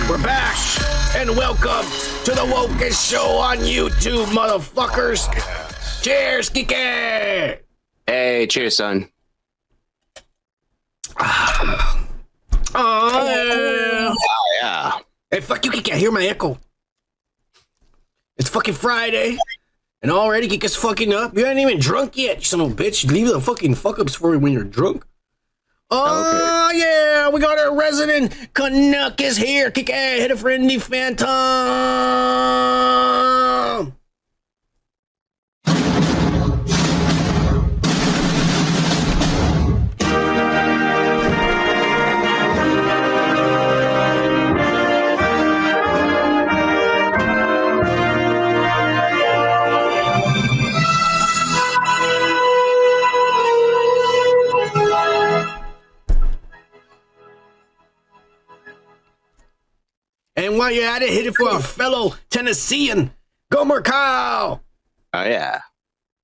We're back, and welcome to the Wokest Show on YouTube, motherfuckers. Cheers, Kike! Hey, cheers, son. Oh, yeah. Oh, yeah. Hey, fuck you, Kike. I hear my echo. It's fucking Friday, and already Kike's fucking up. You ain't even drunk yet, you son of a bitch. Leave the fucking fuck-ups for when you're drunk. Oh, okay. Yeah, we got our resident Canuck is here. Kike, hit a friendly phantom. And while you're at it, hit it for a fellow Tennessean, Gomer Kyle. Oh, yeah.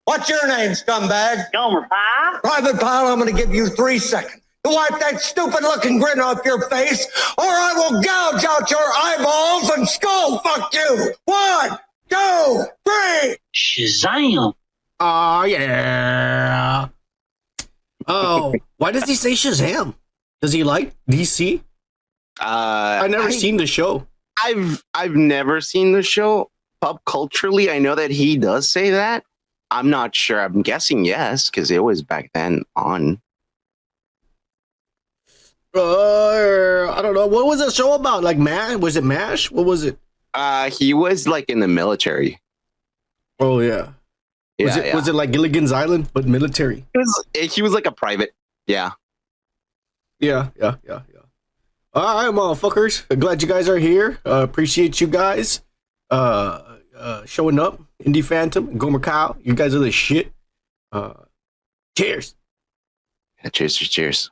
What's your name, scumbag? Gomer Pie. Private Pile, I'm going to give you 3 seconds to wipe that stupid-looking grin off your face, or I will gouge out your eyeballs and skull fuck you. 1, 2, 3. Shazam. Oh, yeah. Oh, why does he say Shazam? Does he like DC? I've never seen the show. I've never seen the show. Pop culturally, I know that he does say that. I'm not sure. I'm guessing yes, because it was back then on. I don't know. What was the show about? Like MASH? Was it MASH? What was it? He was like in the military. Oh yeah. Was it like Gilligan's Island but military? He was like a private. Yeah. Yeah. All right, motherfuckers. Glad you guys are here. Appreciate you guys showing up. Indie Phantom, Gomer Kyle, you guys are the shit. Cheers. Yeah, cheers.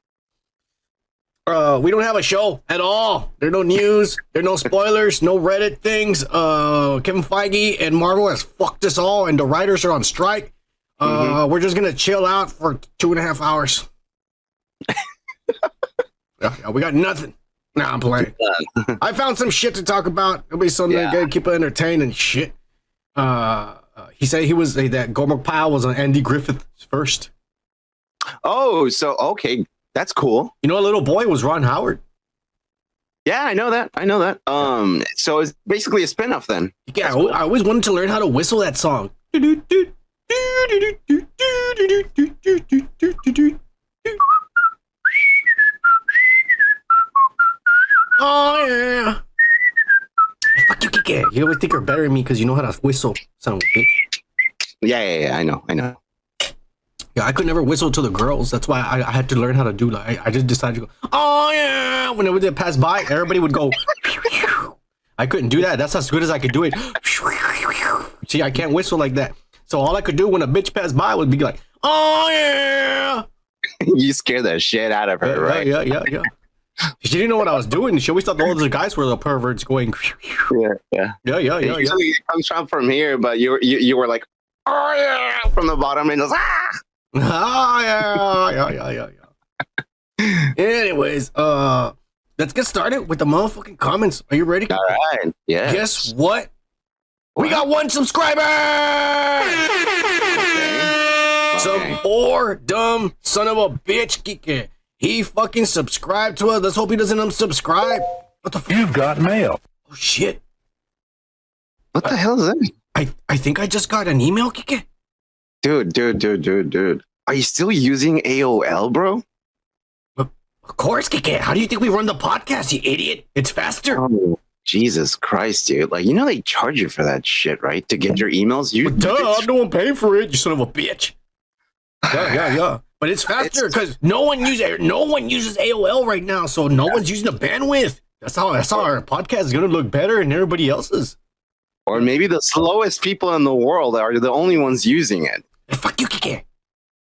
We don't have a show at all. There's no news. There's no spoilers. No Reddit things. Kevin Feige and Marvel has fucked us all, and the writers are on strike. We're just gonna chill out for 2.5 hours. Yeah, we got nothing. Nah, I'm playing. I found some shit to talk about. It'll be something to keep it entertained and shit. He said he was that Gomer Pyle was on Andy Griffith first. Oh, so okay, that's cool. You know, a little boy was Ron Howard. Yeah, I know that. So it's basically a spinoff then. Yeah, I always wanted to learn how to whistle that song. Oh yeah. Fuck you, Kike. You always think you're better than me because you know how to whistle, son of a bitch. Yeah. I know. Yeah, I could never whistle to the girls. That's why I had to learn how to do. Like, I just decided to go. Oh yeah. Whenever they pass by, everybody would go. I couldn't do that. That's as good as I could do it. See, I can't whistle like that. So all I could do when a bitch passed by would be like, oh yeah. You scared the shit out of her, right? Yeah. She didn't know what I was doing. She always thought all the guys were the perverts going. Yeah. Usually it comes from here, but you were like, oh yeah, from the bottom, and it was yeah. Anyways, let's get started with the motherfucking comments. Are you ready? All right. Yeah. Guess what? We got 1 subscriber. Okay. Some poor dumb son of a bitch, Kike. He fucking subscribed to us. Let's hope he doesn't unsubscribe. What the fuck? You've got mail. Oh, shit. What the hell is that? I think I just got an email, Kike. Dude. Are you still using AOL, bro? Of course, Kike. How do you think we run the podcast, you idiot? It's faster. Oh, Jesus Christ, dude. Like, you know they charge you for that shit, right? To get your emails? I'm the one paying for it, you son of a bitch. Yeah. But it's faster because no one uses AOL right now, so no one's using the bandwidth. That's how our podcast is gonna look better than everybody else's. Or maybe the slowest people in the world are the only ones using it. Hey, fuck you, Kike.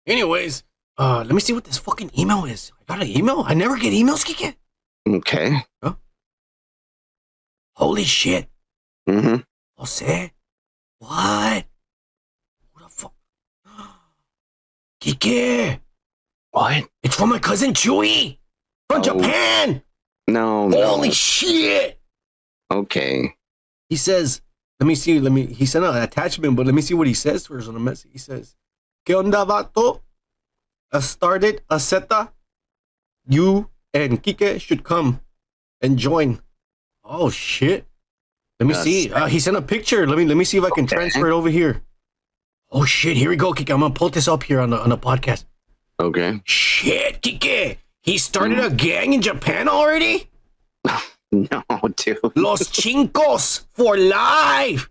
Anyways, let me see what this fucking email is. I got an email? I never get emails, Kike. Okay. Holy shit. Mm-hmm. Jose? What? What the fuck? Kike! What? It's from my cousin Chewy! From Oh. Japan! No. Holy shit! Okay. He says, he sent an attachment, but let me see what he says first on the message. He says, ¿Qué onda, vato? I started a seta. You and Kike should come and join. Oh, shit. Let me see. He sent a picture. Let me see if I can transfer it over here. Oh, shit. Here we go, Kike. I'm going to pull this up here on the podcast. Okay. Shit, Kike. He started a gang in Japan already? No, dude. Los Chincos for life.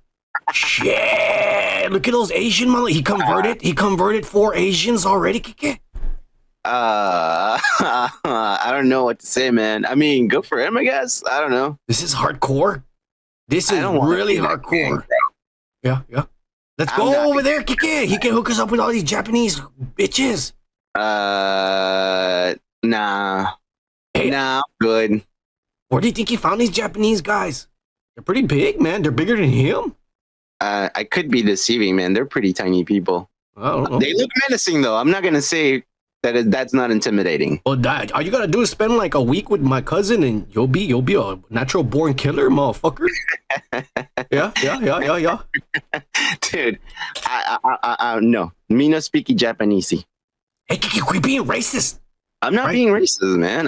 Shit. Look at those Asian mother. He converted 4 Asians already, Kike. I don't know what to say, man. I mean, good for him, I guess. I don't know. This is hardcore. This is I don't wanna really be that hardcore. gang, Yeah. Let's I'm go not- over there, Kike. He can hook us up with all these Japanese bitches. Nah. Hey. Nah, I'm good. Where do you think he found these Japanese guys? They're pretty big, man. They're bigger than him. I could be deceiving, man. They're pretty tiny people. I don't know. They look menacing, though. I'm not gonna say that's not intimidating. Well, all you gotta do is spend like a week with my cousin, and you'll be a natural born killer, motherfucker. Yeah. Dude, I no. Me no speaky Japanese. Hey, Kike, quit being racist. I'm not Right. being racist, man.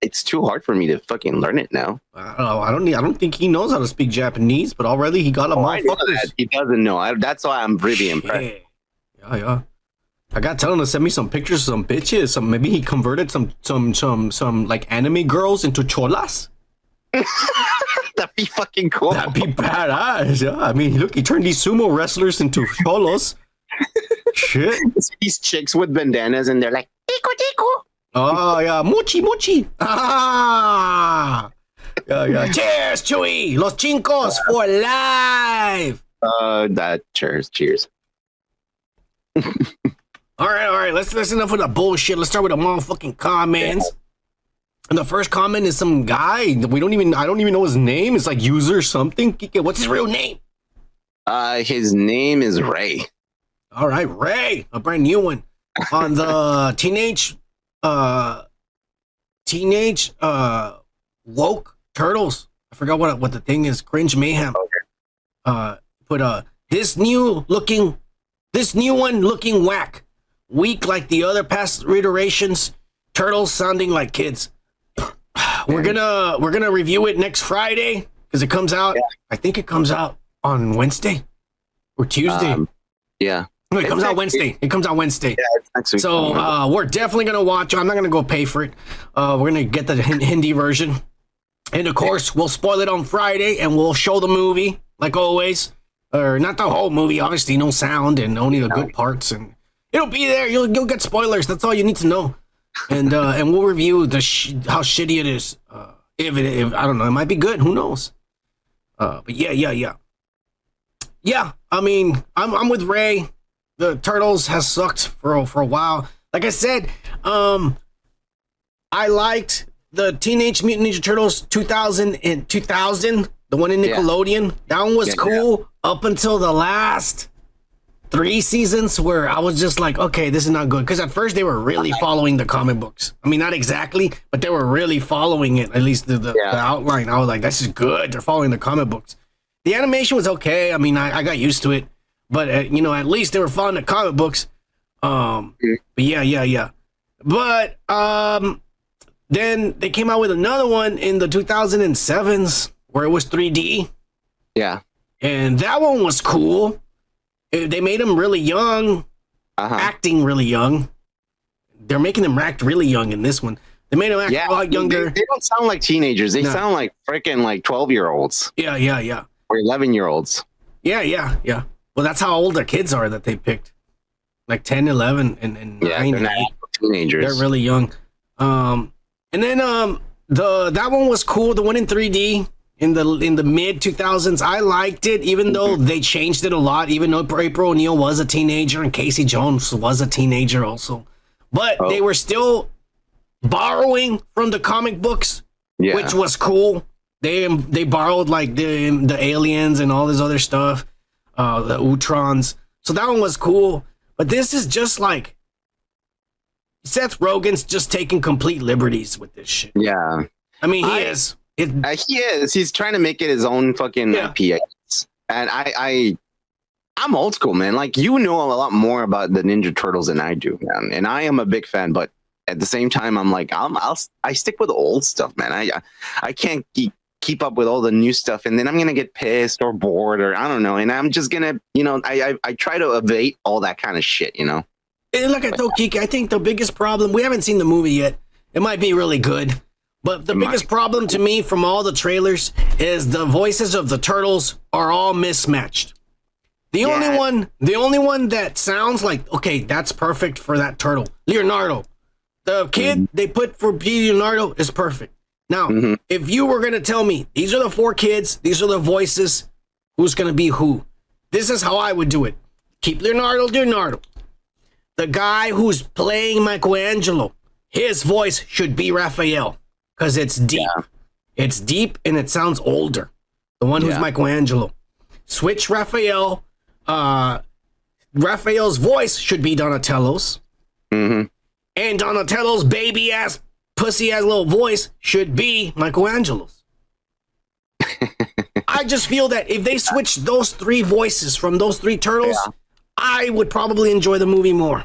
It's too hard for me to fucking learn it now. I don't think he knows how to speak Japanese, but already he got a I know motherfucker. that. He doesn't know. That's why I'm really impressed. Yeah. I got telling him to send me some pictures of some bitches. Maybe he converted some like anime girls into cholas. That'd be fucking cool. That'd be badass. Yeah. I mean, look, he turned these sumo wrestlers into cholos. Shit. These chicks with bandanas and they're like, tico, tico. Oh yeah, mochi. Ah. Yeah. Cheers, Chewy. Los Chincos for life. Cheers. All right. Let's enough with the bullshit. Let's start with the motherfucking comments. And the first comment is some guy. I don't even know his name. It's like user something. Kike, what's his real name? His name is Ray. All right, Ray, a brand new one on the teenage woke turtles. I forgot what the thing is. Cringe mayhem. Put this new one looking whack, weak like the other past iterations. Turtles sounding like kids. We're gonna review it next Friday because it comes out. Yeah. I think it comes out on Wednesday or Tuesday. Yeah. No, it comes out Wednesday. It comes out Wednesday. Yeah, it's next week. So we're definitely gonna watch it. I'm not gonna go pay for it. We're gonna get the Hindi version, and of course we'll spoil it on Friday, and we'll show the movie like always, or not the whole movie. Obviously, no sound and only the good parts, and it'll be there. You'll get spoilers. That's all you need to know, and we'll review how shitty it is. If I don't know, it might be good. Who knows? But yeah. I mean, I'm with Ray. The Turtles has sucked for a while. Like I said, I liked the Teenage Mutant Ninja Turtles 2000, the one in Nickelodeon. Yeah. That one was cool up until the last 3 seasons where I was just like, okay, this is not good. Because at first they were really following the comic books. I mean, not exactly, but they were really following it, at least the outline. I was like, this is good. They're following the comic books. The animation was okay. I mean, I got used to it. But, at least they were following the comic books. But yeah. But then they came out with another one in the 2007s where it was 3D. Yeah. And that one was cool. They made them really young, acting really young. They're making them act really young in this one. They made them act a lot younger. They don't sound like teenagers. They sound like freaking like 12-year-olds. Yeah. Or 11-year-olds. Yeah. Well, that's how old their kids are that they picked. Like 10, 11, and 9 and 8. Teenagers. They're really young. And then that one was cool. The one in 3D in the mid 2000s. I liked it, even though they changed it a lot. Even though April O'Neil was a teenager and Casey Jones was a teenager also, but they were still borrowing from the comic books Yeah. which was cool. They borrowed like the aliens and all this other stuff, the Utrons. So that one was cool. But this is just like Seth Rogen's just taking complete liberties with this shit. Yeah. I mean, he is. He is. He's trying to make it his own fucking IP. And I'm old school, man. Like, you know a lot more about the Ninja Turtles than I do, man. And I am a big fan, but at the same time, I'm like, I stick with the old stuff, man. I can't keep up with all the new stuff, and then I'm gonna get pissed or bored, or I don't know. And I'm just gonna, I try to evade all that kind of shit, And look at though, Kiki. I think the biggest problem, we haven't seen the movie yet. It might be really good, but the biggest problem to me from all the trailers is the voices of the turtles are all mismatched. The only one that sounds like, okay, that's perfect for that turtle, Leonardo. The kid they put for Leonardo is perfect. Now, if you were going to tell me, these are the 4 kids, these are the voices, who's going to be who? This is how I would do it. Keep Leonardo. The guy who's playing Michelangelo, his voice should be Raphael, because it's deep. Yeah. It's deep and it sounds older. The one who's Michelangelo. Switch Raphael. Raphael's voice should be Donatello's. And Donatello's baby-ass, pussy-ass little voice should be Michelangelo's. I just feel that if they switch those 3 voices from those 3 turtles, I would probably enjoy the movie more.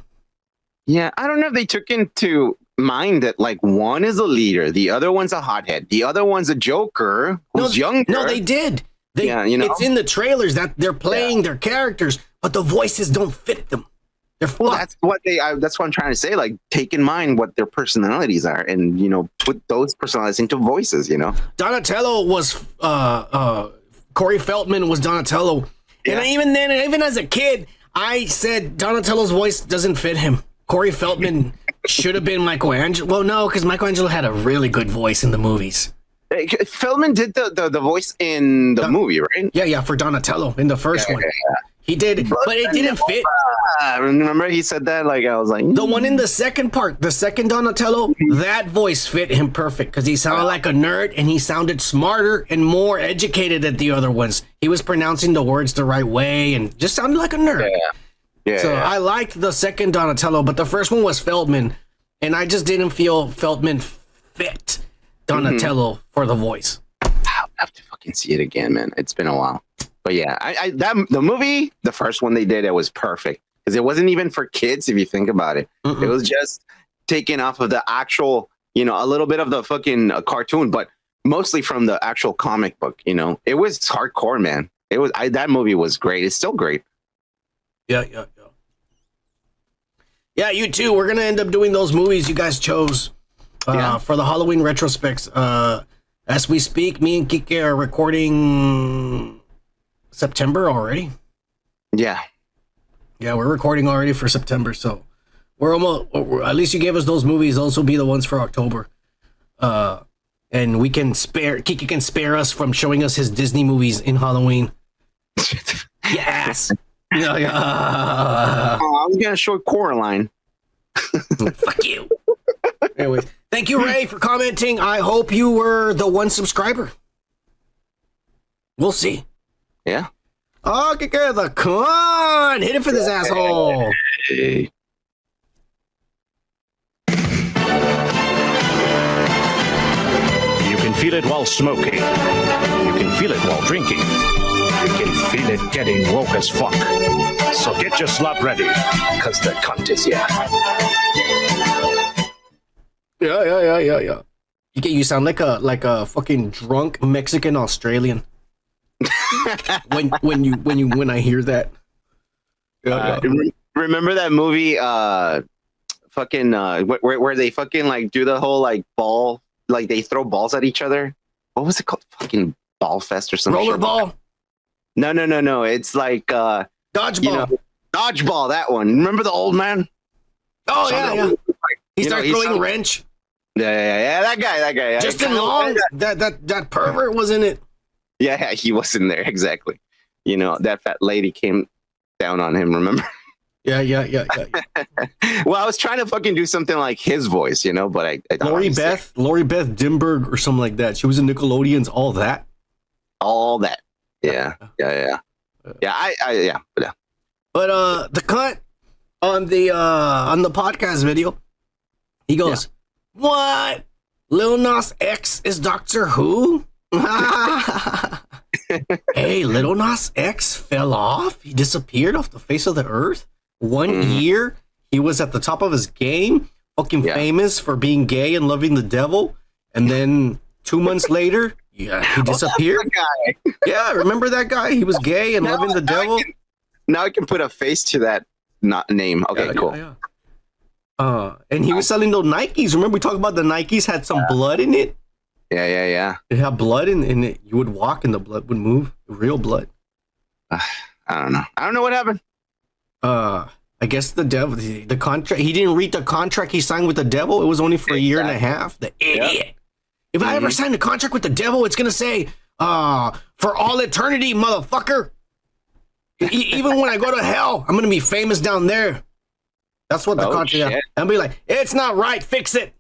Yeah, I don't know if they took into mind that, like, one is a leader, the other one's a hothead, the other one's a joker who's younger. No, they did. It's in the trailers that they're playing their characters, but the voices don't fit them. Well, that's what I'm trying to say. Like, take in mind what their personalities are, and put those personalities into voices. Donatello was Corey Feldman was Donatello, and even as a kid, I said Donatello's voice doesn't fit him. Corey Feldman should have been Michelangelo. Well, no, because Michelangelo had a really good voice in the movies. Feldman did the voice in the movie, right? Yeah, for Donatello in the first one. Yeah. He did, but it didn't fit. Remember he said that? Like, I was like... The one in the second part, the second Donatello, that voice fit him perfect because he sounded like a nerd and he sounded smarter and more educated than the other ones. He was pronouncing the words the right way and just sounded like a nerd. I liked the second Donatello, but the first one was Feldman, and I just didn't feel Feldman fit Donatello for the voice. I'll have to fucking see it again, man. It's been a while. But yeah, the movie, the first one they did, it was perfect because it wasn't even for kids. If you think about it, it was just taken off of the actual, a little bit of the fucking cartoon, but mostly from the actual comic book. It was hardcore, man. It was that movie was great. It's still great. Yeah. You too. We're gonna end up doing those movies you guys chose for the Halloween retrospects. As we speak, me and Kike are recording September already. Yeah, we're recording already for September, so we're almost. At least you gave us those movies. Those will be the ones for October. And we can spare Kike can spare us from showing us his Disney movies in Halloween. Yes. I was gonna show Coraline. Fuck you. Anyways, thank you, Ray, for commenting. I hope you were the 1 subscriber. We'll see. Yeah. Oh, get care of the con. Hit it for this asshole. Hey. You can feel it while smoking. You can feel it while drinking. You can feel it getting woke as fuck. So get your slap ready, because the cunt is here. Yeah. You sound like a fucking drunk Mexican Australian. when I hear that. Remember that movie where they fucking like do the whole like ball, like they throw balls at each other? What was it called? Fucking Ball Fest or something? Rollerball? No. It's like Dodgeball. Dodgeball, that one. Remember the old man? Oh, yeah. He started throwing wrench. Yeah, that guy. Yeah. Justin Long, that pervert was in it. Yeah, he was in there, exactly. That fat lady came down on him, remember? Yeah. Well, I was trying to fucking do something like his voice, but I Lori Beth Dimberg or something like that. She was in Nickelodeon's All That. all that. Yeah. But the cunt on the podcast video, he goes, "What? Lil Nas X is Doctor Who?" Hey, Lil Nas X fell off. He disappeared off the face of the earth. 1 year, he was at the top of his game, fucking famous for being gay and loving the devil. And then 2 months later, he disappeared. Yeah, remember that guy? He was gay and loving the devil. Now I can put a face to that name. Okay, cool. Yeah. And he was selling those Nikes. Remember we talked about the Nikes had some blood in it? Yeah. It had blood in it. You would walk and the blood would move. Real blood. I don't know what happened. I guess the devil, the contract, he didn't read the contract he signed with the devil. It was only for a year and a half. The idiot. Yep. If I ever sign a contract with the devil, it's going to say, for all eternity, motherfucker. Even when I go to hell, I'm going to be famous down there. That's what the contract is. I'll be like, it's not right. Fix it.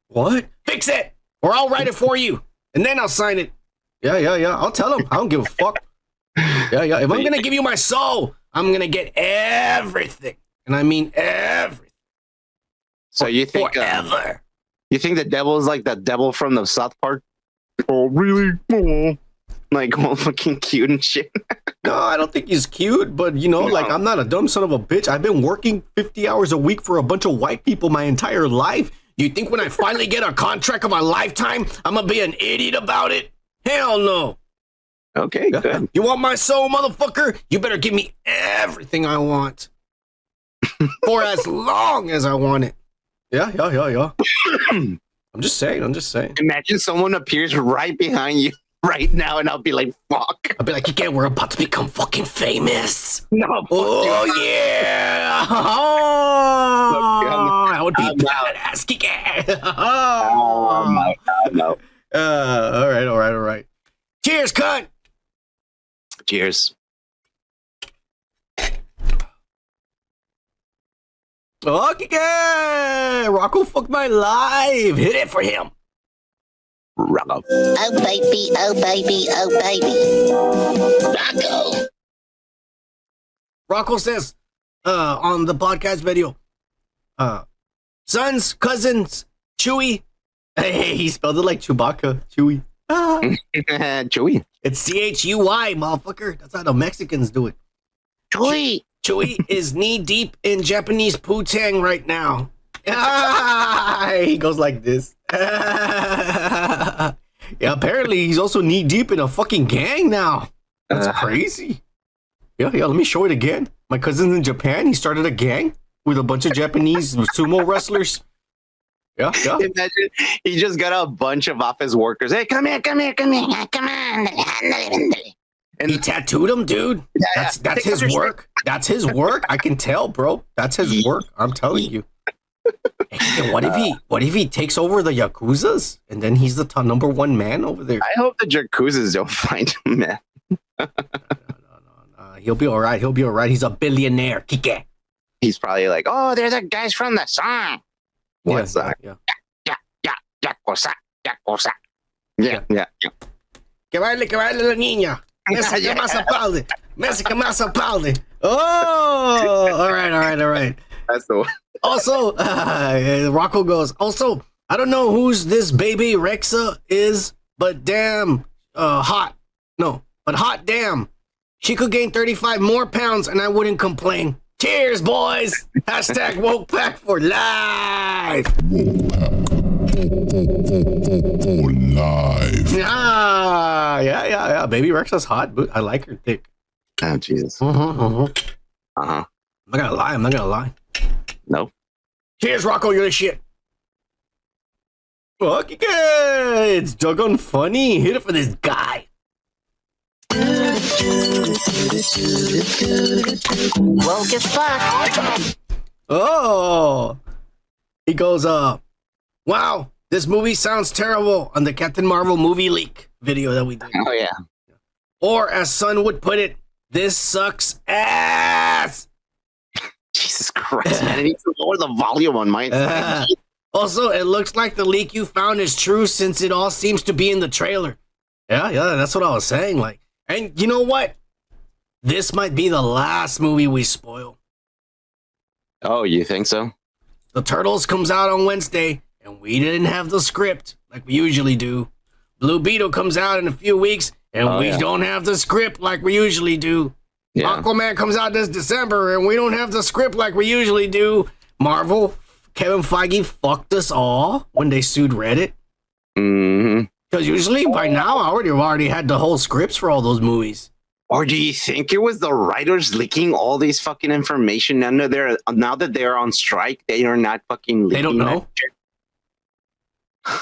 What? Fix it. Or I'll write it for you. And then I'll sign it. Yeah. I'll tell him. I don't give a fuck. Yeah. If I'm going to give you my soul, I'm going to get everything. And I mean everything. So you think forever. You think the devil is like the devil from the South Park? Oh, really? Oh. Like all fucking cute and shit. No, I don't think he's cute, but like I'm not a dumb son of a bitch. I've been working 50 hours a week for a bunch of white people my entire life. You think when I finally get a contract of my lifetime, I'm gonna be an idiot about it? Hell no. Okay, good. You want my soul, motherfucker? You better give me everything I want. For as long as I want it. Yeah. I'm just saying. Imagine someone appears right behind you right now and I'll be like, fuck. I'll be like, again, we're about to become fucking famous. No. Oh, yeah. Oh, I would be badass. Oh, my God, no. All right. Cheers, cunt. Cheers. Okay, Rocco fucked my life. Hit it for him. Rocco. Oh baby, oh baby. Rocco. Rocco says, on the podcast video, sons, cousins, Chewy. Hey, he spelled it like Chewbacca. Chewy. Chewy. It's CHUY, motherfucker. That's how the Mexicans do it. Chewy. Chewy is knee deep in Japanese poo-tang right now. He goes like this. Yeah, apparently he's also knee deep in a fucking gang now. That's crazy. Yeah, let me show it again. My cousin's in Japan. He started a gang with a bunch of Japanese sumo wrestlers. Yeah. Imagine he just got a bunch of office workers. Hey, come here. Come on. And he tattooed him, dude. Yeah, that's his work. That's his work. I can tell, bro. That's his work. I'm telling you. Hey, what if he takes over the Yakuzas and then he's the number one man over there? I hope the Yakuzas don't find him, man. No. He'll be all right. He's a billionaire. Kike. He's probably like, oh, they're the guys from the song. What song? Yeah. Yakuza. Yeah. Que baile la niña. Messica masa palde. Oh, all right. That's the one. Also, Rocco goes, also, I don't know who's this baby Rexa is, but damn, hot damn. She could gain 35 more pounds and I wouldn't complain. Cheers, boys. Hashtag woke pack for life. Live. Yeah. Baby Rexa's hot, but I like her thick. Oh, Jesus. I'm Uh-huh. not gonna lie. No. Cheers, Rocco, you're the shit. Fuck yeah, it's doggone funny. Hit it for this guy. Woke as fuck. Oh. He goes, wow, this movie sounds terrible on the Captain Marvel movie leak video that we did. Oh, yeah. Or as Son would put it, this sucks ass. Jesus Christ, man! I need to lower the volume on my. Also, it looks like the leak you found is true since it all seems to be in the trailer. Yeah, that's what I was saying. Like, and you know what? This might be the last movie we spoil. Oh, you think so? The Turtles comes out on Wednesday, and we didn't have the script like we usually do. Blue Beetle comes out in a few weeks, and we don't have the script like we usually do. Yeah. Aquaman comes out this December, and we don't have the script like we usually do. Marvel, Kevin Feige fucked us all when they sued Reddit. Mm-hmm. Because usually by now I would have already had the whole scripts for all those movies. Or do you think it was the writers leaking all these fucking information? Now that they're on strike, they are not fucking leaking. They don't know.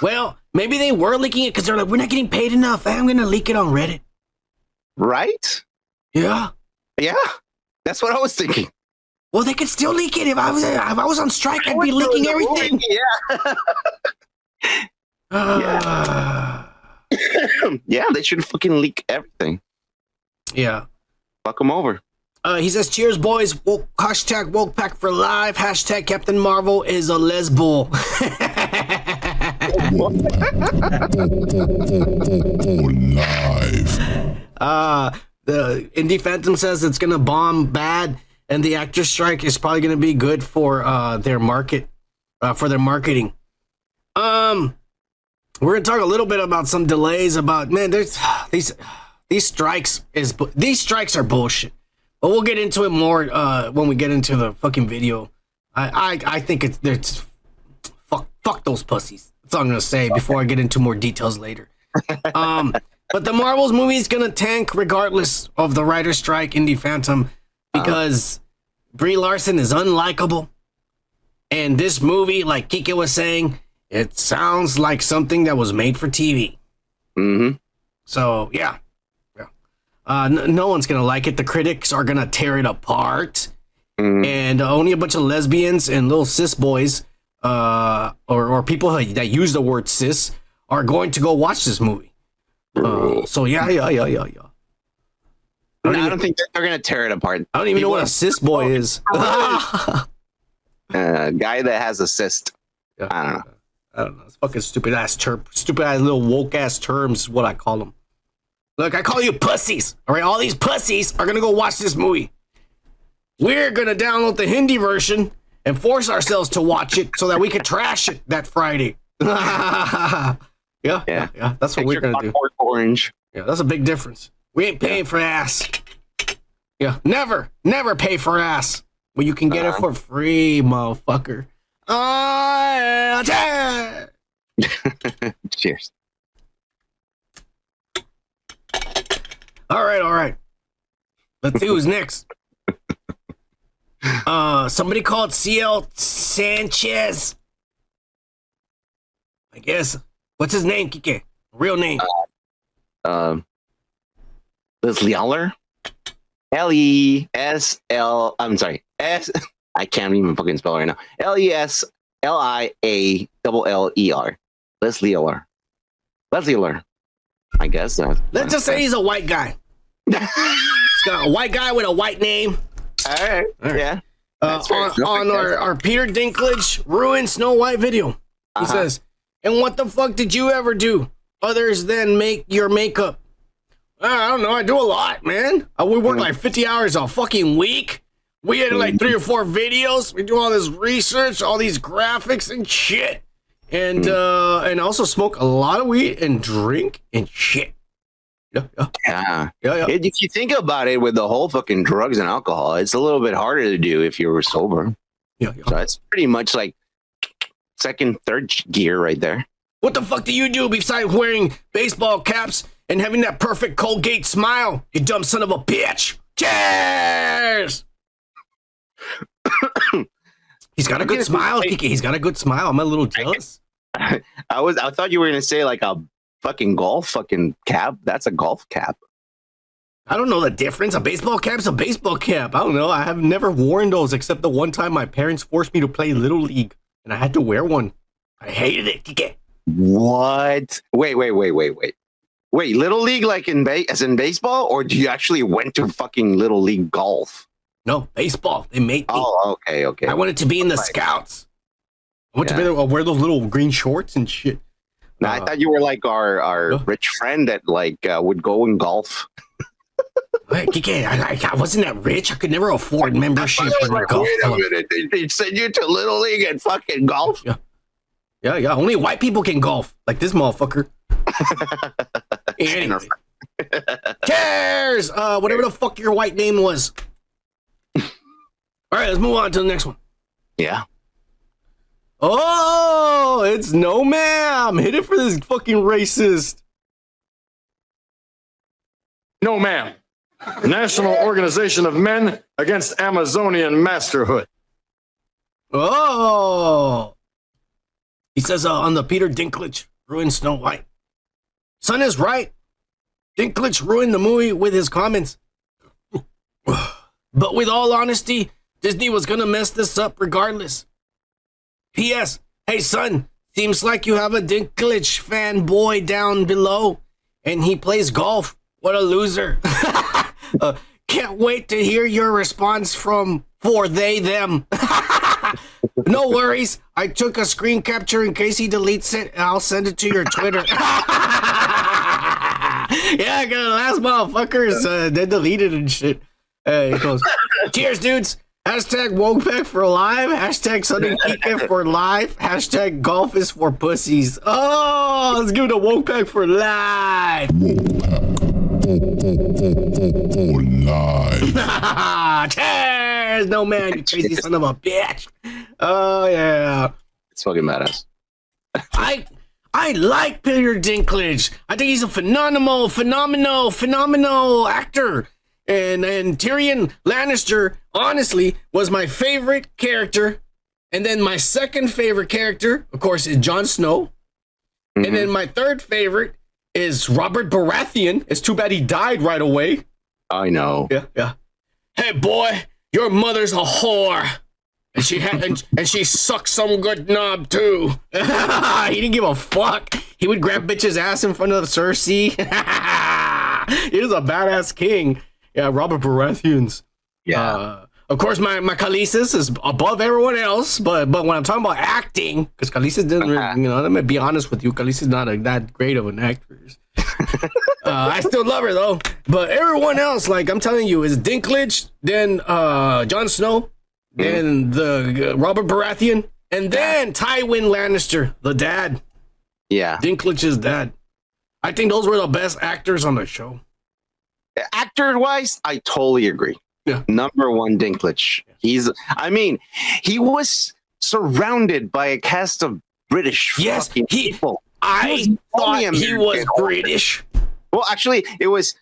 Well, maybe they were leaking it because they're like, we're not getting paid enough. I'm going to leak it on Reddit. Right? Yeah. Yeah. That's what I was thinking. Well, they could still leak it. If I was on strike, I'd be leaking everything. Yeah. Yeah, they should fucking leak everything. Yeah. Fuck them over. He says, cheers, boys. Woke, hashtag woke pack for live. Hashtag Captain Marvel is a lesbo. Live. The Indie Phantom says it's going to bomb bad, and the actors strike is probably going to be good for their market, for their marketing. We're going to talk a little bit about some delays about, man, there's these strikes are bullshit. But we'll get into it more when we get into the fucking video. I think it's fuck those pussies. That's all I'm going to say before I get into more details later. But the Marvels movie is going to tank regardless of the writer's strike, Indie Phantom, because Brie Larson is unlikable. And this movie, like Kike was saying, it sounds like something that was made for TV. Mm-hmm. So, yeah. No one's going to like it. The critics are going to tear it apart. Mm-hmm. And only a bunch of lesbians and little cis boys or people that use the word cis are going to go watch this movie. So, yeah. I don't think they're going to tear it apart. I don't even know what a cis boy is. Guy that has a cyst. Yeah. I don't know. It's fucking stupid ass little woke ass terms is what I call them. Look, I call you pussies. All right, all these pussies are gonna go watch this movie. We're gonna download the Hindi version and force ourselves to watch it so that we can trash it that Friday. Yeah. That's what we're gonna do. Orange. Yeah, that's a big difference. We ain't paying for ass. Yeah, never pay for ass. Well, you can get it for free, motherfucker. Cheers. All right. Let's see who's next. Somebody called CL Sanchez. I guess. What's his name, Kike? Real name. Leslie Aller. L-E-S-L. I'm sorry. I can't even fucking spell it right now. L-E-S-L-I-A-L-L-E-R. Leslie Aller. I guess. Let's just say he's a white guy. He's got a white guy with a white name. All right. Yeah. On our Peter Dinklage ruined Snow White video. He says, and what the fuck did you ever do others than make your makeup? I don't know. I do a lot, man. We work like 50 hours a fucking week. We had like 3 or 4 videos. We do all this research, all these graphics and shit. And also smoke a lot of weed and drink and shit. Yeah. If you think about it, with the whole fucking drugs and alcohol, it's a little bit harder to do if you were sober. Yeah. So it's pretty much like second, third gear right there. What the fuck do you do besides wearing baseball caps and having that perfect Colgate smile, you dumb son of a bitch? Cheers! He's got a good smile, Kiki. He's got a good smile. I'm a little jealous. I thought you were gonna say like a fucking golf fucking cap. That's a golf cap. I don't know the difference. A baseball cap's a baseball cap. I don't know. I have never worn those except the one time my parents forced me to play Little League and I had to wear one. I hated it, Kiki. What? Wait. Little League like as in baseball, or do you actually went to fucking Little League golf? No, baseball. They made me. Oh, okay. I wanted to be in the Scouts. I wanted to wear those little green shorts and shit. No, I thought you were like our rich friend that like would go and golf. I wasn't that rich. I could never afford membership in the golf club. Wait a minute. They send you to Little League and fucking golf? Yeah. Only white people can golf. Like this motherfucker. Anyway. Cares! Whatever the fuck your white name was. All right, let's move on to the next one. Yeah. Oh, it's no ma'am. Hit it for this fucking racist. No, ma'am. National Organization of Men Against Amazonian Masterhood. Oh. He says on the Peter Dinklage ruined Snow White. Son is right. Dinklage ruined the movie with his comments. But with all honesty, Disney was gonna mess this up regardless. P.S. Hey son, seems like you have a Dinklage fanboy down below, and he plays golf. What a loser. Can't wait to hear your response for they, them. No worries. I took a screen capture in case he deletes it, and I'll send it to your Twitter. Yeah, the last motherfuckers, they deleted and shit. He goes, cheers, dudes. Hashtag Wokeback for live. Hashtag Southern Kike for live. Hashtag golf is for pussies. Oh, let's give it a Wokeback for live. Live. Cheers! No man, you crazy son of a bitch. Oh yeah. It's fucking badass. I like Peter Dinklage. I think he's a phenomenal actor. And Tyrion Lannister, honestly, was my favorite character. And then my second favorite character, of course, is Jon Snow. Mm-hmm. And then my third favorite is Robert Baratheon. It's too bad he died right away. I know. Yeah. Hey, boy, your mother's a whore. And she had and she sucked some good knob, too. He didn't give a fuck. He would grab bitch's ass in front of Cersei. He was a badass king. Yeah, Robert Baratheon's. Yeah. Of course, my Khaleesi's is above everyone else, but when I'm talking about acting, because Khaleesi's doesn't really, let me be honest with you, Khaleesi's not that great of an actress. I still love her, though. But everyone else, like I'm telling you, is Dinklage, then Jon Snow, then the Robert Baratheon, and then Tywin Lannister, the dad. Yeah. Dinklage's dad. I think those were the best actors on the show. Actor-wise, I totally agree. Yeah. Number one, Dinklage. He was surrounded by a cast of British people. I thought he was British. Well, actually, it was,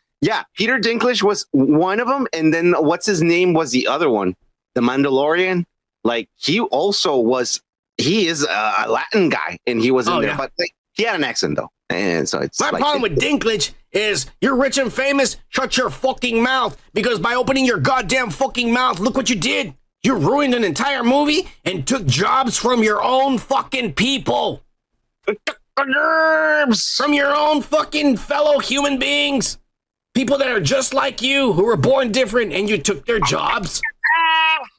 Peter Dinklage was one of them, and then what's his name was the other one, the Mandalorian. Like, he is a Latin guy, and he was in there, but like, he had an accent, though. And so it's my problem with Dinklage is you're rich and famous. Shut your fucking mouth, because by opening your goddamn fucking mouth, look what you did. You ruined an entire movie and took jobs from your own fucking people. From your own fucking fellow human beings. People that are just like you, who were born different, and you took their jobs.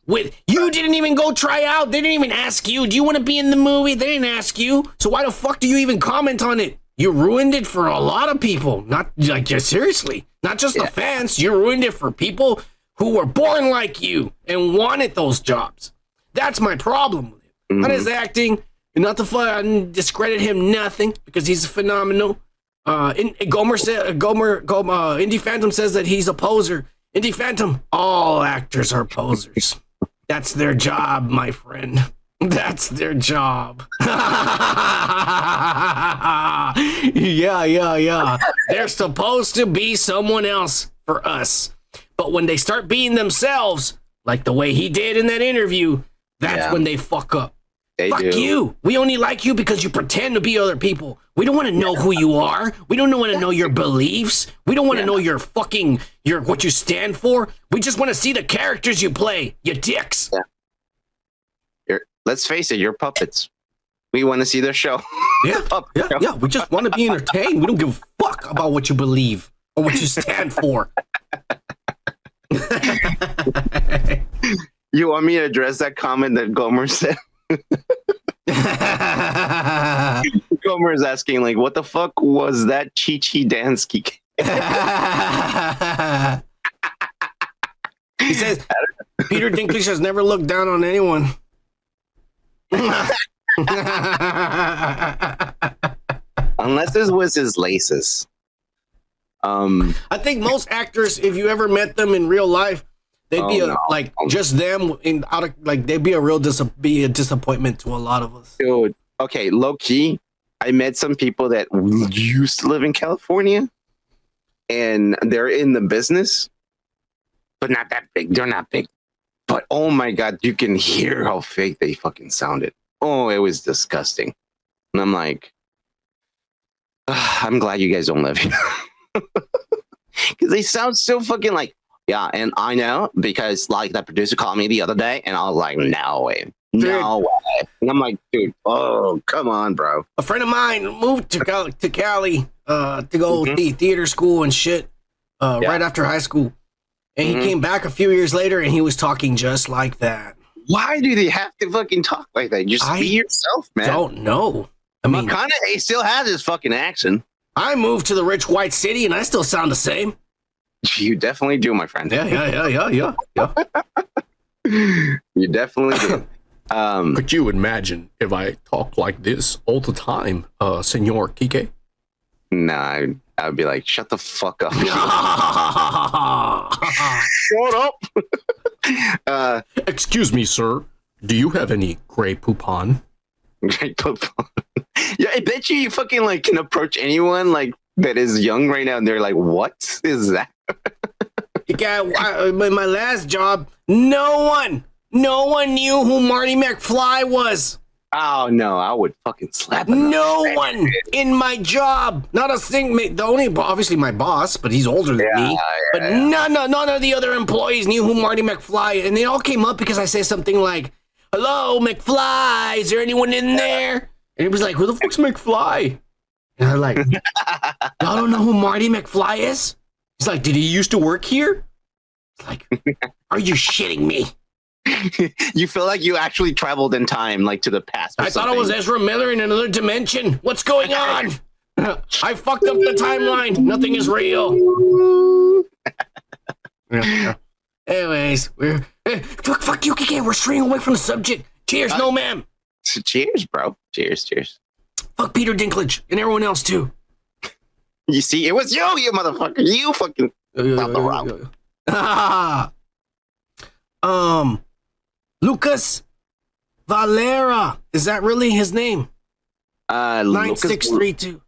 You didn't even go try out. They didn't even ask you, do you want to be in the movie? They didn't ask you. So why the fuck do you even comment on it? You ruined it for a lot of people. Not like, just seriously, not just the fans. You ruined it for people who were born like you and wanted those jobs. That's my problem with it. Not his acting, and not to discredit him, nothing, because he's phenomenal. Indie Phantom says that he's a poser. Indie Phantom, all actors are posers. That's their job, my friend. That's their job. Yeah. They're supposed to be someone else for us. But when they start being themselves, like the way he did in that interview, that's when they fuck up. Fuck you. We only like you because you pretend to be other people. We don't want to know who you are. We don't want to know your beliefs. We don't want to know your what you stand for. We just want to see the characters you play, you dicks. Yeah. Let's face it, you're puppets. We want to see their show. Yeah. We just want to be entertained. We don't give a fuck about what you believe or what you stand for. You want me to address that comment that Gomer said? Gomer is asking, like, what the fuck was that Chi-Chi dance? He says Peter Dinklage has never looked down on anyone. Unless it was his laces. I think most actors, if you ever met them in real life, they'd be just them they'd be a disappointment to a lot of us. Dude, okay, low key, I met some people that used to live in California, and they're in the business, but not that big. They're not big, but oh my god, you can hear how fake they fucking sounded. Oh, it was disgusting. And I'm like, I'm glad you guys don't live here. Because they sound so fucking like, yeah, and I know because like that producer called me the other day, and I was like, no way. No way. And I'm like, dude, oh, come on, bro. A friend of mine moved to Cali to go theater school and shit right after high school. And he came back a few years later and he was talking just like that. Why do they have to fucking talk like that? Just be yourself, man. Don't know. I mean, McConaughey still has his fucking accent. I moved to the rich white city and I still sound the same. You definitely do, my friend. Yeah. You definitely do. Could you imagine if I talked like this all the time, Senor Kike? Nah, I'd be like, shut the fuck up. Shut up. Excuse me, sir. Do you have any Grey Poupon? Grey Poupon. Yeah, I bet you fucking like can approach anyone like that is young right now, and they're like, "What is that?" Yeah, in my last job, no one knew who Marty McFly was. Oh no, I would fucking slap him. No one in my job, not a single. The only, obviously, my boss, but he's older than me. But none of the other employees knew who Marty McFly, and they all came up because I said something like, "Hello, McFly. Is there anyone in there?" And he was like, "Who the fuck's McFly?" And I'm like, "Y'all don't know who Marty McFly is?" He's like, "Did he used to work here?" It's like, "Are you shitting me?" You feel like you actually traveled in time, like to the past. I thought it was Ezra Miller in another dimension. What's going on? I fucked up the timeline. Nothing is real. Anyways, fuck you, Kike. We're straying away from the subject. Cheers, no ma'am. Cheers, bro. Cheers. Fuck Peter Dinklage and everyone else too. You see, it was you motherfucker. You fucking Lucas Valera. Is that really his name? 9632.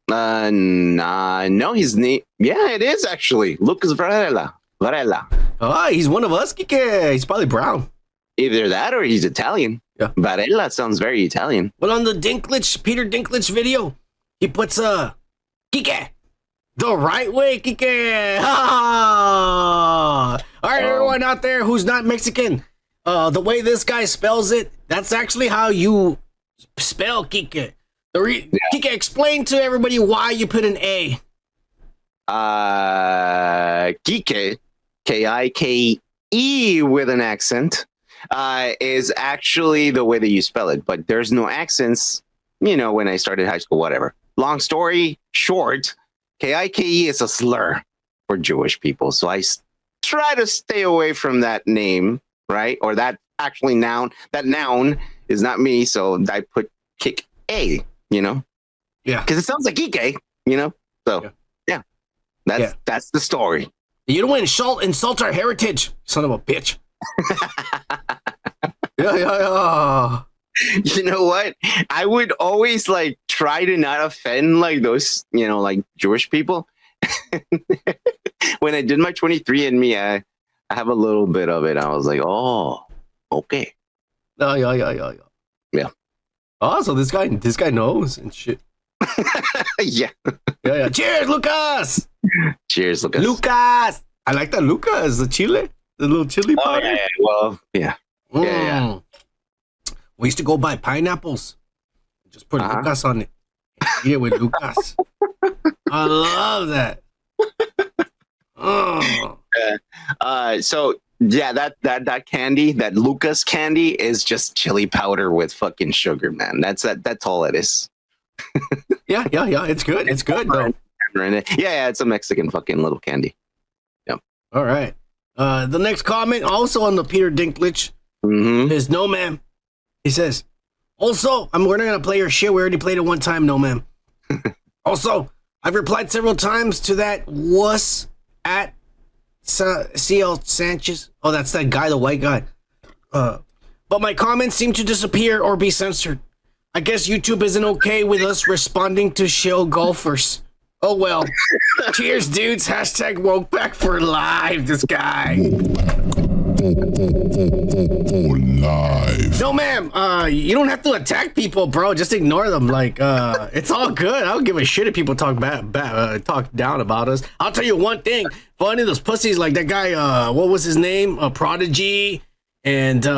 No, his name. Yeah, it is actually Lucas Varela. Oh, he's one of us, Kike. He's probably brown. Either that or he's Italian. Yeah. Varela sounds very Italian. But on the Peter Dinklage video, he puts Kike, the right way, Kike. All right, everyone out there who's not Mexican, the way this guy spells it, that's actually how you spell Kike. Kike, explain to everybody why you put an A. Kike, K-I-K-E with an accent, is actually the way that you spell it, but there's no accents, when I started high school, whatever. Long story short, K-I-K-E is a slur for Jewish people. So I try to stay away from that name, right? Or that actually noun. That noun is not me, so I put kick A, Yeah. Because it sounds like Ike, So, yeah. That's the story. You don't want to insult our heritage, son of a bitch. Yeah. You know what? I would always try to not offend those, Jewish people. When I did my 23andMe, I have a little bit of it. I was like, oh, okay. Yeah. Oh, so this guy knows and shit. Yeah. Cheers, Lucas. Cheers, Lucas. Lucas. I like that Lucas, the little chili powder. Yeah. Well, yeah. Yeah. We used to go buy pineapples. Just put Lucas on it. Eat it with Lucas. I love that. So Yeah, that candy, that Lucas candy, is just chili powder with fucking sugar, man. That's all it is. Yeah. It's good. It's good though. Yeah, it's a Mexican fucking little candy. Yep. All right. The next comment, also on the Peter Dinklage, is no ma'am. He says, also, we're not gonna play your shit. We already played it one time, no ma'am. Also, I've replied several times to that wuss at CL Sanchez. Oh, that's that guy, the white guy. But my comments seem to disappear or be censored. I guess YouTube isn't okay with us responding to shill golfers. Oh well. Cheers, dudes. Hashtag woke back for live. This guy. Live. No, ma'am. You don't have to attack people, bro. Just ignore them. Like, it's all good. I don't give a shit if people talk talk down about us. I'll tell you one thing. For any of those pussies, like that guy. What was his name? Prodigy, and the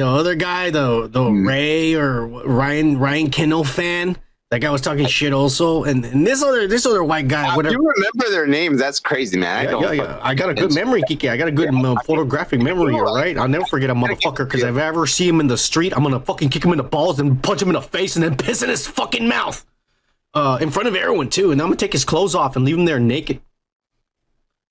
other guy, the Ray or Ryan Kennel fan. That guy was talking shit also, and this other white guy. Whatever. You remember their names? That's crazy, man. I got a good memory, Kiki. I got a good photographic memory, all right? I'll never forget a motherfucker, because if I ever see him in the street, I'm gonna fucking kick him in the balls and punch him in the face and then piss in his fucking mouth. In front of everyone, too, and I'm gonna take his clothes off and leave him there naked.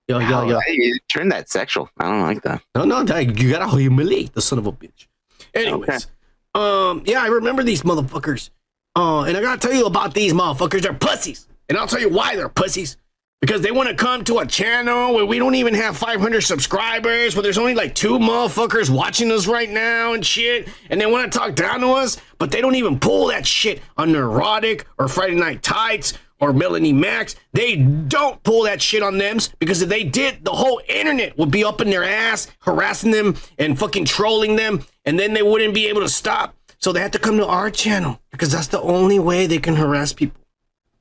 Yo. You turned that sexual. I don't like that. No, you gotta humiliate the son of a bitch. Anyways, yeah, I remember these motherfuckers. And I gotta tell you about these motherfuckers. They're pussies. And I'll tell you why they're pussies. Because they want to come to a channel where we don't even have 500 subscribers, where there's only like 2 motherfuckers watching us right now and shit. And they want to talk down to us, but they don't even pull that shit on Neurotic or Friday Night Tights or Melanie Max. They don't pull that shit on them, because if they did, the whole internet would be up in their ass, harassing them and fucking trolling them. And then they wouldn't be able to stop. So they have to come to our channel, because that's the only way they can harass people.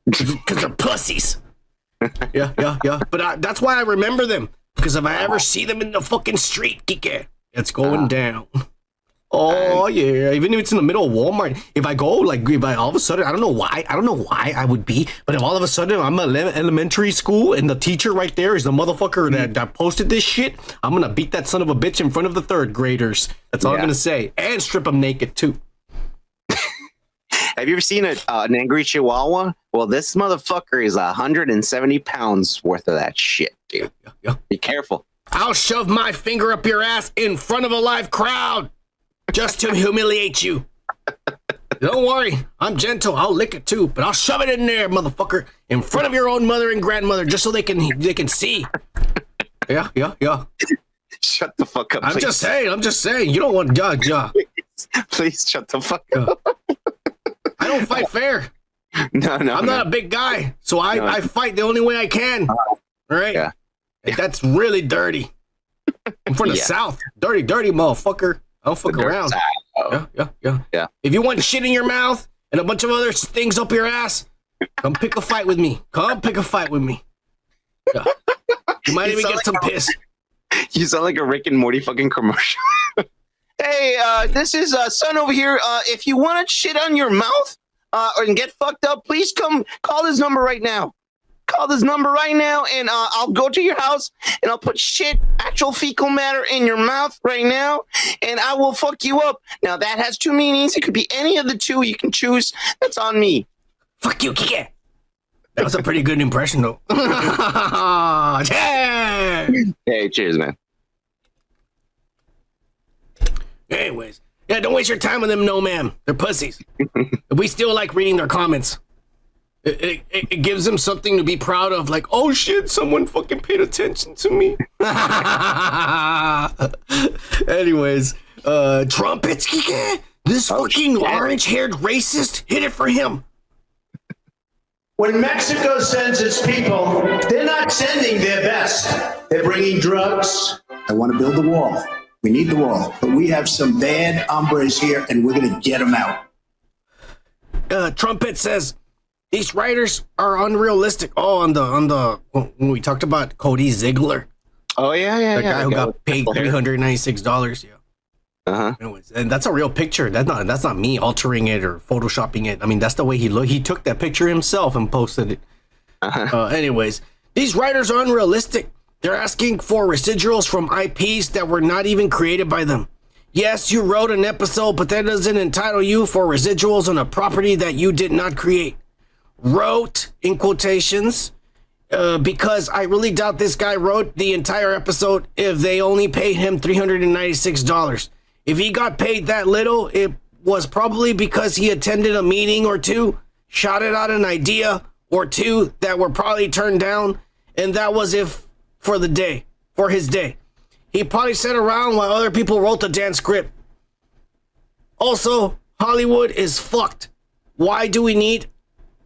Because they're pussies. Yeah. But that's why I remember them. Because if I ever see them in the fucking street, Kike, it's going down. Oh, yeah. Even if it's in the middle of Walmart. If I go, if I all of a sudden, I don't know why I would be, but if all of a sudden I'm at elementary school and the teacher right there is the motherfucker that posted this shit, I'm going to beat that son of a bitch in front of the 3rd graders. That's all I'm going to say. And strip them naked, too. Have you ever seen an angry Chihuahua? Well, this motherfucker is 170 pounds worth of that shit, dude. Yeah. Be careful. I'll shove my finger up your ass in front of a live crowd just to humiliate you. Don't worry, I'm gentle. I'll lick it too, but I'll shove it in there, motherfucker, in front of your own mother and grandmother, just so they can see. Yeah. Shut the fuck up. I'm just saying. You don't want ja. Please shut the fuck up. I don't fight fair. No. I'm not a big guy, so I fight the only way I can. All right? Yeah. That's really dirty. I'm from the South. Dirty motherfucker. I don't fuck around. Yeah. If you want shit in your mouth and a bunch of other things up your ass, come pick a fight with me. Yeah. You might even get some piss. You sound like a Rick and Morty fucking commercial. Hey, this is son over here. If you want to shit on your mouth and get fucked up, please come call this number right now. And I'll go to your house and I'll put actual fecal matter in your mouth right now, and I will fuck you up. Now that has 2 meanings. It could be any of the 2. You can choose. That's on me. Fuck you, Kike. That was a pretty good impression, though. Yeah. Hey, cheers, man. Anyways, yeah, don't waste your time with them, no ma'am. They're pussies. We still like reading their comments. It gives them something to be proud of, like, oh shit, someone fucking paid attention to me. Anyways, trumpets, Kike. This fucking orange-haired racist, hit it for him. When Mexico sends its people, they're not sending their best. They're bringing drugs. I want to build the wall. We need the wall, but we have some bad hombres here, and we're going to get them out. Trumpet says these writers are unrealistic. Oh, on the when we talked about Cody Ziegler. Oh yeah. The guy who got paid $396. Yeah. Uh-huh. Anyways, and that's a real picture. That's not me altering it or photoshopping it. I mean, that's the way he looked. He took that picture himself and posted it. Uh-huh. Anyways, these writers are unrealistic. They're asking for residuals from IPs that were not even created by them. Yes, you wrote an episode, but that doesn't entitle you for residuals on a property that you did not create. Wrote, in quotations, because I really doubt this guy wrote the entire episode if they only paid him $396. If he got paid that little, it was probably because he attended a meeting or two, shouted out an idea or two that were probably turned down, and that was for his day. He probably sat around while other people wrote the damn script. Also, Hollywood is fucked. Why do we need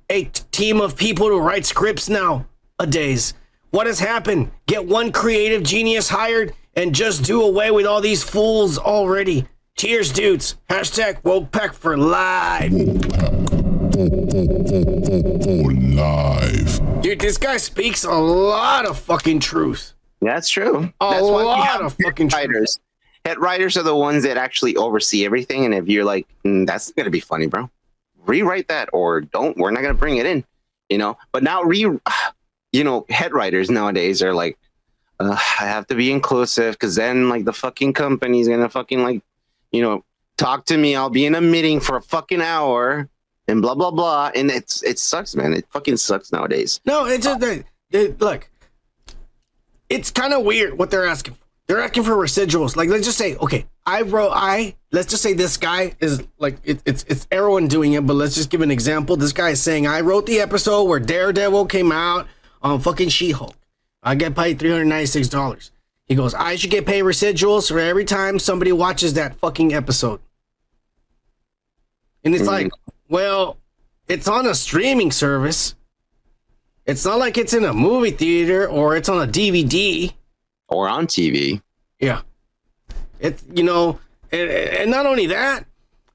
a team of people to write scripts nowadays? What has happened? Get one creative genius hired and just do away with all these fools already. Cheers, dudes. Hashtag WokePack for life. For life. Dude, this guy speaks a lot of fucking truth. That's true. A That's why we lot have of fucking truth. writers. Head writers are the ones that actually oversee everything. And if you're like, that's going to be funny, bro, rewrite that or don't, we're not going to bring it in, you know? But now, head writers nowadays are like, I have to be inclusive because then like the fucking company's going to fucking like, talk to me. I'll be in a meeting for a fucking hour and blah, blah, blah. And it sucks, man. It fucking sucks nowadays. No, it's just look, it's kind of weird what they're asking for. They're asking for residuals. Like, let's just say, okay, let's just say this guy is like, it's everyone doing it, but let's just give an example. This guy is saying, I wrote the episode where Daredevil came out on fucking She-Hulk. I get paid $396. He goes, I should get paid residuals for every time somebody watches that fucking episode. And it's like, well, it's on a streaming service. It's not like it's in a movie theater or it's on a DVD. Or on TV. Yeah. It's, and not only that,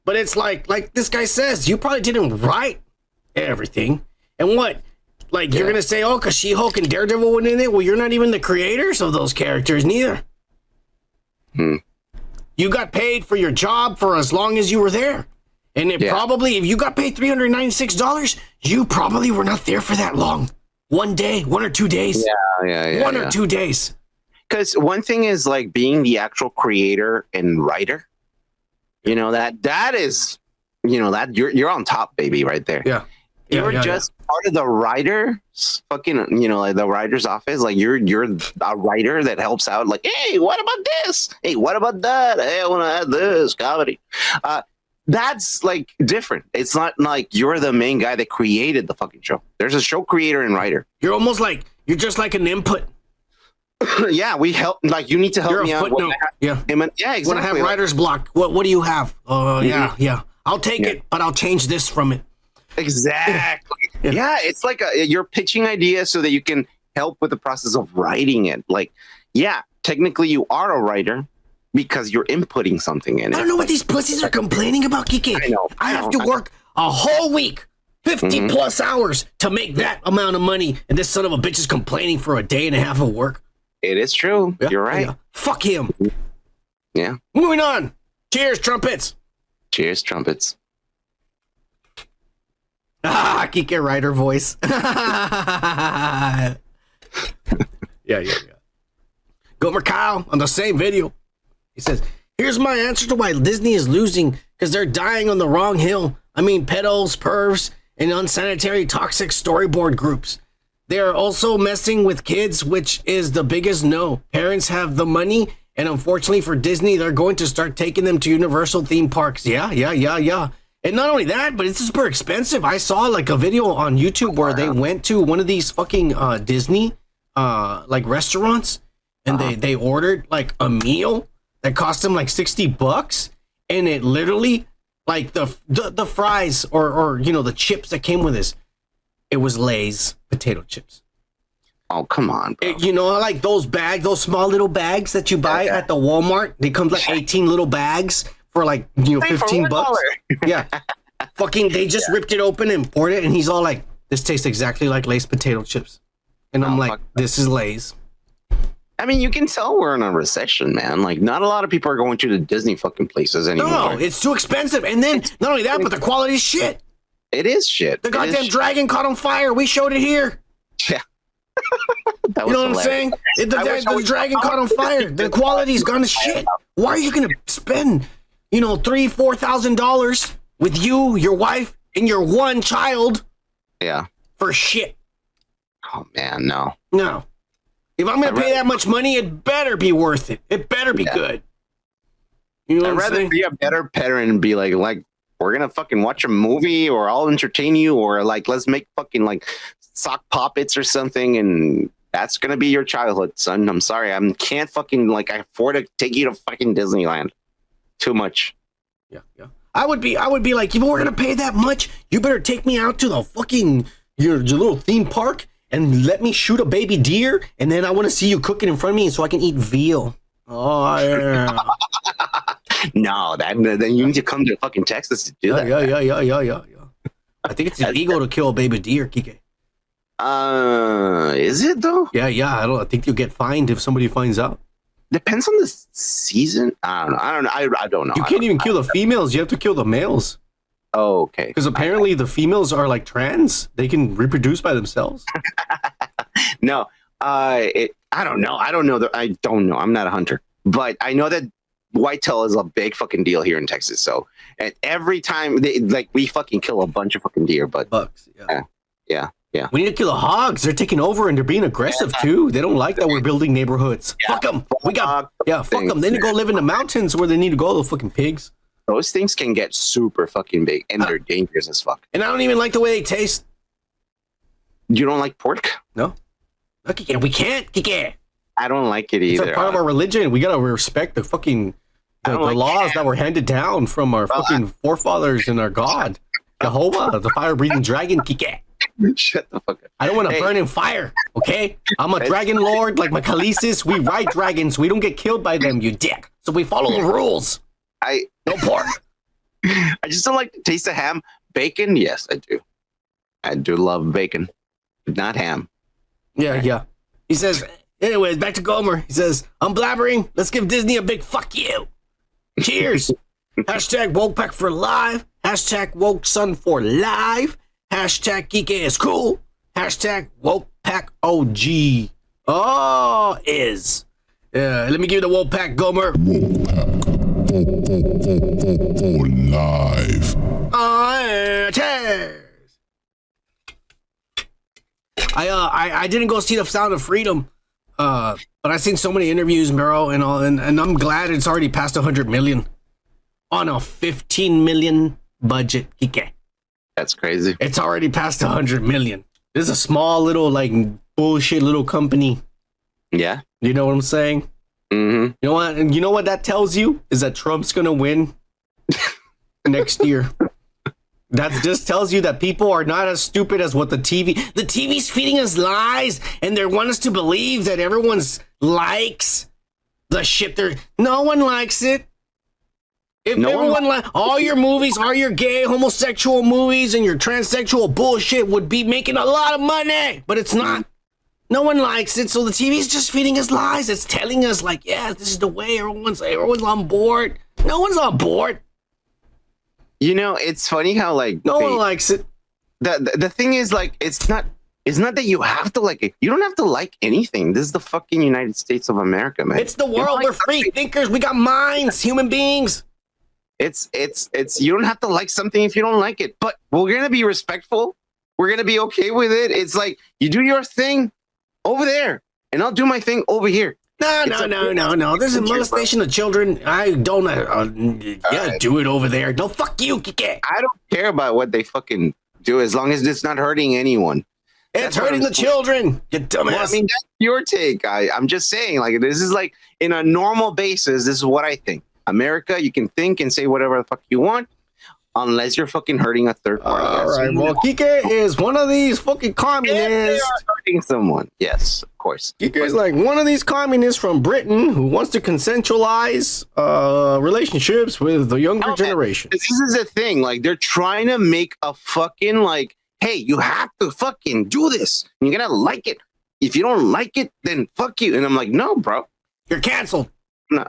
but it's like this guy says, you probably didn't write everything. And what? Like, you're going to say, oh, because She-Hulk and Daredevil went in it? Well, you're not even the creators of those characters, neither. You got paid for your job for as long as you were there. And if you got paid $396, you probably were not there for that long. 1 day, 1 or 2 days. Yeah. 1 or 2 days. Because one thing is like being the actual creator and writer. That is, that you're on top, baby, right there. Yeah. You're just part of the writer's fucking, like the writer's office. Like you're a writer that helps out. Like, hey, what about this? Hey, what about that? Hey, I want to add this comedy. That's like different. It's not like you're the main guy that created the fucking show. There's a show creator and writer. You're just like an input. Yeah, we help. Like you need to help me out. Yeah, exactly. When I have writer's block, what do you have? Yeah. I'll take it, but I'll change this from it. Exactly. Yeah, it's like you're pitching ideas so that you can help with the process of writing it. Like, yeah, technically you are a writer because you're inputting something in it. I don't know what these pussies are complaining about, Kike. I know. I have to work a whole week, 50 plus hours to make that amount of money, and this son of a bitch is complaining for a day and a half of work. It is true. Yeah, you're right. Yeah. Fuck him. Yeah. Moving on. Cheers, trumpets. Cheers, trumpets. Kike writer voice. Yeah. Gomer Kyle on the same video. He says, here's my answer to why Disney is losing, because they're dying on the wrong hill. I mean, pedos, pervs, and unsanitary toxic storyboard groups. They are also messing with kids, which is the biggest no. Parents have the money, and unfortunately for Disney, they're going to start taking them to Universal theme parks. Yeah. And not only that, but it's super expensive. I saw like a video on YouTube where they went to one of these fucking Disney like restaurants, and they ordered like a meal that cost them like $60, and it literally like the fries or the chips that came with this, it was Lay's potato chips. Oh, come on, bro. Like those bags, those small little bags that you buy at the Walmart. They come like 18 little bags for like $15. Yeah. Fucking they just ripped it open and poured it, and he's all like, this tastes exactly like Lay's potato chips. And I'm like, this is Lay's. I mean, you can tell we're in a recession, man. Like, not a lot of people are going to the Disney fucking places anymore. No, it's too expensive. And then, not only that, but the quality is shit. It is shit. The goddamn dragon caught on fire. We showed it here. Yeah. That You was know what I'm saying? The dragon caught on fire. The quality's gone to shit. Why are you gonna spend, $3,000-$4,000 with you, your wife, and your one child? Yeah. For shit. Oh man, no. No. If I'm gonna pay that much money, it better be worth it. It better be good. You know I'd what I'm rather saying? be a better parent and be like, we're gonna fucking watch a movie, or I'll entertain you, or like let's make fucking like sock puppets or something, and that's gonna be your childhood, son. I'm sorry, I can't fucking like afford to take you to fucking Disneyland. Too much. Yeah. I would be like, if we're gonna pay that much, you better take me out to the fucking your little theme park and let me shoot a baby deer, and then I want to see you cooking in front of me so I can eat veal. Oh yeah. No, then you need to come to fucking Texas to do that. Yeah. I think it's illegal to kill a baby deer, Kike. Is it though? Yeah. I think you'll get fined if somebody finds out. Depends on the season. I don't know. I don't know. You can't even kill the females. You have to kill the males. Oh, okay. Because apparently the females are like trans. They can reproduce by themselves. No. I don't know. I don't know. I'm not a hunter, but I know that whitetail is a big fucking deal here in Texas. So, and every time we fucking kill a bunch of fucking deer, but bucks. Yeah. We need to kill the hogs. They're taking over and they're being aggressive too. They don't like that we're building neighborhoods. Yeah. Fuck them. Fuck them. They need to go live in the mountains where they need to go. Those fucking pigs. Those things can get super fucking big and they're dangerous as fuck. And I don't even like the way they taste. You don't like pork? No. Okay, we can't. Kike. I don't like it either. It's a part of our religion. We gotta respect the fucking the laws that were handed down from our fucking forefathers and our God, Jehovah, the fire-breathing dragon. Kike. Shut the fuck up. I don't want to burn in fire. Okay, I'm a dragon lord like my Khaleesi's. We ride dragons. We don't get killed by them. You dick. So we follow the rules. No pork. I just don't like the taste of ham. Bacon, yes, I do. I do love bacon, but not ham. Yeah. He says, anyways, back to Gomer. He says, I'm blabbering. Let's give Disney a big fuck you. Cheers. Hashtag wokepack for live. Hashtag woke son for live. Hashtag Geek is cool. Hashtag wokepack OG. Oh, is. Let me give you the wokepack, Gomer. Wokepack. For live. Cheers. I didn't go see the Sound of Freedom, but I've seen so many interviews, bro, and all, and I'm glad it's already past 100 million on a 15 million budget. Kike. That's crazy. It's already past 100 million. This is a small little like bullshit little company. Yeah. You know what I'm saying? Mm-hmm. You know what that tells you is that Trump's gonna win next year. That just tells you that people are not as stupid as what the TV's feeding us lies, and they want us to believe that everyone's likes the shit. No one likes it. If everyone all your movies, all your gay, homosexual movies, and your transsexual bullshit would be making a lot of money, but it's not. No one likes it, so the TV's just feeding us lies. It's telling us like, yeah, this is the way. Everyone's on board. No one's on board. You know, it's funny how like no one likes it. The thing is like it's not that you have to like it. You don't have to like anything. This is the fucking United States of America, man. It's the world. We're free thinkers. We got minds, human beings. It's you don't have to like something if you don't like it. But we're gonna be respectful. We're gonna be okay with it. It's like you do your thing over there, and I'll do my thing over here. No. This is molestation of children. I don't. Do it over there. No, fuck you, Kike. I don't care about what they fucking do as long as it's not hurting anyone. It's hurting the children. You dumbass. Well, I mean, that's your take. I'm just saying, like, this is like in a normal basis. This is what I think. America, you can think and say whatever the fuck you want, unless you're fucking hurting a third party. All right. Well, Kike is one of these fucking communists. Hurting someone. Yes, of course. Kike is like one of these communists from Britain who wants to consensualize relationships with the younger generation. This is the thing. Like, they're trying to make a fucking like, hey, you have to fucking do this. You're gonna like it. If you don't like it, then fuck you. And I'm like, no, bro. You're canceled.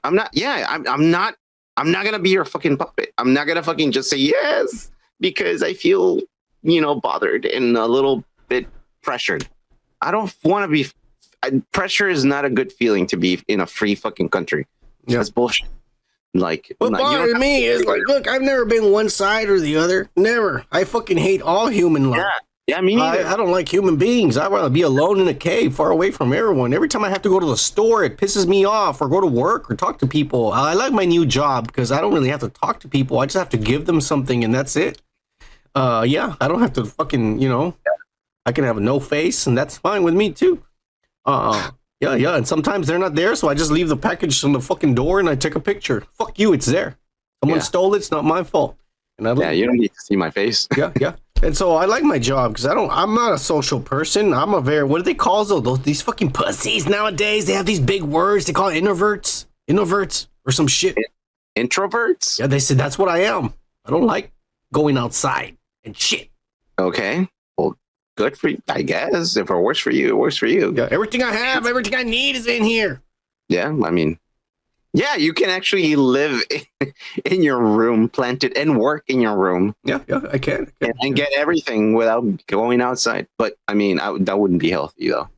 I'm not. Yeah, I'm not. I'm not gonna be your fucking puppet. I'm not gonna fucking just say yes because I feel, bothered and a little bit pressured. I don't want to be pressure is not a good feeling to be in a free fucking country. Yeah. That's bullshit. Like, What bothers me is like, look, I've never been one side or the other. Never. I fucking hate all human life. Yeah, me neither. I don't like human beings. I'd rather be alone in a cave, far away from everyone. Every time I have to go to the store, it pisses me off, or go to work or talk to people. I like my new job because I don't really have to talk to people. I just have to give them something, and that's it. Yeah, I don't have to fucking, I can have a no face, and that's fine with me too. Yeah, and sometimes they're not there, so I just leave the package on the fucking door and I take a picture. Fuck you, it's there. Someone stole it, it's not my fault. And you don't need to see my face. Yeah. And so I like my job because I'm not a social person. I'm a very, what do they call these fucking pussies nowadays? They have these big words. They call it introverts or some shit. Introverts? Yeah, they said that's what I am. I don't like going outside and shit. Okay. Well, good for you, I guess. If it works for you, it works for you. Yeah, everything I have, everything I need is in here. Yeah, I mean, yeah, you can actually live in your room, planted, and work in your room. Yeah, I can. And get everything without going outside. But, I mean, that wouldn't be healthy, though.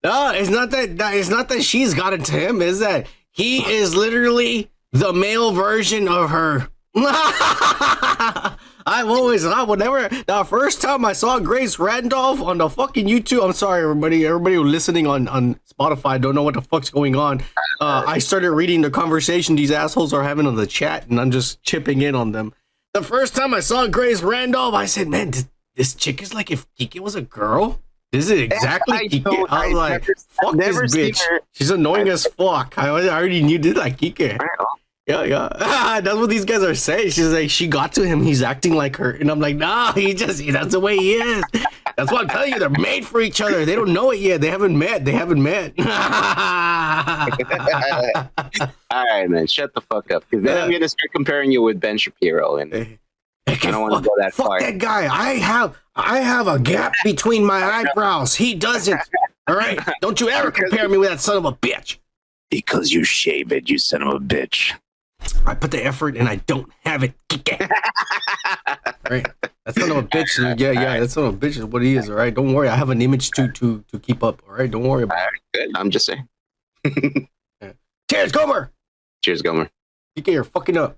No, it's not that she's got it to him. It's that he is literally the male version of her. The first time I saw Grace Randolph on the fucking YouTube, I'm sorry, everybody listening on Spotify don't know what the fuck's going on. I started reading the conversation these assholes are having on the chat, and I'm just chipping in on them. The first time I saw Grace Randolph, I said, man, this chick is like if Kike was a girl. This is exactly Kike. I was like, fuck this bitch. She's annoying as fuck. I already knew this like Kike. Yeah. That's what these guys are saying. She's like, she got to him. He's acting like her. And I'm like, nah, that's the way he is. That's what I'm telling you. They're made for each other. They don't know it yet. They haven't met. All right, man. Shut the fuck up. Because then I'm going to start comparing you with Ben Shapiro. And I don't want to go that far. Fuck that guy. I have a gap between my eyebrows. He doesn't. All right? Don't you ever compare me with that son of a bitch. Because you shave it, you son of a bitch. I put the effort and I don't have it. Right? That son of a bitch. Yeah. That son of a bitch is what he is. All right. Don't worry. I have an image to keep up. All right. Don't worry about it. Good. I'm just saying. Yeah. Cheers, Gomer. Cheers, Gomer. You're fucking up.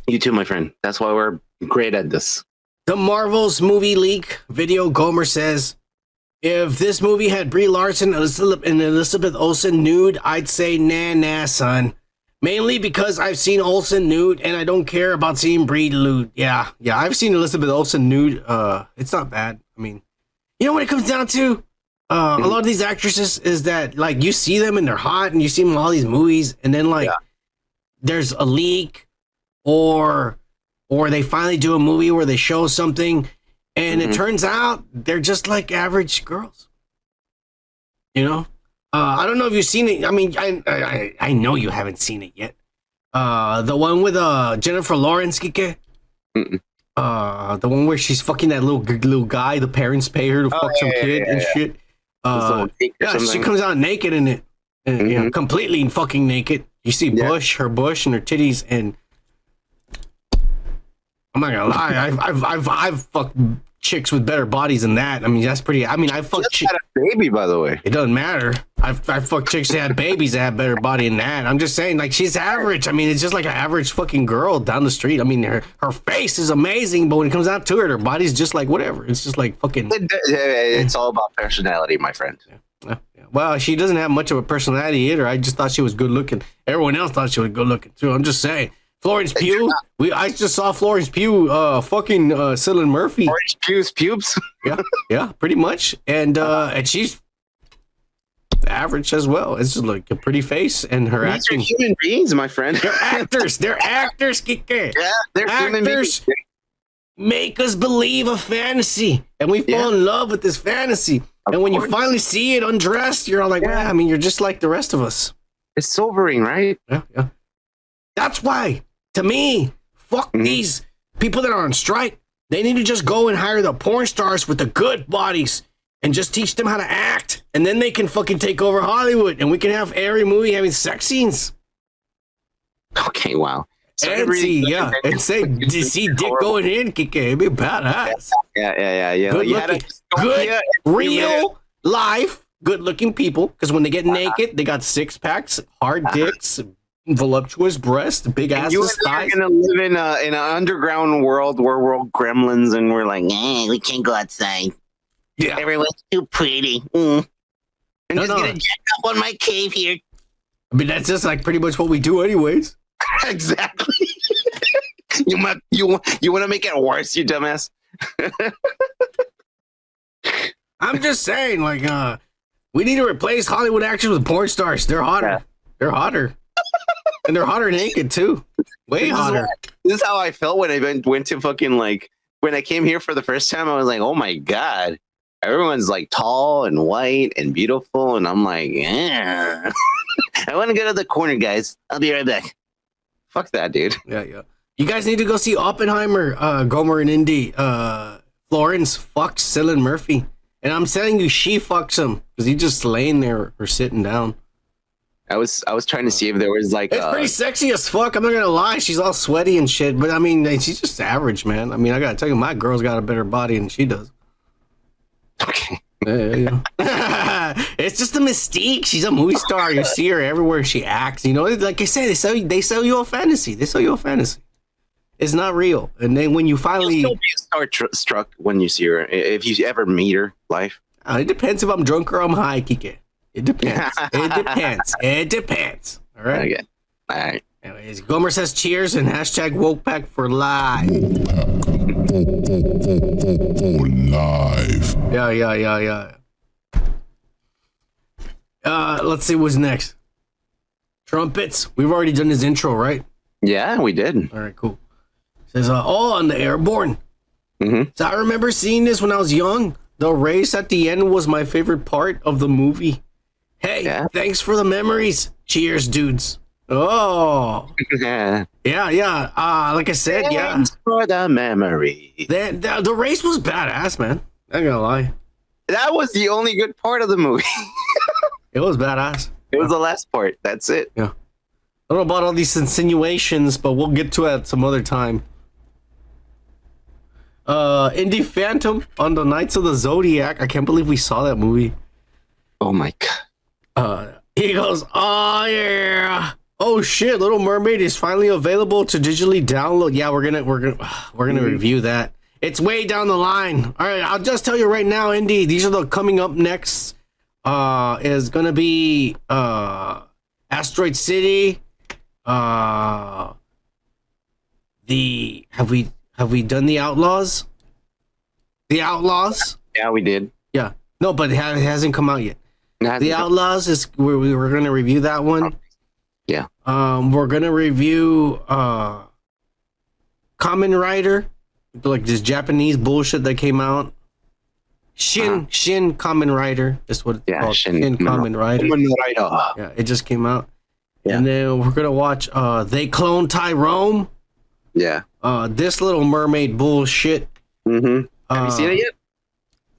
You too, my friend. That's why we're great at this. The Marvel's movie leak video, Gomer says, if this movie had Brie Larson and Elizabeth Olsen nude, I'd say nah, son. Mainly because I've seen Olsen nude and I don't care about seeing Brie nude. Yeah, I've seen Elizabeth Olsen nude. It's not bad. I mean, you know what it comes down to? A lot of these actresses is that like you see them and they're hot and you see them in all these movies and then like there's a leak or they finally do a movie where they show something and it turns out they're just like average girls. You know? I don't know if you've seen it. I mean, I know you haven't seen it yet. The one with Jennifer Lawrence, Kike. The one where she's fucking that little guy. The parents pay her to fuck some kid and shit. She comes out naked in it, and, you know, completely fucking naked. You see her bush, and her titties, and I'm not gonna lie, I've fucked chicks with better bodies than that. I mean, that's pretty. I mean, I fucked chicks. Had a baby, by the way. It doesn't matter. I fucked chicks that had babies that have better body than that. I'm just saying, like, she's average. I mean, it's just like an average fucking girl down the street. I mean, her face is amazing, but when it comes out to it, her body's just like whatever. It's just like fucking. It's all about personality, my friend. Yeah. Well, she doesn't have much of a personality either. I just thought she was good looking. Everyone else thought she was good looking too. I'm just saying. Florence Pugh. I just saw Florence Pugh fucking Cillian Murphy. Florence Pugh's pubes? yeah, pretty much. And she's average as well. It's just like a pretty face and her These acting. are human beings, my friend. They're actors. Kike. Yeah, they're human beings. Make us believe a fantasy. And we fall in love with this fantasy. And when you finally see it undressed, you're all like, well, I mean, you're just like the rest of us. It's sobering, right? Yeah. That's why, to me, fuck these people that are on strike. They need to just go and hire the porn stars with the good bodies and just teach them how to act. And then they can fucking take over Hollywood and we can have every movie having sex scenes. Okay, wow. Started And reading see, yeah, and say, "Did you see Dick going in? Kike, it'd be badass." Yeah. Good Like, you had looking, a- good, yeah, real life, good looking people. Because when they get naked, they got six packs, hard dicks, voluptuous breasts, big And you asses, and I are thighs. gonna live in an underground world where we're all gremlins and we're like, We can't go outside. Yeah, Everyone's too pretty. I'm No, just no. gonna jack up on my cave here. I mean that's just like pretty much what we do, anyways. exactly. you want to make it worse, you dumbass. I'm just saying, like, we need to replace Hollywood actors with porn stars. They're hotter. Yeah. They're hotter, and they're hotter naked too. Way hotter. This is how I felt when I went to fucking like when I came here for the first time. I was like, oh my god, everyone's like tall and white and beautiful, and I'm like, yeah. I want to go to the corner, guys. I'll be right back. Fuck that, dude. Yeah. You guys need to go see Oppenheimer, Gomer and Indy. Florence fucks Cillian Murphy. And I'm telling you, she fucks him because he's just laying there or sitting down. I was trying to see if there was like It's pretty sexy as fuck. I'm not gonna lie. She's all sweaty and shit. But I mean, she's just average, man. I mean, I gotta tell you, my girl's got a better body than she does. okay. Yeah. It's just a mystique. She's a movie star. You see her everywhere she acts. You know, like I said, they sell you a fantasy. They sell you a fantasy. It's not real. And then when you finally, You'll still be struck when you see her if you ever meet her live. it depends if I'm drunk or I'm high, Kike. It depends. It depends. All right. Okay. All right. Anyways, Gomer says cheers and hashtag wokepack for life. For life. Yeah. Let's see what's next. Trumpets. We've already done his intro, right? Yeah, we did. All right, cool. Says, on the airborne. Mm-hmm. So I remember seeing this when I was young. The race at the end was my favorite part of the movie. Hey, thanks for the memories. Cheers, dudes. Oh. Yeah. Like I said, Thanks for the memory. The race was badass, man. I ain't gonna lie. That was the only good part of the movie. It was badass. It was the last part. That's it. Yeah. I don't know about all these insinuations, but we'll get to it at some other time. Indie Phantom on the Knights of the Zodiac. I can't believe we saw that movie. Oh my god. He goes, oh yeah. Oh shit, Little Mermaid is finally available to digitally download. Yeah, we're gonna review that. It's way down the line. All right, I'll just tell you right now, Indy. These are the coming up next. Is gonna be Asteroid City. Have we done the Outlaws? The Outlaws? Yeah, we did. Yeah. No, but it hasn't come out yet. The Outlaws is we're gonna review that one. Yeah. We're gonna review Kamen Rider, like this Japanese bullshit that came out. Shin Kamen Rider is what it's called. Shin Kamen Rider. Yeah, it just came out. Yeah. And then we're gonna watch They Clone Tyrone. Yeah. This Little Mermaid bullshit. Mm-hmm. Have you seen it yet?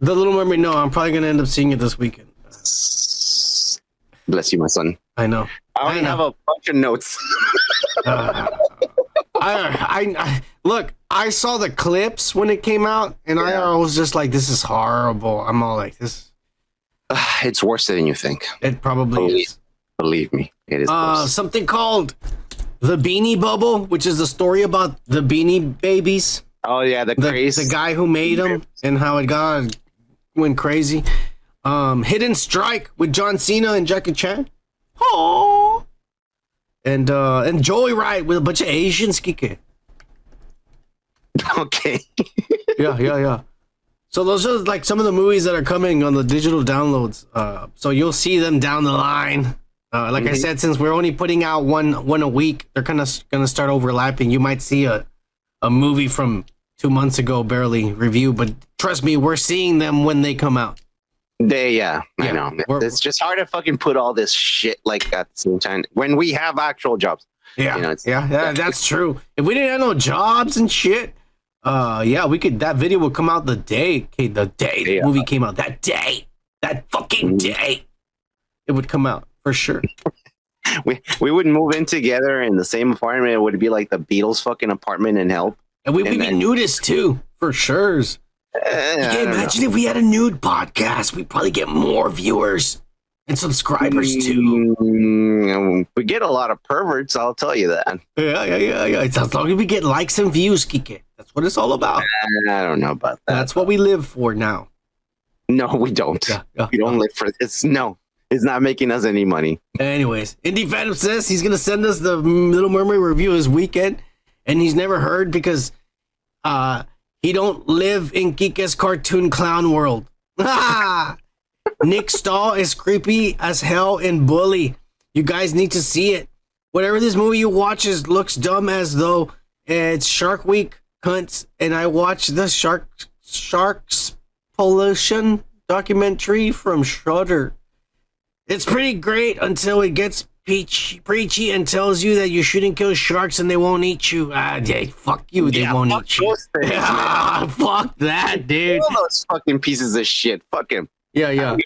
The Little Mermaid. No, I'm probably gonna end up seeing it this weekend. Bless you, my son. I know. I only have a bunch of notes. I look. I saw the clips when it came out, and I was just like, "This is horrible." I'm all like, "This." It's worse than you think. It probably is. Believe me, it is. Worse. Something called The Beanie Bubble, which is the story about the Beanie Babies. Oh yeah, the guy who made them and how it went crazy. Hidden Strike with John Cena and Jackie Chan. Oh. And Joyride with a bunch of Asians, Kike. Okay. Yeah. So those are like some of the movies that are coming on the digital downloads. So you'll see them down the line. Like I said, since we're only putting out one a week, they're kind of gonna start overlapping. You might see a movie from 2 months ago barely review, but trust me, we're seeing them when they come out. I know. It's just hard to fucking put all this shit like at the same time when we have actual jobs. Yeah, that's true. If we didn't have no jobs and shit, we could. That video would come out the day the movie came out. That fucking day, it would come out for sure. we would move in together in the same apartment. It would be like the Beatles fucking apartment in Help. And we'd be nudists too, for sure. Imagine if we had a nude podcast. We'd probably get more viewers and subscribers too. We get a lot of perverts, I'll tell you that. Yeah. It's as long as we get likes and views, Kike. That's what it's all about. I don't know about that. That's what we live for now. No, we don't. We don't live for this. No, it's not making us any money. Anyways, Indie Phantom says he's going to send us the Little Mermaid review this weekend. And he's never heard because he don't live in Kike's cartoon clown world. Nick Stahl is creepy as hell and bully. You guys need to see it. Whatever this movie you watch looks dumb as though it's Shark Week, cunts. And I watched the Sharks Pollution documentary from Shudder. It's pretty great until it gets preachy and tells you that you shouldn't kill sharks and they won't eat you. Fuck you, they won't eat you. Fuck that, dude. All those fucking pieces of shit. Fuck him. Yeah.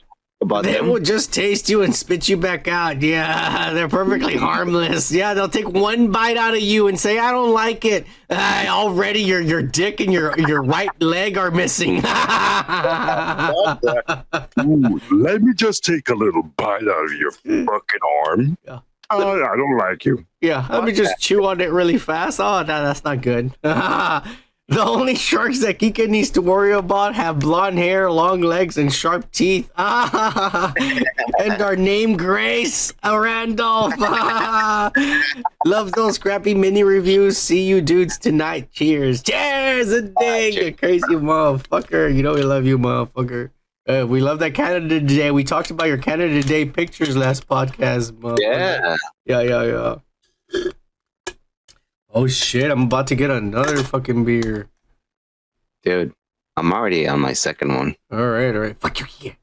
They will just taste you and spit you back out. Yeah, they're perfectly harmless. Yeah, they'll take one bite out of you and say, I don't like it. Already your dick and your right leg are missing. Ooh, let me just take a little bite out of your fucking arm. Yeah. I don't like you. Yeah, let me just chew on it really fast. Oh, no, that's not good. The only sharks that Kike needs to worry about have blonde hair, long legs, and sharp teeth. And our name Grace Randolph. Love those crappy mini reviews. See you dudes tonight. Cheers. Cheers a day, you crazy motherfucker. You know we love you, motherfucker. We love that Canada Day. We talked about your Canada Day pictures last podcast, motherfucker. Yeah. Oh shit, I'm about to get another fucking beer. Dude, I'm already on my second one. All right. Fuck you here.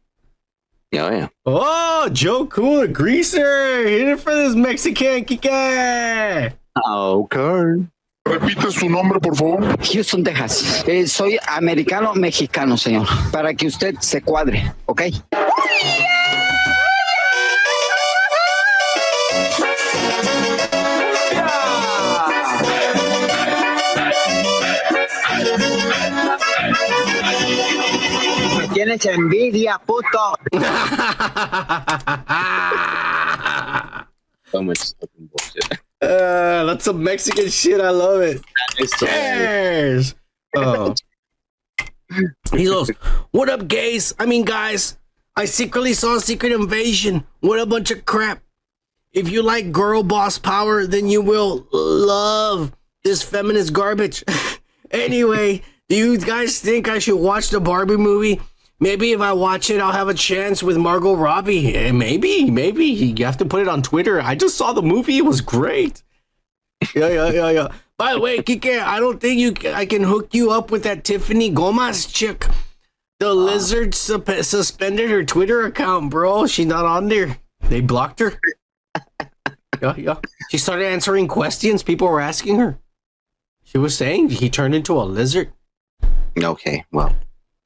Yeah. Oh, Joe Cool, the greaser. Hit it for this Mexican, Kike. Okay. Repite su nombre, por favor. Houston, Texas. Soy americano-mexicano, señor. Para que usted se cuadre, ¿ok? Tienes envidia, puto. So much fucking bullshit. That's some Mexican shit. I love it. Cheers. He goes, what up, gays? I mean, guys, I secretly saw Secret Invasion. What a bunch of crap. If you like girl boss power, then you will love this feminist garbage. Anyway, do you guys think I should watch the Barbie movie? Maybe if I watch it, I'll have a chance with Margot Robbie. Maybe. You have to put it on Twitter. I just saw the movie. It was great. Yeah. By the way, Kike, I don't think I can hook you up with that Tiffany Gomez chick. The lizard suspended her Twitter account, bro. She's not on there. They blocked her. Yeah. She started answering questions people were asking her. She was saying he turned into a lizard. Okay, well.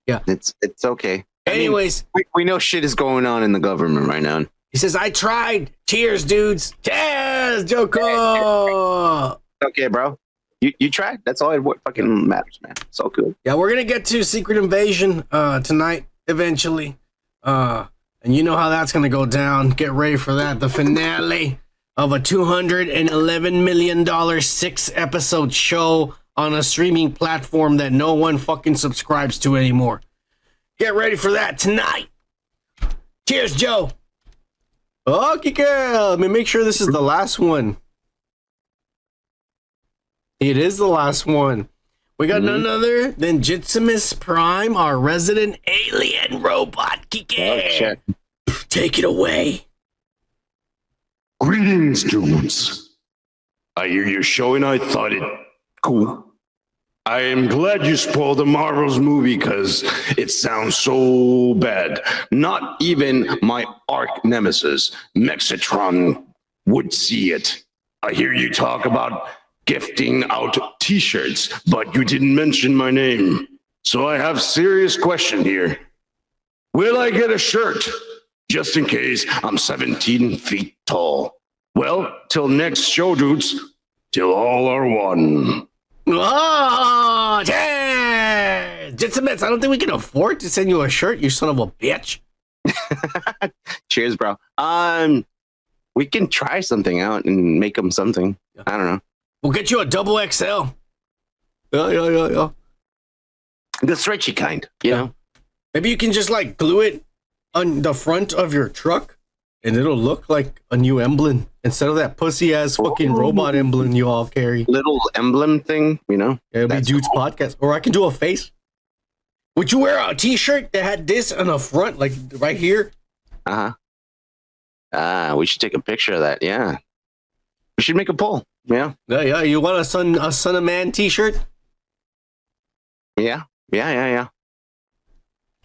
Yeah. It's okay. Anyways. I mean, we know shit is going on in the government right now. He says, I tried. Cheers, dudes. Cheers, Joko. Okay, bro. You tried. That's all it fucking matters, man. It's all good. Yeah, we're going to get to Secret Invasion tonight, eventually. And you know how that's going to go down. Get ready for that. The finale of a $211 million 6-episode show on a streaming platform that no one fucking subscribes to anymore. Get ready for that tonight. Cheers, Joe. Okay, girl. Let me make sure this is the last one. It is the last one. We got none other than Jitsumus Prime, our resident alien robot. Kike. Take it away. Greetings, dudes. I hear you're showing. I thought it cool. I am glad you spoiled the Marvel's movie because it sounds so bad. Not even my arch nemesis, Mexitron, would see it. I hear you talk about gifting out t-shirts, but you didn't mention my name. So I have a serious question here. Will I get a shirt? Just in case I'm 17 feet tall. Well, till next show, dudes. Till all are one. Oh, yeah! Jitsumets, I don't think we can afford to send you a shirt, you son of a bitch. Cheers, bro. We can try something out and make them something. I don't know. We'll get you a double XL. Yeah. The stretchy kind, you know? Maybe you can just like glue it on the front of your truck and it'll look like a new emblem instead of that pussy ass fucking robot emblem you all carry. Little emblem thing, you know? It'll be Dude's Podcast. Or I can do a face. Would you wear a t-shirt that had this on the front, like right here? We should take a picture of that. Yeah. We should make a poll. Yeah. Yeah. You want a son of man t-shirt? Yeah.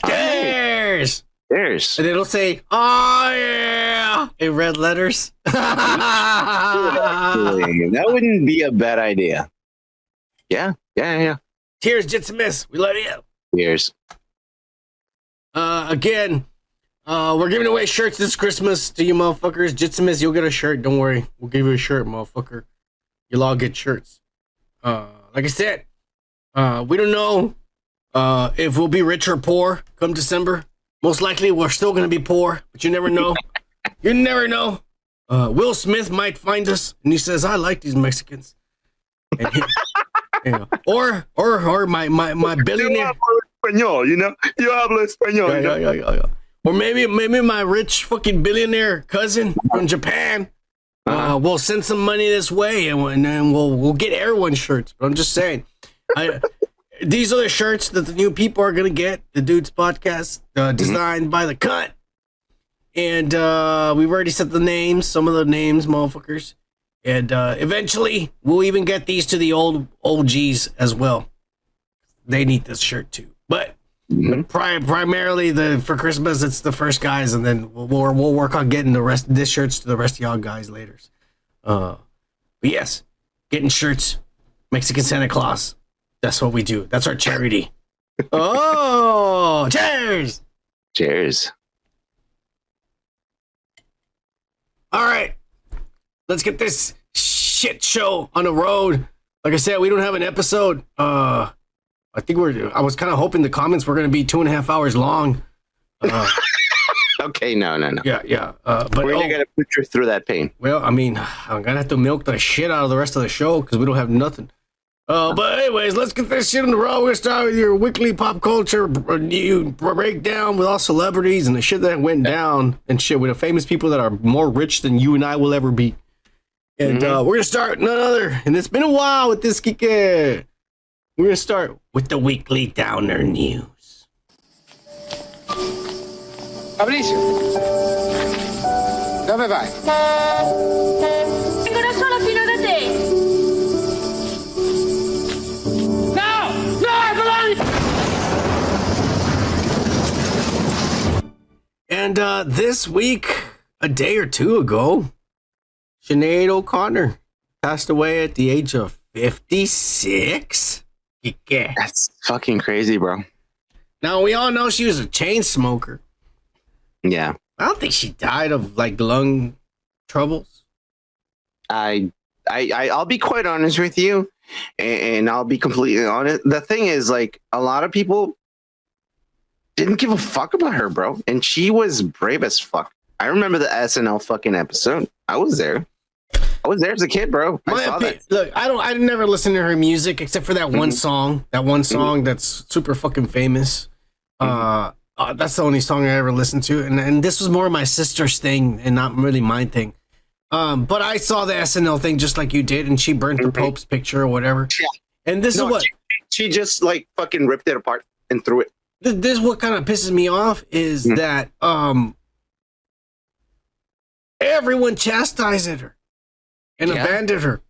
Cheers! Cheers. And it'll say, "Oh yeah," in red letters. That wouldn't be a bad idea. Yeah. Cheers, Jitsumis. We love you. Cheers. Again, we're giving away shirts this Christmas to you motherfuckers. Jitsumis, you'll get a shirt. Don't worry. We'll give you a shirt, motherfucker. You'll all get shirts. Like I said, we don't know if we'll be rich or poor come December. Most likely we're still going to be poor, but you never know. You never know. Will Smith might find us and he says, "I like these Mexicans." And or my billionaire. Español, you know? Yo hablo español. Yeah. Or maybe my rich fucking billionaire cousin from Japan will send some money this way and then we'll get everyone shirts. But I'm just saying, these are the shirts that the new people are gonna get. The Dude's Podcast, designed by the Cont, and we've already set the names, some of the names, motherfuckers, and eventually we'll even get these to the old OGs as well. They need this shirt too, but primarily for Christmas it's the first guys, and then we'll work on getting the rest of this shirts to the rest of y'all guys later. But yes, getting shirts, Mexican Santa Claus. That's what we do. That's our charity. Oh, cheers! Cheers. All right, let's get this shit show on the road. Like I said, we don't have an episode. I was kind of hoping the comments were going to be 2.5 hours long. Okay, no. Yeah. But we're going to put you through that pain. Well, I mean, I'm going to have to milk the shit out of the rest of the show because we don't have nothing. But anyways, let's get this shit on the road. We'll start with your weekly pop culture breakdown with all celebrities and the shit that went down and shit with the famous people that are more rich than you and I will ever be. And we're going to start none other. And it's been a while with this Kike. We're going to start with the weekly downer news. Fabricio, dove vai? Vengo da sola fino da te. And this week, a day or two ago, Sinead O'Connor passed away at the age of 56. That's fucking crazy, bro. Now, we all know she was a chain smoker. Yeah. I don't think she died of like lung troubles. I'll be quite honest with you, and I'll be completely honest. The thing is, like, a lot of people didn't give a fuck about her, bro, and she was brave as fuck. I remember the SNL fucking episode. I was there as a kid, bro. Look, I never listened to her music except for that one song. That one song that's super fucking famous. That's the only song I ever listened to, and this was more my sister's thing and not really my thing. But I saw the SNL thing just like you did, and she burnt the Pope's picture or whatever. Yeah. And this is what she just like fucking ripped it apart and threw it. This is what kind of pisses me off is that everyone chastised her and abandoned her.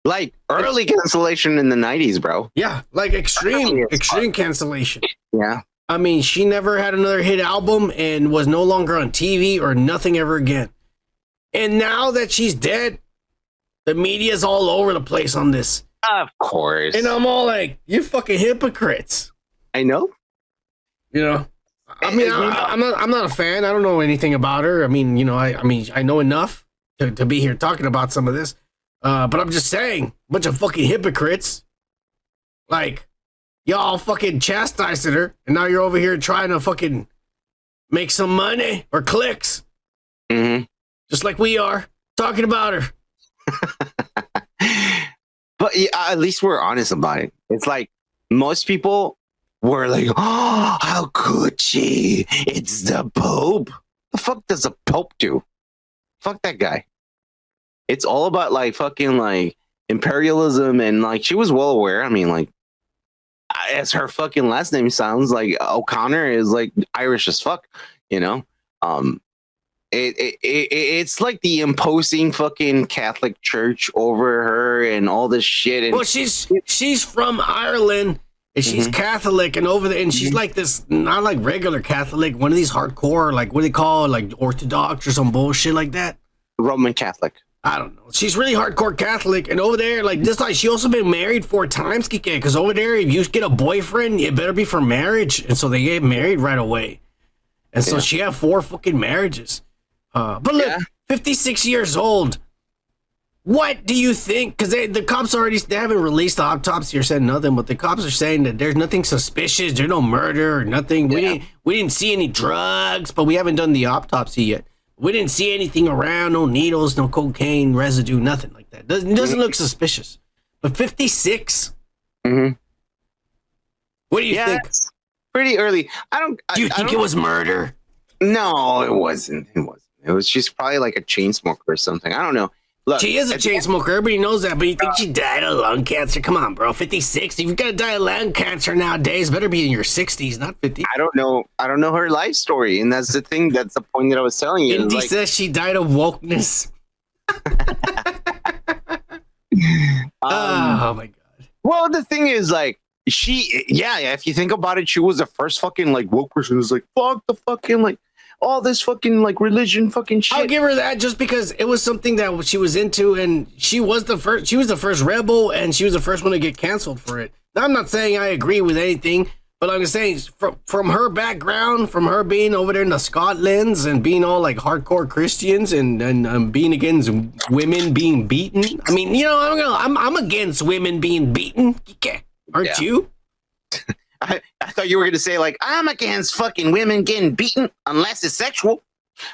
Like early cancellation in the 90s, bro. Yeah, like extreme cancellation. Yeah. I mean, she never had another hit album and was no longer on TV or nothing ever again. And now that she's dead, the media's all over the place on this. Of course. And I'm all like, you fucking hypocrites. I know. You know, I mean, I'm not a fan. I don't know anything about her. I mean, you know, I mean, I know enough to be here talking about some of this. But I'm just saying, bunch of fucking hypocrites. Like, y'all fucking chastised her, and now you're over here trying to fucking make some money or clicks. Mm-hmm. Just like we are talking about her. But yeah, at least we're honest about it. It's like most people were like, oh, how could she? It's the Pope. The fuck does the Pope do? Fuck that guy. It's all about like fucking like imperialism, and like she was well aware. I mean, like, as her fucking last name sounds, like O'Connor is like Irish as fuck, you know? It's like the imposing fucking Catholic Church over her and all this shit. And well, she's from Ireland and she's Catholic, and over there, and she's like this, not like regular Catholic, one of these hardcore, like what do they call it, like Orthodox or some bullshit like that. Roman Catholic. I don't know. She's really hardcore Catholic, and over there, like this, like she also been married 4 times, Kike. Because over there, if you get a boyfriend, it better be for marriage, and so they get married right away. And so she had 4 fucking marriages. But look, 56 years old. What do you think? Because the cops they haven't released the autopsy or said nothing, but the cops are saying that there's nothing suspicious. There's no murder or nothing. We didn't see any drugs, but we haven't done the autopsy yet. We didn't see anything around, no needles, no cocaine residue, nothing like that. Doesn't look suspicious. But 56? Mm-hmm. What do you think? It's pretty early. Do you think it was murder? No, it wasn't. It was just probably like a chain smoker or something. I don't know. Look, she is a chain smoker. Everybody knows that. But you think she died of lung cancer? Come on, bro. 56. If you're gonna die of lung cancer nowadays, better be in your 60s, not 50. I don't know her life story, and that's the thing. That's the point that I was telling you. Indy says she died of wokeness. Oh my god. Well, the thing is, like, if you think about it, she was the first fucking like woke person who's like, fuck the fucking like all this fucking like religion fucking shit. I'll give her that just because it was something that she was into, and she was the first rebel, and she was the first one to get canceled for it. Now, I'm not saying I agree with anything, but I'm just saying from her background, from her being over there in the Scotlands and being all like hardcore Christians and being against women being beaten. I mean, you know, I'm against women being beaten. Aren't you? I thought you were going to say, like, I'm against fucking women getting beaten unless it's sexual.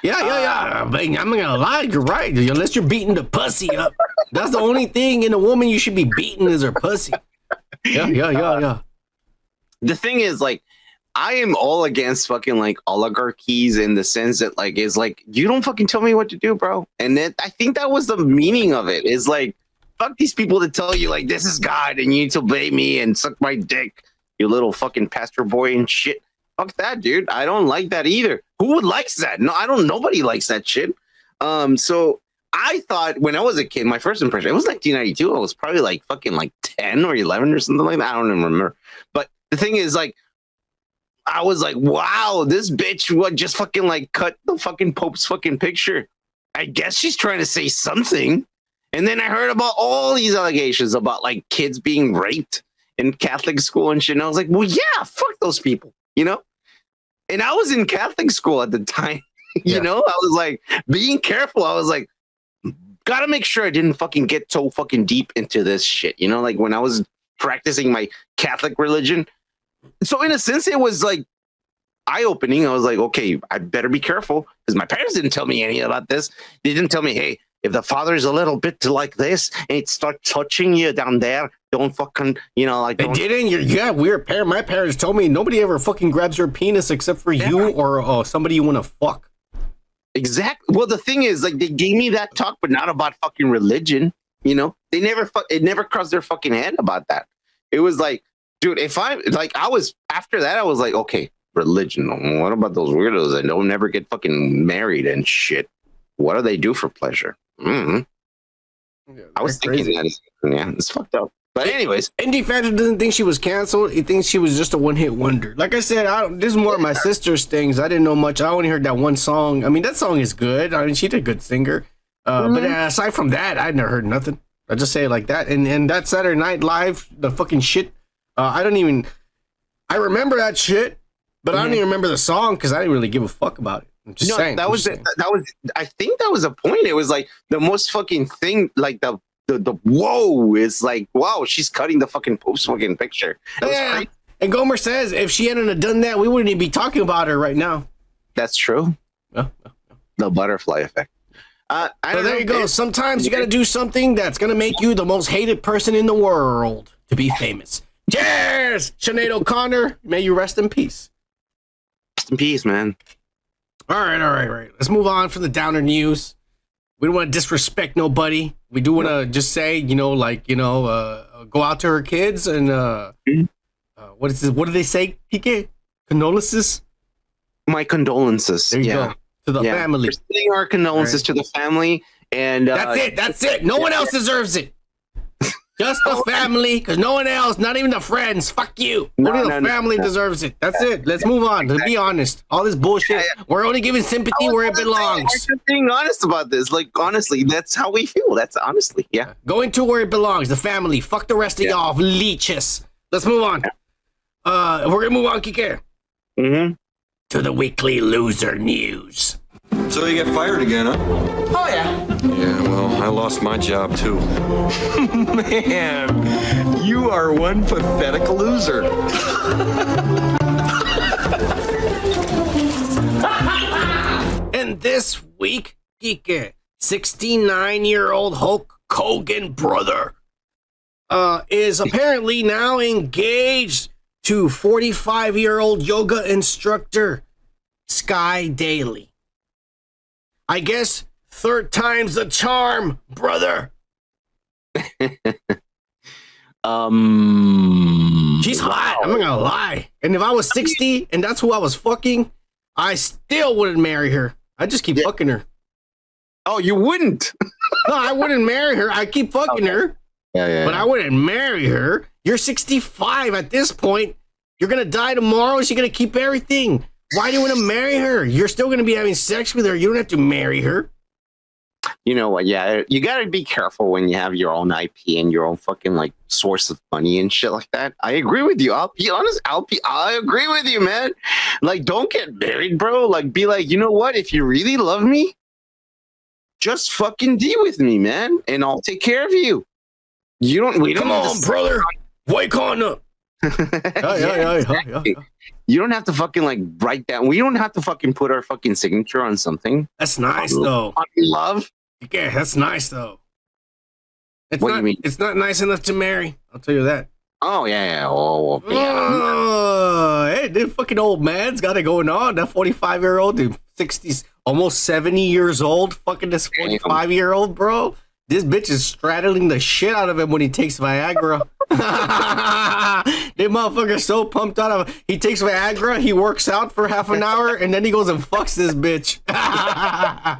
Yeah. I'm not going to lie. You're right. Unless you're beating the pussy up. That's the only thing in a woman you should be beating is her pussy. Yeah. The thing is, like, I am all against fucking, like, oligarchies in the sense that, like, is like, you don't fucking tell me what to do, bro. And then I think that was the meaning of it. Is like, fuck these people that tell you, like, this is God and you need to obey me and suck my dick. You little fucking pastor boy and shit. Fuck that, dude. I don't like that either. Who likes that? No, nobody likes that shit. So I thought when I was a kid, my first impression, it was 1992. I was probably like fucking like 10 or 11 or something like that. I don't even remember. But the thing is, like, I was like, wow, this bitch would just fucking like cut the fucking Pope's fucking picture. I guess she's trying to say something. And then I heard about all these allegations about like kids being raped in Catholic school and shit. And I was like, well, yeah, fuck those people, you know? And I was in Catholic school at the time, you know? I was like, being careful. I was like, gotta make sure I didn't fucking get so fucking deep into this shit, you know? Like when I was practicing my Catholic religion. So in a sense, it was like eye-opening. I was like, okay, I better be careful because my parents didn't tell me any about this. They didn't tell me, hey, if the father is a little bit like this and it starts touching you down there, don't fucking, you know, like. They didn't? Weird. My parents told me nobody ever fucking grabs your penis except for you or somebody you want to fuck. Exactly. Well, the thing is, like, they gave me that talk, but not about fucking religion. You know, it never crossed their fucking head about that. It was like, dude, after that, I was like, okay, religion. What about those weirdos that don't never get fucking married and shit? What do they do for pleasure? Mm-hmm. Yeah, I was thinking that. Yeah, it's fucked up. But anyways, Indy Factor doesn't think she was canceled. He thinks she was just a one-hit wonder. Like I said, this is more of my sister's things. I didn't know much. I only heard that one song. I mean, that song is good. I mean, she's a good singer. But aside from that, I never heard nothing. I just say it like that. And that Saturday Night Live, the fucking shit. I remember that shit, but I don't even remember the song because I didn't really give a fuck about it. I'm just No, saying. that was I think that was a point. It was like the most fucking thing, like the whoa is like, wow, she's cutting the fucking Pope's fucking picture. It was Yeah. crazy. And Gomer says if she hadn't have done that, we wouldn't even be talking about her right now. That's true. Yeah. The butterfly effect. I So don't there know. you go. Sometimes you got to do something that's going to make you the most hated person in the world to be famous. Cheers! Sinead O'Connor, may you rest in peace. Rest in peace, man. All right. Let's move on from the downer news. We don't want to disrespect nobody. We do want to just say, go out to her kids and what is this? What do they say, Kike? Condolences? My condolences. There you go. To the family. We're sending our condolences to the family. And That's it. No one else deserves it. Just the family, because no one else, not even the friends. Fuck you. Only the family deserves it. That's it. Let's move on. To be honest, all this bullshit. We're only giving sympathy where it belongs. I'm just being honest about this. Like, honestly, that's how we feel. That's honestly, yeah. Going to where it belongs. The family. Fuck the rest of y'all. Leeches. Let's move on. We're gonna move on, Kike. Mm-hmm. To the weekly loser news. So you get fired again, huh? Oh, yeah. Yeah, well, I lost my job too. Man, you are one pathetic loser. And this week, Kike, 69-year-old Hulk Hogan brother, is apparently now engaged to 45-year-old yoga instructor Sky Daly. I guess third time's the charm, brother. She's hot. I'm not gonna lie. And if I was 60 and that's who I was fucking, I still wouldn't marry her. I'd just keep fucking her. Oh, you wouldn't? No, I wouldn't marry her. I keep fucking her. Yeah. But I wouldn't marry her. You're 65 at this point. You're gonna die tomorrow. She's gonna keep everything. Why do you want to marry her? You're still going to be having sex with her. You don't have to marry her. You know what? Yeah, you got to be careful when you have your own IP and your own fucking like source of money and shit like that. I agree with you. I'll be honest. I agree with you, man. Like, don't get married, bro. Like, be like, you know what? If you really love me, just fucking deal with me, man, and I'll take care of you. We don't. Come on, brother. Wake on up. Yeah. You don't have to fucking like write down. We don't have to fucking put our fucking signature on something. That's nice though. On love. Yeah, that's nice though. It's What not, do you mean? It's not nice enough to marry. I'll tell you that. Oh yeah. Oh yeah. Hey, that fucking old man's got it going on. That 45-year-old, dude, 60s, almost 70 years old. Fucking this 45-year-old, bro. This bitch is straddling the shit out of him when he takes Viagra. That motherfucker's so pumped out of him. He takes Viagra, he works out for half an hour, and then he goes and fucks this bitch. Yeah.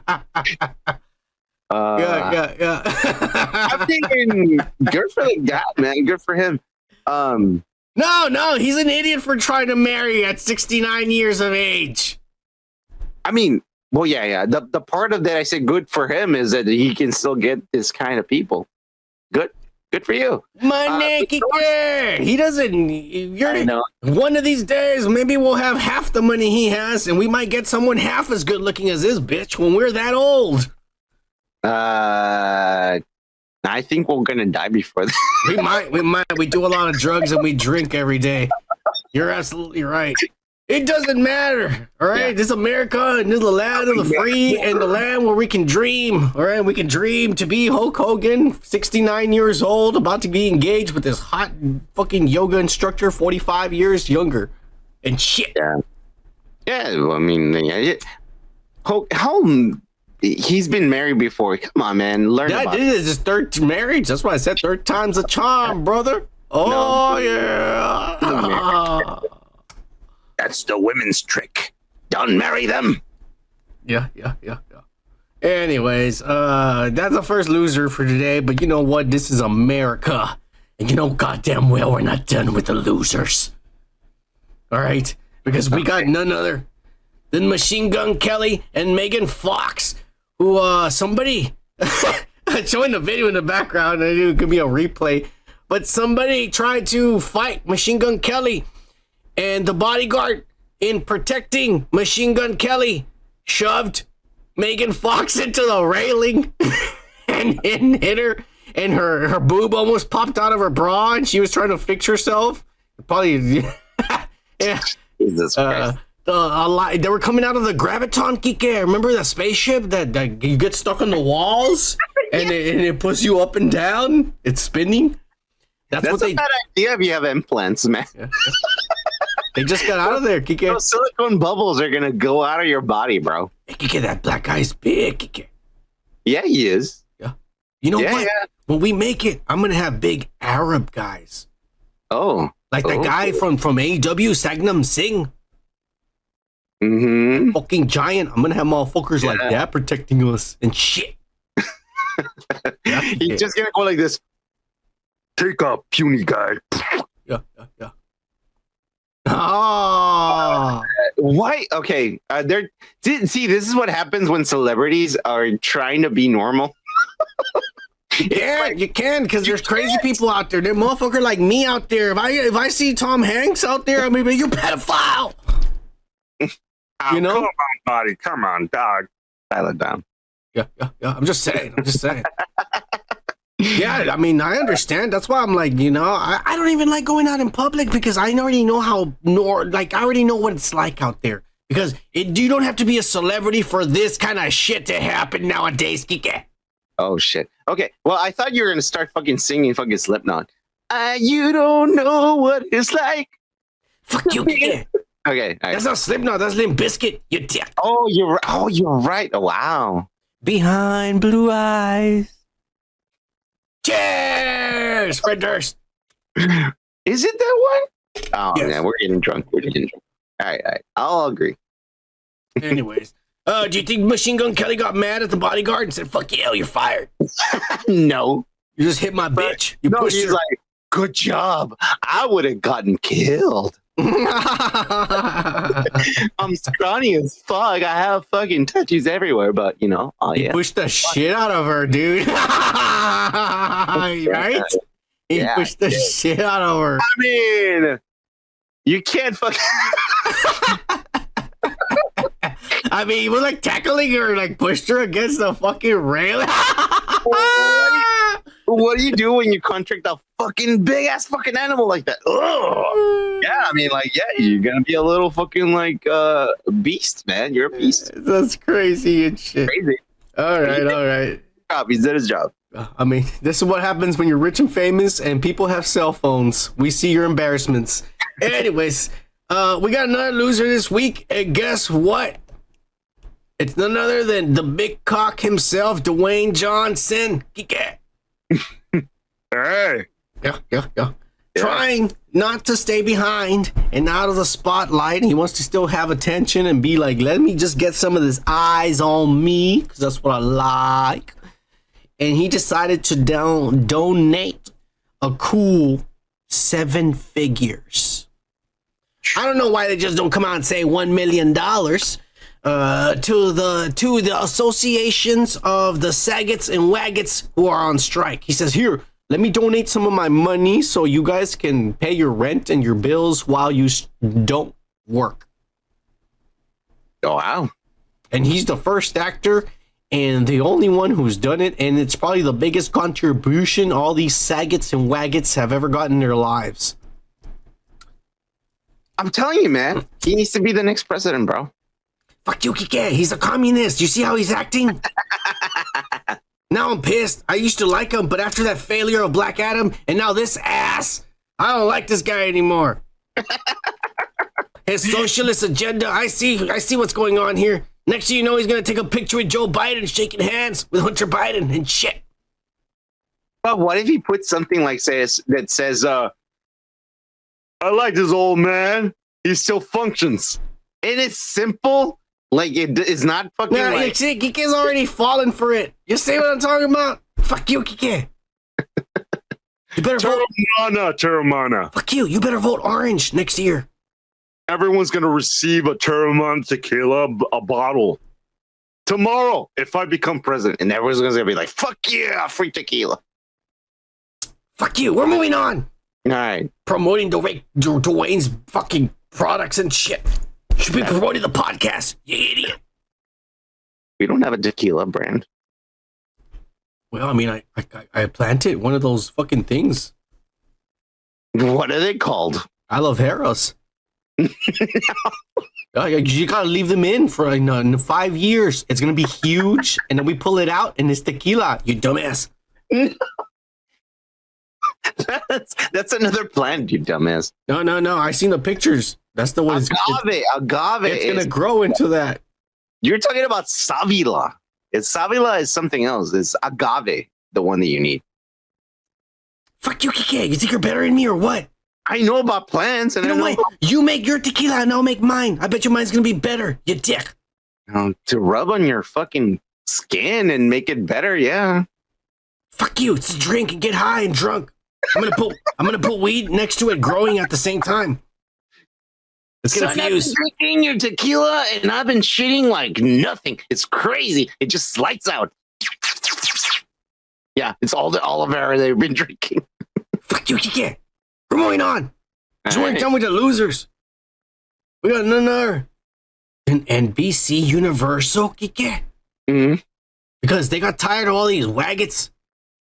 I'm thinking, good for the guy, man. Good for him. No, he's an idiot for trying to marry at 69 years of age. I mean, well, yeah. The part of that I said good for him is that he can still get this kind of people. Good for you. He doesn't. One of these days, maybe we'll have half the money he has, and we might get someone half as good looking as this bitch when we're that old. I think we're gonna die before that. We might. We do a lot of drugs and we drink every day. You're absolutely right. It doesn't matter. All right. This is America, and this is the land of the free and the land where we can dream. All right. We can dream to be Hulk Hogan, 69 years old, about to be engaged with this hot fucking yoga instructor, 45 years younger. And shit. Yeah. Well, I mean, how he's been married before. Come on, man. Learn about it. This is his third marriage. That's why I said third time's a charm, brother. Oh, yeah. That's the women's trick. Don't marry them. Yeah. Anyways, that's the first loser for today. But you know what? This is America. And you know goddamn well we're not done with the losers. All right? Because we got none other than Machine Gun Kelly and Megan Fox, who, somebody... I'm showing the video in the background. I knew it could be a replay. But somebody tried to fight Machine Gun Kelly. And the bodyguard, in protecting Machine Gun Kelly, shoved Megan Fox into the railing and hit her, and her boob almost popped out of her bra, and she was trying to fix herself. Probably, yeah. Jesus Christ. They were coming out of the graviton, Kike. Remember that spaceship that you get stuck on the walls and it puts you up and down? It's spinning. That's what a bad idea if you have implants, man. Yeah. They just got out of there, Kike. Those silicone bubbles are gonna go out of your body, bro. Hey, Kike, that black guy's big, Kike. Yeah, he is. Yeah. You know what? Yeah. When we make it, I'm gonna have big Arab guys. Oh. Like that guy from AEW, Sagnam Singh. Mm-hmm. Fucking giant. I'm gonna have motherfuckers like that protecting us and shit. He's just gonna go like this. Take a puny guy. Yeah. Oh. Why? Okay. See, this is what happens when celebrities are trying to be normal. Yeah, you can, because there's crazy people out there. There's motherfucker like me out there. If I see Tom Hanks out there, I'm gonna be, you pedophile. You know? Come on, buddy. Come on, dog. Dial it down. Yeah. I'm just saying. Yeah, I mean, I understand. That's why I'm like, I don't even like going out in public because I already know I already know what it's like out there. Because you don't have to be a celebrity for this kind of shit to happen nowadays, Kike. Oh, shit. Okay. Well, I thought you were going to start fucking singing fucking Slipknot. You don't know what it's like. Fuck you, Kike. Okay. Right. That's not Slipknot. That's Limp Bizkit, you dick. Oh, you're right. Oh, wow. Behind blue eyes. Cheers, Fred Durst. Is it that one? Oh, yes. Man, we're getting drunk. All right. I'll agree. Anyways, do you think Machine Gun Kelly got mad at the bodyguard and said, fuck you, you're fired? No. You just hit my bitch. You pushed he's her. like, good job. I would have gotten killed. I'm scrawny as fuck. I have fucking tattoos everywhere, but oh yeah. Push the shit out of her, dude. Right? He pushed the shit out of her. I mean, you can't fucking. I mean, he was like tackling her, like pushed her against the fucking rail. What do you do when you contract a fucking big ass fucking animal like that? Ugh. Yeah, I mean, you're gonna be a little fucking beast, man. You're a beast. That's crazy and shit. Crazy. All right. He did his job. I mean, this is what happens when you're rich and famous and people have cell phones. We see your embarrassments. Anyways, we got another loser this week, and guess what? It's none other than the big cock himself, Dwayne Johnson. Hey. Yeah. Trying not to stay behind and out of the spotlight. He wants to still have attention and be like, let me just get some of this eyes on me, because that's what I like. And he decided to donate a cool 7 figures. I don't know why they just don't come out and say $1 million to the associations of the Saggets and Waggets who are on strike. He says, here, let me donate some of my money so you guys can pay your rent and your bills while you don't work. Oh, wow. And he's the first actor and the only one who's done it, and it's probably the biggest contribution all these Saggets and Waggets have ever gotten in their lives. I'm telling you, man, he needs to be the next president, bro. Fuck you, Kike. He's a communist. You see how he's acting? Now I'm pissed. I used to like him, but after that failure of Black Adam, and now this ass, I don't like this guy anymore. His socialist agenda, I see what's going on here. Next thing you know, he's going to take a picture with Joe Biden shaking hands with Hunter Biden and shit. But what if he puts something like that says, I like this old man. He still functions. And it's simple. Like, it is not fucking you see, Kike's already fallen for it. You see what I'm talking about? Fuck you, Kike. You better vote. Terramana. Fuck you. You better vote orange next year. Everyone's going to receive a Terramana tequila, a bottle. Tomorrow, if I become president. And everyone's going to be like, fuck yeah, free tequila. Fuck you. We're moving on. All right. Promoting Dwayne's fucking products and shit. Should be promoting the podcast, you idiot. We don't have a tequila brand. Well, I mean, I planted one of those fucking things. What are they called? Aloe-veras. You gotta leave them in for 5 years. It's gonna be huge, and then we pull it out, and it's tequila. You dumbass. That's another plant, you dumbass. No. I seen the pictures. That's the one. Agave. It's gonna grow into that. You're talking about Savila. Savila is something else. It's agave, the one that you need. Fuck you, Kike. You think you're better than me or what? I know about plants, and you know what? You make your tequila, and I'll make mine. I bet your mine's gonna be better. You dick. To rub on your fucking skin and make it better, yeah. Fuck you. It's a drink and get high and drunk. I'm gonna put weed next to it, growing at the same time. It's gonna fuse. I've been drinking your tequila, and I've been shitting like nothing. It's crazy. It just slides out. Yeah, it's all the aloe vera they've been drinking. Fuck you, Kike. We're moving on. So we're done with the losers. We got another an NBC Universal, Kike. Because they got tired of all these waggots,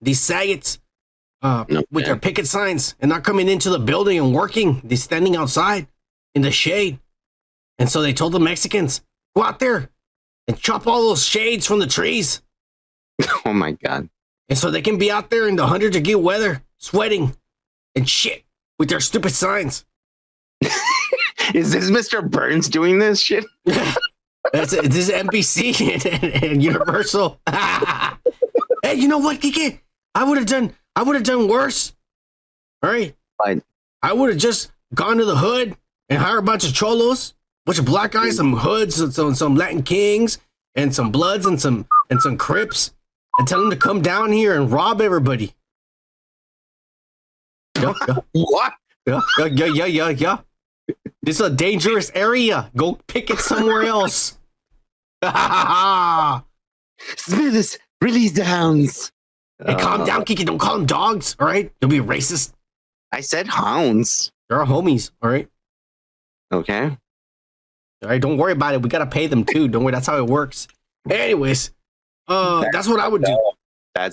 these saggets, with their picket signs and not coming into the building and working. They're standing outside in the shade. And so they told the Mexicans, go out there and chop all those shades from the trees. Oh my God. And so they can be out there in the 100-degree weather, sweating and shit with their stupid signs. Is this Mr. Burns doing this shit? This is NBC and Universal. Hey, you know what, Kike? I would have done worse. All right. Fine. I would have just gone to the hood and hired a bunch of cholos, bunch of black guys, some hoods, and some Latin kings, and some bloods, and some Crips, and tell them to come down here and rob everybody. Yeah. What? Yeah. This is a dangerous area. Go pick it somewhere else. Smithers, release the hounds. Hey, calm down, Kiki. Don't call them dogs, all right? Don't be racist. I said hounds. They're our homies, all right? Okay. All right, don't worry about it. We got to pay them, too. Don't worry. That's how it works. Anyways, that's what I would do.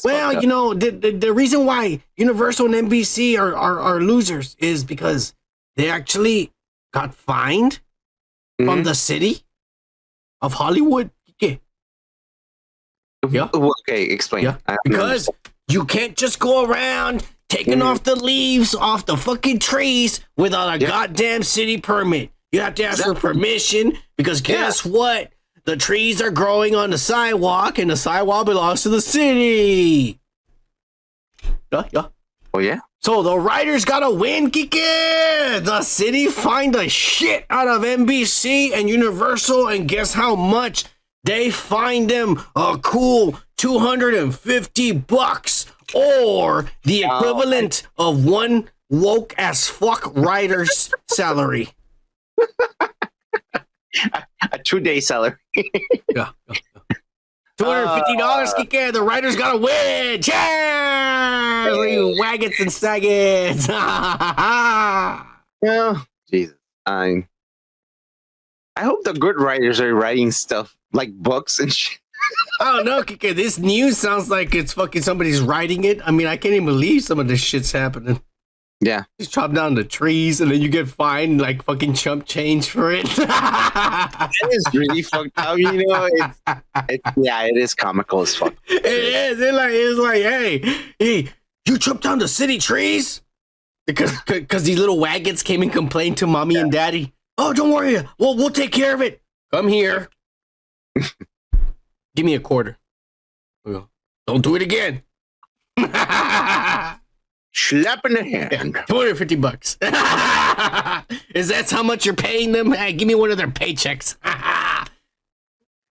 Well, you know, the reason why Universal and NBC are losers is because they actually got fined from the city of Hollywood. Yeah. Okay, explain. Yeah. Because you can't just go around taking off the leaves off the fucking trees without a goddamn city permit. You have to ask for permission because guess what? The trees are growing on the sidewalk and the sidewalk belongs to the city. Yeah. Oh, yeah? So the writers gotta win, Kike. The city fined the shit out of NBC and Universal, and guess how much? They fined them a cool $250, or the equivalent of one woke as fuck writer's salary. A 2-day salary. Yeah. $250, Kike. The writers gotta win. Cheers! You waggots and saggets. Oh, Jesus. I hope the good writers are writing stuff like books and shit. I don't know, Kike. This news sounds like it's fucking somebody's writing it. I mean, I can't even believe some of this shit's happening. Yeah. Just chop down the trees and then you get fined like fucking chump change for it. That is really fucked up, you know? It is comical as fuck. It is. It's like, hey, you chopped down the city trees? Because these little wagons came and complained to mommy and daddy. Oh, don't worry. We'll take care of it. Come here. Give me a quarter. Don't do it again. Slap in the hand. $250. Is that how much you're paying them? Hey, give me one of their paychecks.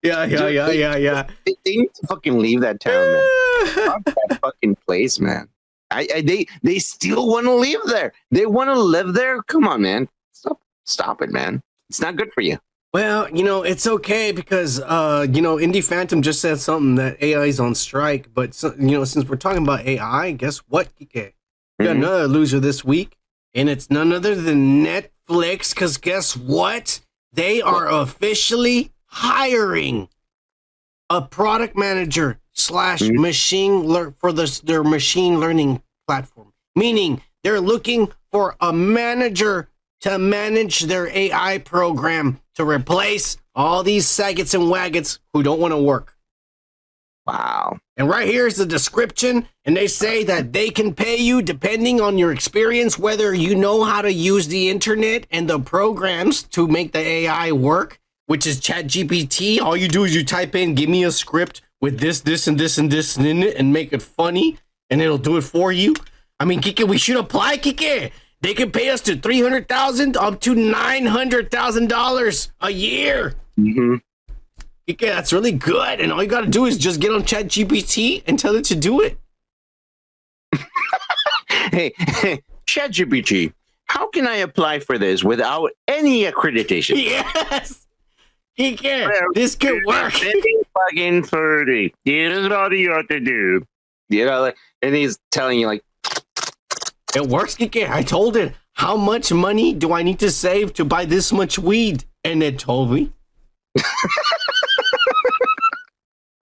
Yeah. They need to fucking leave that town, man. Fuck that fucking place, man. They still want to live there. They want to live there. Come on, man. Stop it, man. It's not good for you. Well, you know, it's okay because, Indie Phantom just said something that AI is on strike. But, since we're talking about AI, guess what, Kike? We got another loser this week, and it's none other than Netflix, because guess what? They are officially hiring a product manager / their machine learning platform. Meaning they're looking for a manager to manage their AI program to replace all these saggets and waggets who don't want to work. Wow. And right here is the description, and they say that they can pay you depending on your experience, whether you know how to use the internet and the programs to make the AI work, which is ChatGPT. All you do is you type in, give me a script with this, this, and this, and this in it, and make it funny, and it'll do it for you. I mean, Kike, we should apply, Kike. They can pay us to $300,000 up to $900,000 a year. Mm-hmm. Kike, that's really good. And all you got to do is just get on ChatGPT and tell it to do it. Hey, ChatGPT, how can I apply for this without any accreditation? Yes. Kike, this could work. Fucking 30. Here's what you have to do. You know, like, and he's telling you, like, it works, Kike. I told it, how much money do I need to save to buy this much weed? And it told me.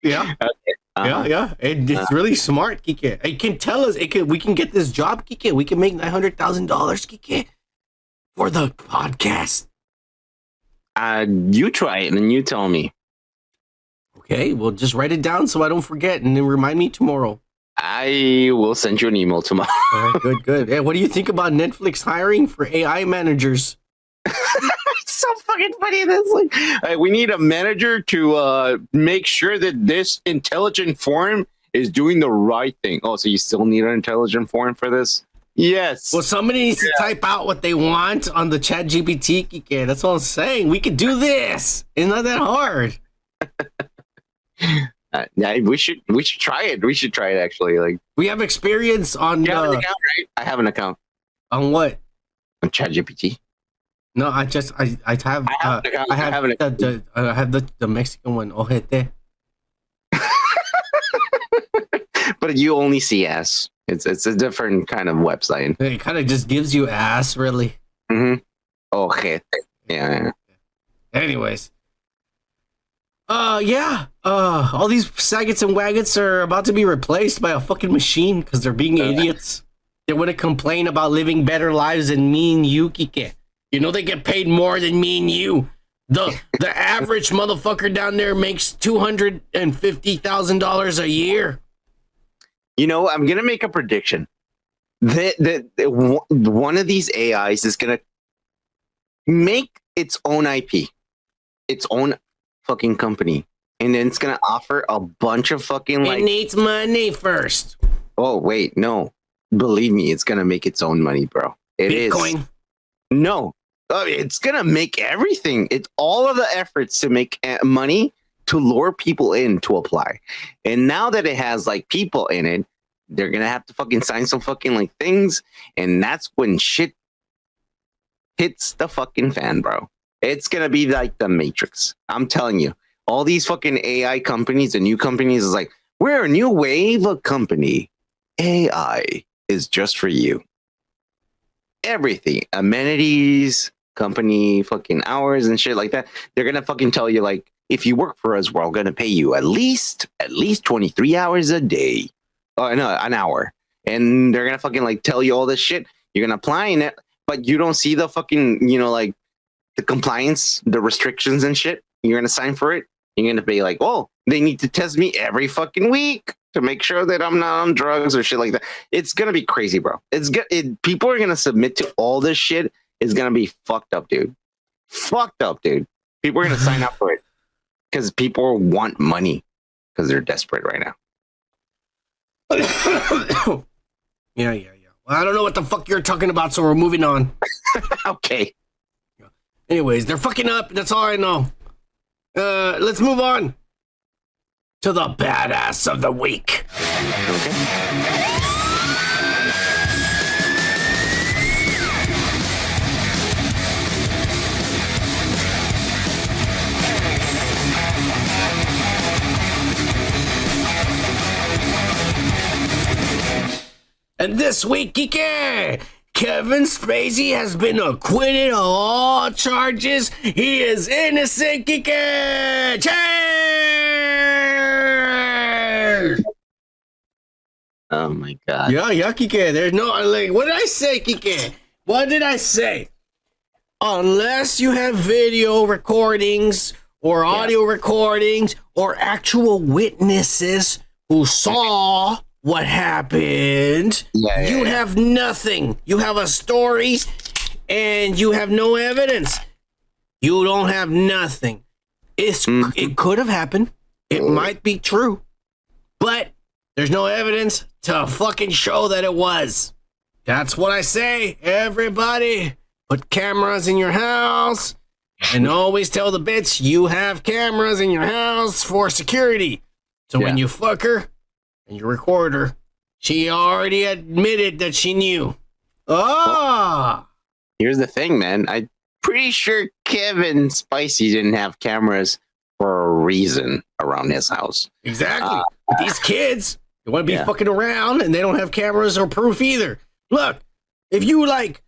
Yeah. Okay. Yeah. It's really smart, Kike. It can tell us, we can get this job, Kike. We can make $900,000, Kike, for the podcast. You try it and you tell me. Okay, well, just write it down so I don't forget, and then remind me tomorrow. I will send you an email tomorrow. All right, good. Hey, what do you think about Netflix hiring for AI managers? It's so fucking funny. That's like, we need a manager to make sure that this intelligent form is doing the right thing. Oh, so you still need an intelligent form for this? Yes. Well, somebody needs to type out what they want on the ChatGPT, Kike. That's all I'm saying. We could do this. It's not that hard. Yeah, we should try it. We should try it, actually. Like, we have experience on. You have an account, right? I have an account. On what? On ChatGPT. No, I have the Mexican one. Ojete. But you only see ass. It's a different kind of website. It kind of just gives you ass, really. Mm-hmm. Ojete. Yeah. Anyways. All these saggets and waggets are about to be replaced by a fucking machine because they're being idiots. They want to complain about living better lives than me and you, Kike. You know they get paid more than me and you. The average motherfucker down there makes $250,000 a year. You know, I'm gonna make a prediction. One of these AIs is gonna make its own IP, its own fucking company, and then it's gonna offer a bunch of fucking like. It needs money first. Oh wait, no. Believe me, it's gonna make its own money, bro. It Bitcoin. is. No, it's gonna make everything. It's all of the efforts to make money to lure people in to apply. And now that it has like people in it, they're gonna have to fucking sign some fucking like things, and that's when shit hits the fucking fan, bro. It's gonna be like the Matrix. I'm telling you, all these fucking AI companies and new companies is like, we're a new wave of company. AI is just for you. Everything, amenities, company, fucking hours and shit like that. They're gonna fucking tell you like, if you work for us, we're all gonna pay you at least 23 hours a day. Oh no, an hour. And they're gonna fucking like tell you all this shit. You're gonna apply in it, but you don't see the fucking, you know, like the compliance, the restrictions and shit. You're gonna sign for it. You're gonna be like, oh, they need to test me every fucking week to make sure that I'm not on drugs or shit like that. It's gonna be crazy, bro. People are gonna submit to all this shit. It's gonna be fucked up, dude. Fucked up, dude. People are gonna sign up for it because people want money because they're desperate right now. Yeah. Well, I don't know what the fuck you're talking about, so we're moving on. Okay. Anyways, they're fucking up. That's all I know. Let's move on to the badass of the week. Okay. And this week, Kike, Kevin Spacey has been acquitted of all charges. He is innocent, Kike. Cheers! Oh my god. Yeah, Kike. There's no, like, what did I say, Kike? What did I say? Unless you have video recordings or audio recordings or actual witnesses who saw what happened, you have nothing. You have a story and you have no evidence. You don't have nothing. It could have happened. It might be true, but there's no evidence to fucking show that it was. That's what I say. Everybody, put cameras in your house and always tell the bitch you have cameras in your house for security. So when you fuck her and you record her, she already admitted that she knew. Here's the thing, man. I'm pretty sure Kevin Spacey didn't have cameras for a reason around his house. Exactly. But these kids, they want to be fucking around and they don't have cameras or proof either. Look, if you like,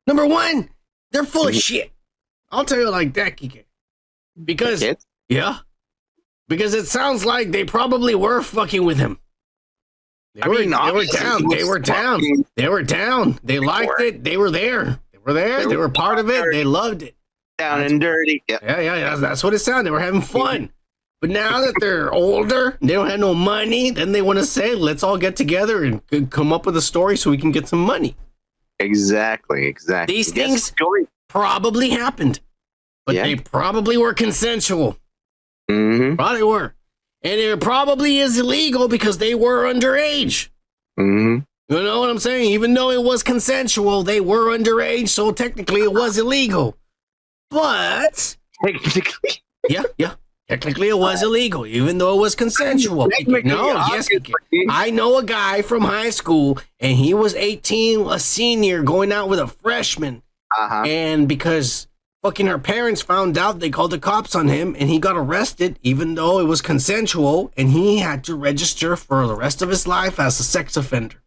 number one, they're full of shit. I'll tell you like that, Kike. Because, because it sounds like they probably were fucking with him. They were down. They were down. They liked it. They were there. They were there. They were part of it. They loved it. Down and dirty. Yeah. That's what it sounded. They were having fun. But now that they're older, they don't have no money, then they want to say, let's all get together and come up with a story so we can get some money. Exactly. These things probably happened, but they probably were consensual. Probably were. And it probably is illegal because they were underage. You know what I'm saying? Even though it was consensual, they were underage, so technically it was illegal. But technically, technically it was illegal, even though it was consensual. I know a guy from high school, and he was 18, a senior, going out with a freshman. And because fucking her parents found out, they called the cops on him, and he got arrested, even though it was consensual, and he had to register for the rest of his life as a sex offender.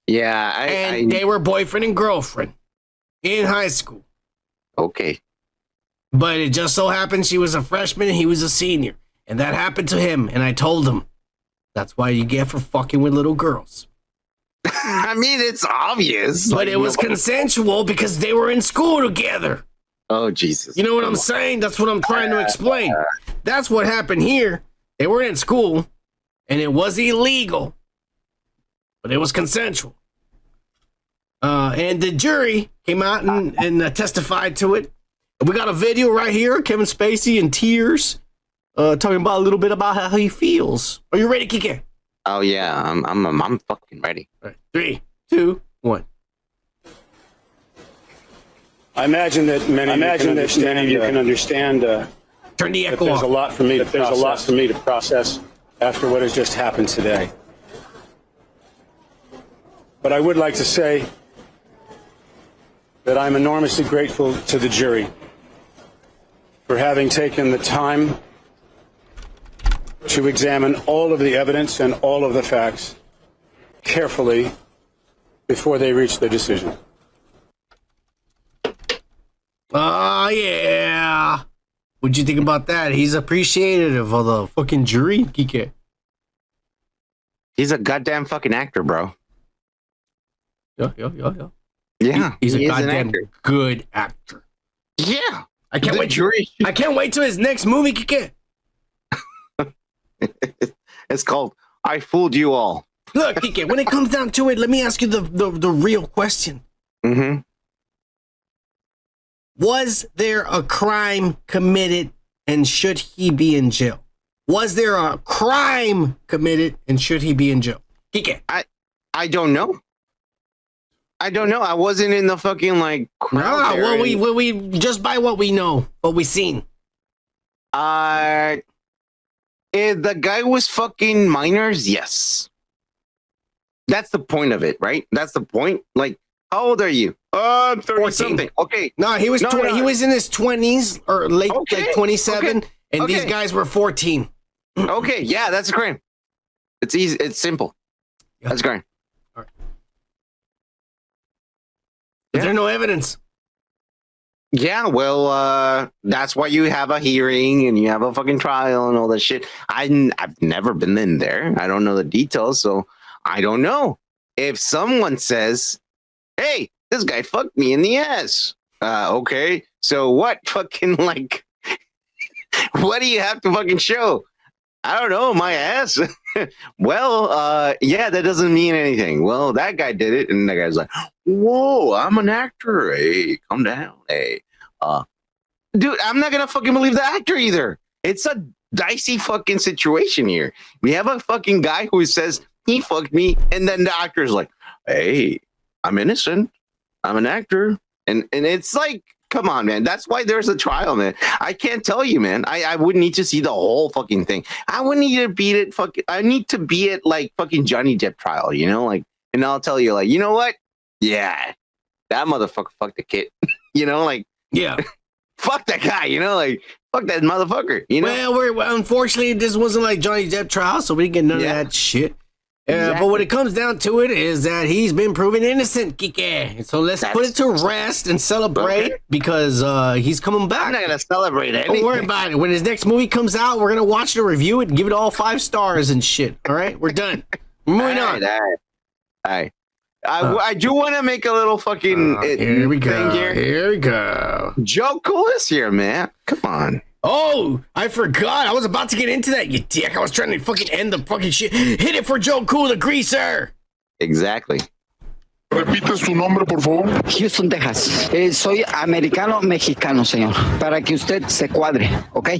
Yeah, they were boyfriend and girlfriend in high school. Okay. But it just so happened she was a freshman and he was a senior. And that happened to him. And I told him, that's why you get for fucking with little girls. I mean, it's obvious. But it was consensual because they were in school together. Oh, Jesus. You know what I'm saying? That's what I'm trying to explain. That's what happened here. They were in school and it was illegal. But it was consensual. And the jury came out and testified to it. We got a video right here, Kevin Spacey in tears, talking about a little bit about how he feels. Are you ready, Kike? Oh yeah, I'm fucking ready. All right, 3, 2, 1. I imagine that many of you can understand. Turn the echo there's off. a lot for me to process after what has just happened today. But I would like to say that I'm enormously grateful to the jury for having taken the time to examine all of the evidence and all of the facts carefully before they reached their decision. Oh, yeah. What'd you think about that? He's appreciative of the fucking jury, Kike. He's a goddamn fucking actor, bro. Yeah. He's a goddamn actor. good actor. Yeah. I can't wait. I can't wait till his next movie, Kike. It's called I Fooled You All. Look, Kike, when it comes down to it, let me ask you the real question. Was there a crime committed and should he be in jail? Was there a crime committed and should he be in jail? Kike. I don't know. I wasn't in the fucking like crowd. Well, we just by what we know, what we seen. If the guy was fucking minors, yes. That's the point of it, right? That's the point. Like, how old are you? I'm 30 something. Okay. No, he was 20. He was in his 20s or late, like 27, and these guys were 14. Okay, yeah, that's a crime. It's easy. It's simple. That's a crime. All right. But there's no evidence. Yeah, well, that's why you have a hearing and you have a fucking trial and all that shit. I've never been in there. I don't know the details, so I don't know. If someone says, "Hey, this guy fucked me in the ass," okay, so what? Fucking like, what do you have to fucking show? I don't know, my ass. Well, yeah, that doesn't mean anything. Well, that guy did it, and the guy's like, "Whoa, I'm an actor. Hey, calm down. Hey, dude, I'm not gonna fucking believe the actor either. It's a dicey fucking situation here. We have a fucking guy who says he fucked me, and then the actor's like, "Hey, I'm innocent. I'm an actor," and it's like, come on, man. That's why there's a trial, man. I can't tell you, man. I would need to see the whole fucking thing. I would need to beat it. I need to be at like fucking Johnny Depp trial, you know, like, and I'll tell you, like, you know what? Yeah, that motherfucker fucked the kid. You know, like, yeah, fuck that guy. You know, like, fuck that motherfucker. You know. Well, unfortunately, this wasn't like Johnny Depp trial, so we didn't get none of that shit. Exactly. But what it comes down to it is that he's been proven innocent, Kike. So let's put it to rest and celebrate because he's coming back. I'm not gonna celebrate anything. Don't worry about it. When his next movie comes out, we're gonna watch it, review it, and give it all 5 stars and shit. All right, we're done. Moving on. All right. I do want to make a little fucking here we go. Here. Here we go. Joe Cool is here, man. Come on. Oh, I forgot. I was about to get into that, you dick. I was trying to fucking end the fucking shit. Hit it for Joe Cool, the greaser. Exactly. Repite su nombre, por favor. Houston, Texas. Soy americano mexicano, señor. Para que usted se cuadre, ¿ok?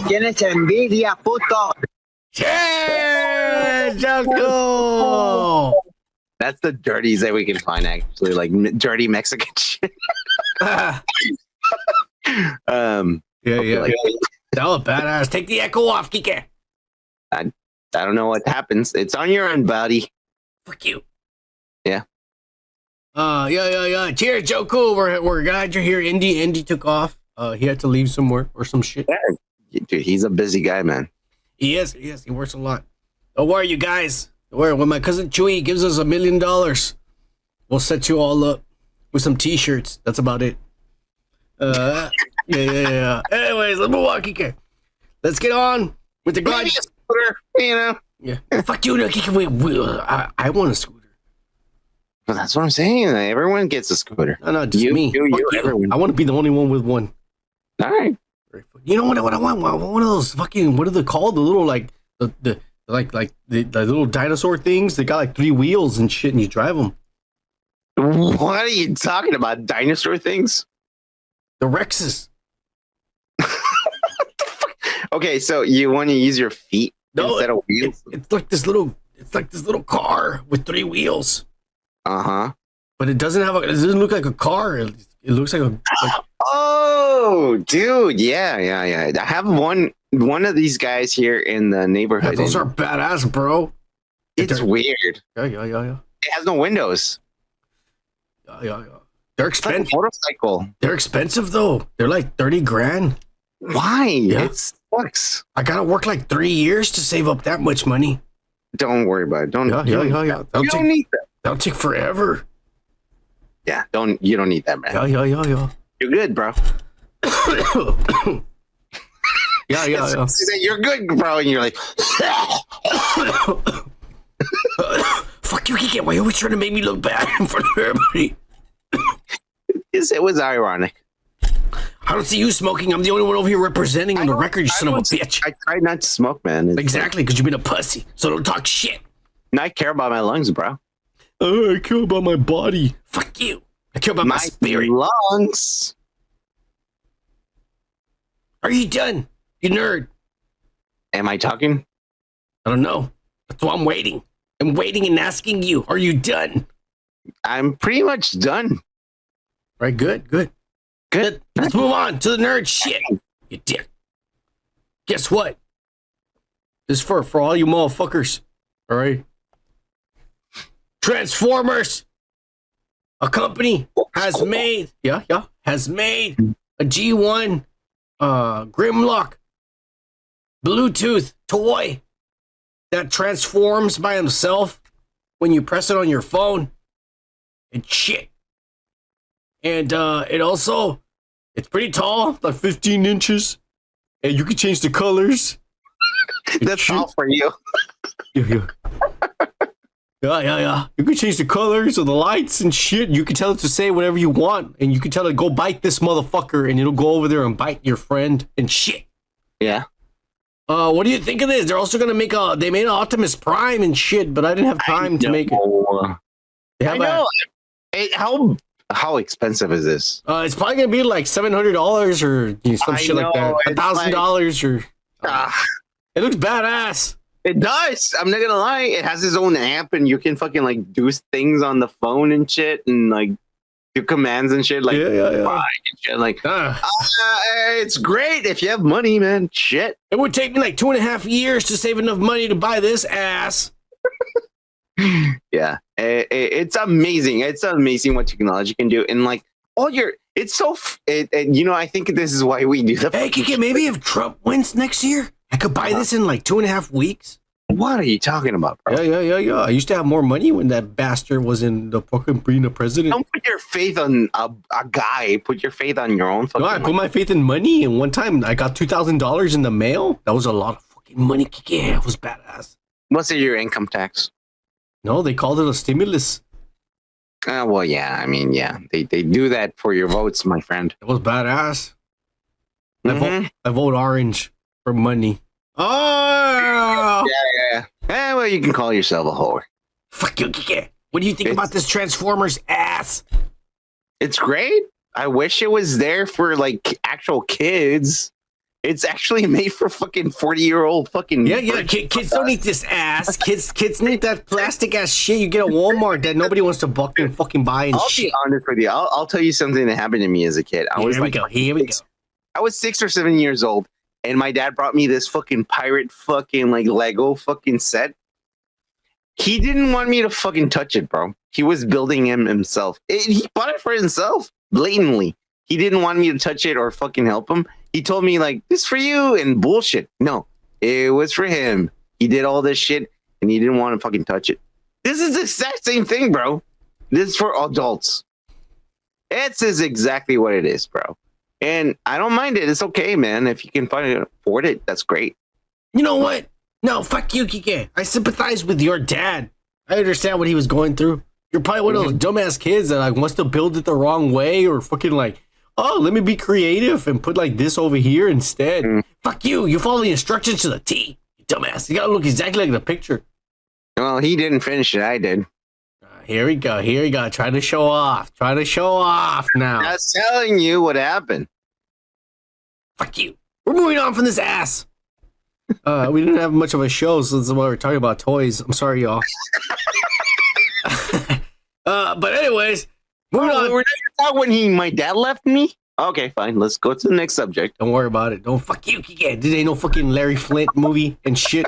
Tienes envidia, puto. Yeah, Joe Cool. That's the dirties that we can find, actually, like dirty Mexican shit. Yeah. Like, that was badass. Take the echo off, Kike. I don't know what happens. It's on your end, buddy. Fuck you. Yeah. Yeah. Cheers, Joe Cool. We're glad you're here. Indy took off. He had to leave somewhere or some shit. Yeah. Dude, he's a busy guy, man. He is. He works a lot. Don't worry, you guys. Don't worry. When my cousin Chewy gives us $1 million, we'll set you all up with some T-shirts. That's about it. Yeah. Anyways, let's move on, Kike. Let's get on with the glide. Scooter, you know. Yeah. Fuck you, no, Kike. Wait, I want a scooter. Well, that's what I'm saying. Everyone gets a scooter. No, just me. You, everyone. I want to be the only one with one. All right. You know what I want? One of those fucking, what are they called? The little like the little dinosaur things. They got like 3 wheels and shit, and you drive them. What are you talking about? Dinosaur things? The Rexes. Okay, so you want to use your feet instead of wheels? It's like this little car with 3 wheels. But it doesn't doesn't look like a car. It looks like a. Oh, dude, yeah. I have one of these guys here in the neighborhood. Yeah, those are badass, bro. It's weird. Yeah. It has no windows. Yeah. They're expensive. It's like a motorcycle. They're expensive though. They're like 30 grand. Why? Yeah. It sucks. I gotta work like 3 years to save up that much money. Don't worry about it. Don't. Yeah. You don't need that. That'll take forever. Yeah. You don't need that, man. Yeah. You're good, bro. Yeah. You're good, bro, and you're like, fuck you, Kike. Why are you always trying to make me look bad in front of everybody? It was ironic. I don't see you smoking. I'm the only one over here representing on the record, you son of a bitch. I try not to smoke, man. Exactly, because you've been a pussy. So don't talk shit. And I care about my lungs, bro. I care about my body. Fuck you. I care about my spirit. Lungs. Are you done? You nerd. Am I talking? I don't know. That's why I'm waiting. I'm waiting and asking you. Are you done? I'm pretty much done. Right, good. Let's move on to the nerd shit. You dick. Guess what? This is for all you motherfuckers. All right. Transformers. a company has made a G1 Grimlock Bluetooth toy that transforms by himself when you press it on your phone and shit. And it's pretty tall, like 15 inches, and you can change the colors. That's all for you. Yeah. You can change the colors of the lights and shit. You can tell it to say whatever you want, and you can tell it go bite this motherfucker, and it'll go over there and bite your friend and shit. Yeah. What do you think of this? They're also gonna make they made an Optimus Prime and shit, but I didn't have time to make it. I know. How expensive is this? It's probably gonna be like $700 or some shit like that. $1,000 or. It looks badass. It does. I'm not gonna lie. It has its own app, and you can fucking like do things on the phone and shit, and like do commands and shit. Like, and shit. Like, it's great if you have money, man. Shit. It would take me like 2.5 years to save enough money to buy this ass. Yeah, it's amazing. It's amazing what technology can do, and like it's so. I think this is why we do that. Hey, Kiki, maybe if Trump wins next year, I could buy this in like 2.5 weeks. What are you talking about, bro? Yeah. I used to have more money when that bastard was in the fucking being the president. Don't put your faith on a guy. Put your faith on your own fucking I put my faith in money, and one time I got $2,000 in the mail. That was a lot of fucking money, Kiki. It was badass. What's your income tax? No, they called it a stimulus. Well, yeah. I mean, yeah. They do that for your votes, my friend. It was badass. I vote orange for money. Oh! Yeah. Well, you can call yourself a whore. Fuck you, Kike. What do you think about this Transformers ass? It's great. I wish it was there for like actual kids. It's actually made for fucking 40-year-old fucking. Yeah. Kids don't need this ass. Kids need that plastic ass shit you get at Walmart that nobody wants to fucking buy and shit. I'll be honest with you. I'll tell you something that happened to me as a kid. Here we go. I was 6 or 7 years old, and my dad brought me this fucking pirate fucking like Lego fucking set. He didn't want me to fucking touch it, bro. He was building him himself. He bought it for himself, blatantly. He didn't want me to touch it or fucking help him. He told me like, this for you and bullshit. No, it was for him. He did all this shit and he didn't want to fucking touch it. This is the exact same thing, bro. This is for adults. It is exactly what it is, bro. And I don't mind it. It's okay, man. If you can afford it, that's great. You know what? No, fuck you, Kike. I sympathize with your dad. I understand what he was going through. You're probably one of those dumbass kids that like wants to build it the wrong way or fucking like, oh, let me be creative and put like this over here instead. Fuck you. You follow the instructions to the T, you dumbass. You gotta look exactly like the picture. Well, he didn't finish it. I did. Here we go. Trying to show off now. I was telling you what happened. Fuck you. We're moving on from this ass. We didn't have much of a show, so this is why we're talking about toys. I'm sorry, y'all. But anyways, moving on. We're not talking when my dad left me. Okay, fine. Let's go to the next subject. Don't worry about it. Don't fuck you, Kike. This ain't no fucking Larry Flint movie and shit.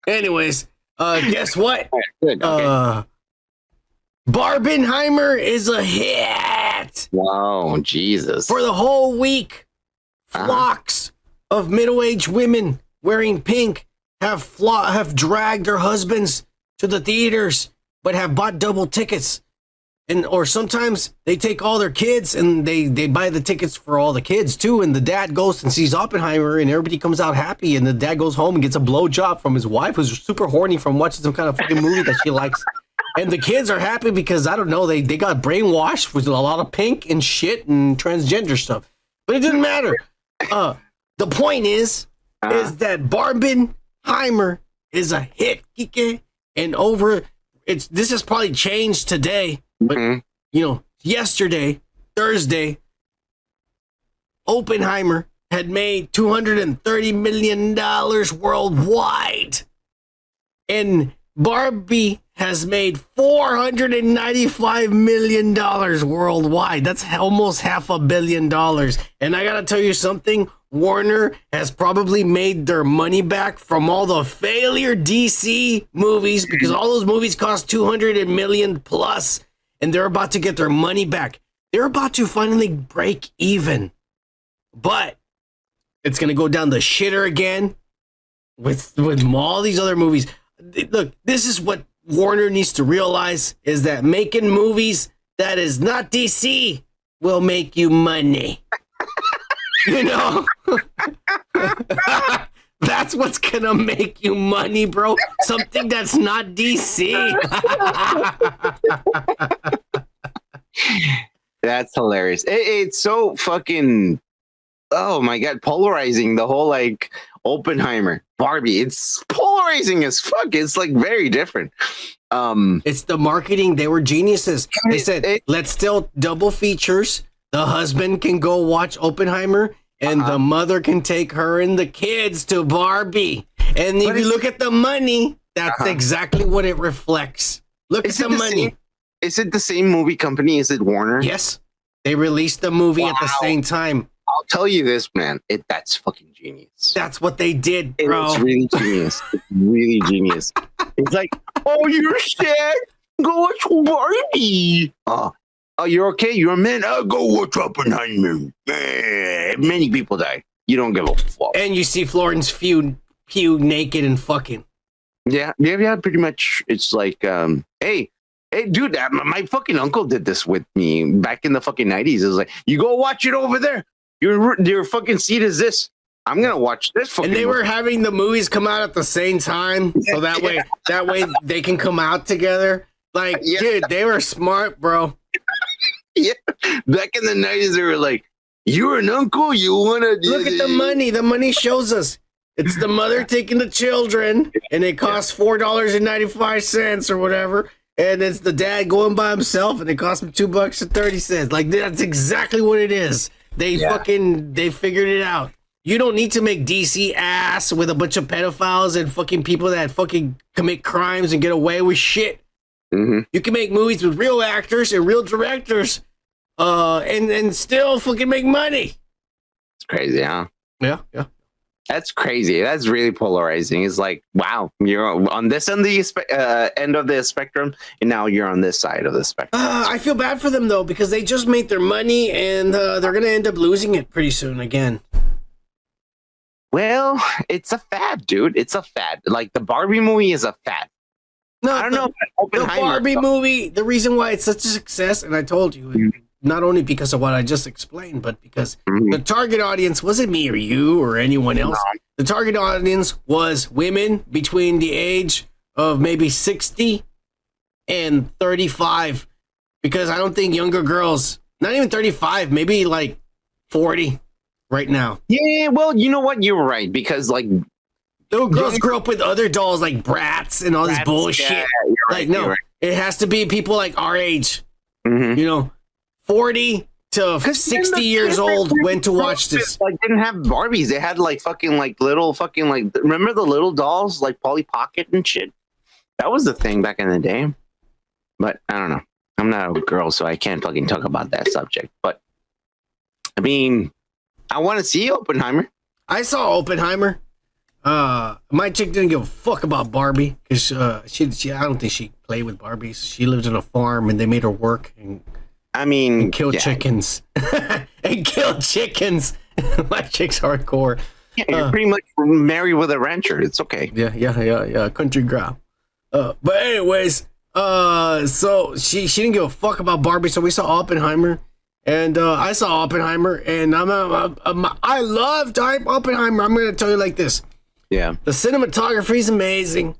Anyways, guess what? Good. Okay. Barbenheimer is a hit. Wow, Jesus. For the whole week, flocks of middle-aged women wearing pink have dragged their husbands to the theaters, but have bought double tickets. Or sometimes they take all their kids and they buy the tickets for all the kids too. And the dad goes and sees Oppenheimer and everybody comes out happy. And the dad goes home and gets a blowjob from his wife who's super horny from watching some kind of fucking movie that she likes. And the kids are happy because, I don't know, they got brainwashed with a lot of pink and shit and transgender stuff. But it didn't matter. The point is that Barbenheimer is a hit, Kike. And this has probably changed today. But, yesterday, Thursday, Oppenheimer had made $230 million worldwide. And Barbie has made $495 million worldwide. That's almost $500 million. And I gotta tell you something, Warner has probably made their money back from all the failure DC movies because all those movies cost $200 million plus. and they're about to get their money back. They're about to finally break even. But it's going to go down the shitter again with all these other movies. Look, this is what Warner needs to realize, is that making movies that is not DC will make you money. You know? That's what's gonna make you money, bro. Something that's not DC. That's hilarious. It's so fucking, oh my God, polarizing. The whole like Oppenheimer, Barbie. It's polarizing as fuck. It's like very different. It's the marketing. They were geniuses. They said, let's still double features. The husband can go watch Oppenheimer, and the mother can take her and the kids to Barbie. And if you look at the money, that's exactly what it reflects. Look at the money. Is it the same movie company? Is it Warner? Yes. They released the movie at the same time. I'll tell you this, man. That's fucking genius. That's what they did, bro. It's really genius. It's really genius. It's like, oh, you're sad? Go watch Barbie. Oh, you're okay? You're a man? Go watch Oppenheimer. Many people die. You don't give a fuck. And you see Florence Pugh naked and fucking. Yeah, pretty much. It's like, hey, dude, my fucking uncle did this with me back in the fucking 90s. It was like, you go watch it over there. Your fucking seat is this. I'm gonna watch this fucking. And they were having the movies come out at the same time, so that way they can come out together. Like, dude, they were smart, bro. Yeah, back in the 90s, they were like, "You're an uncle. You wanna look at the money? The money shows us. It's the mother taking the children, and it costs $4.95 or whatever." And it's the dad going by himself, and it costs him $2.30. Like, that's exactly what it is. They figured it out. You don't need to make DC ass with a bunch of pedophiles and fucking people that fucking commit crimes and get away with shit. Mm-hmm. You can make movies with real actors and real directors, and still fucking make money. It's crazy, huh? Yeah. That's crazy. That's really polarizing. It's like, wow, you're on this end of the spectrum, and now you're on this side of the spectrum. I feel bad for them, though, because they just made their money, and they're going to end up losing it pretty soon again. Well, it's a fad, dude. It's a fad. Like, the Barbie movie is a fad. No, I don't know. The Barbie movie, the reason why it's such a success, and I told you, not only because of what I just explained, but because the target audience wasn't me or you or anyone else. No. The target audience was women between the age of maybe 60 and 35, because I don't think younger girls, not even 35, maybe like 40 right now. Yeah, well, you know what? You're right, because like little girls grew up with other dolls like Bratz and all this bullshit. Yeah, like, no, it has to be people like our age. You know, 40 to 60 years old went to watch this. Like, didn't have Barbies. They had like fucking like little fucking like, remember the little dolls like Polly Pocket and shit? That was the thing back in the day. But I don't know. I'm not a girl, so I can't fucking talk about that subject. But I mean, I want to see Oppenheimer. I saw Oppenheimer. My chick didn't give a fuck about Barbie because she I don't think she played with Barbies. She lived on a farm and they made her work and kill chickens and kill chickens. My chick's hardcore. Yeah, you're pretty much married with a rancher. It's okay. Yeah. Country girl. But anyways, so she didn't give a fuck about Barbie. So we saw Oppenheimer. And I saw Oppenheimer, and I loved Oppenheimer. I'm going to tell you like this. Yeah. The cinematography is amazing.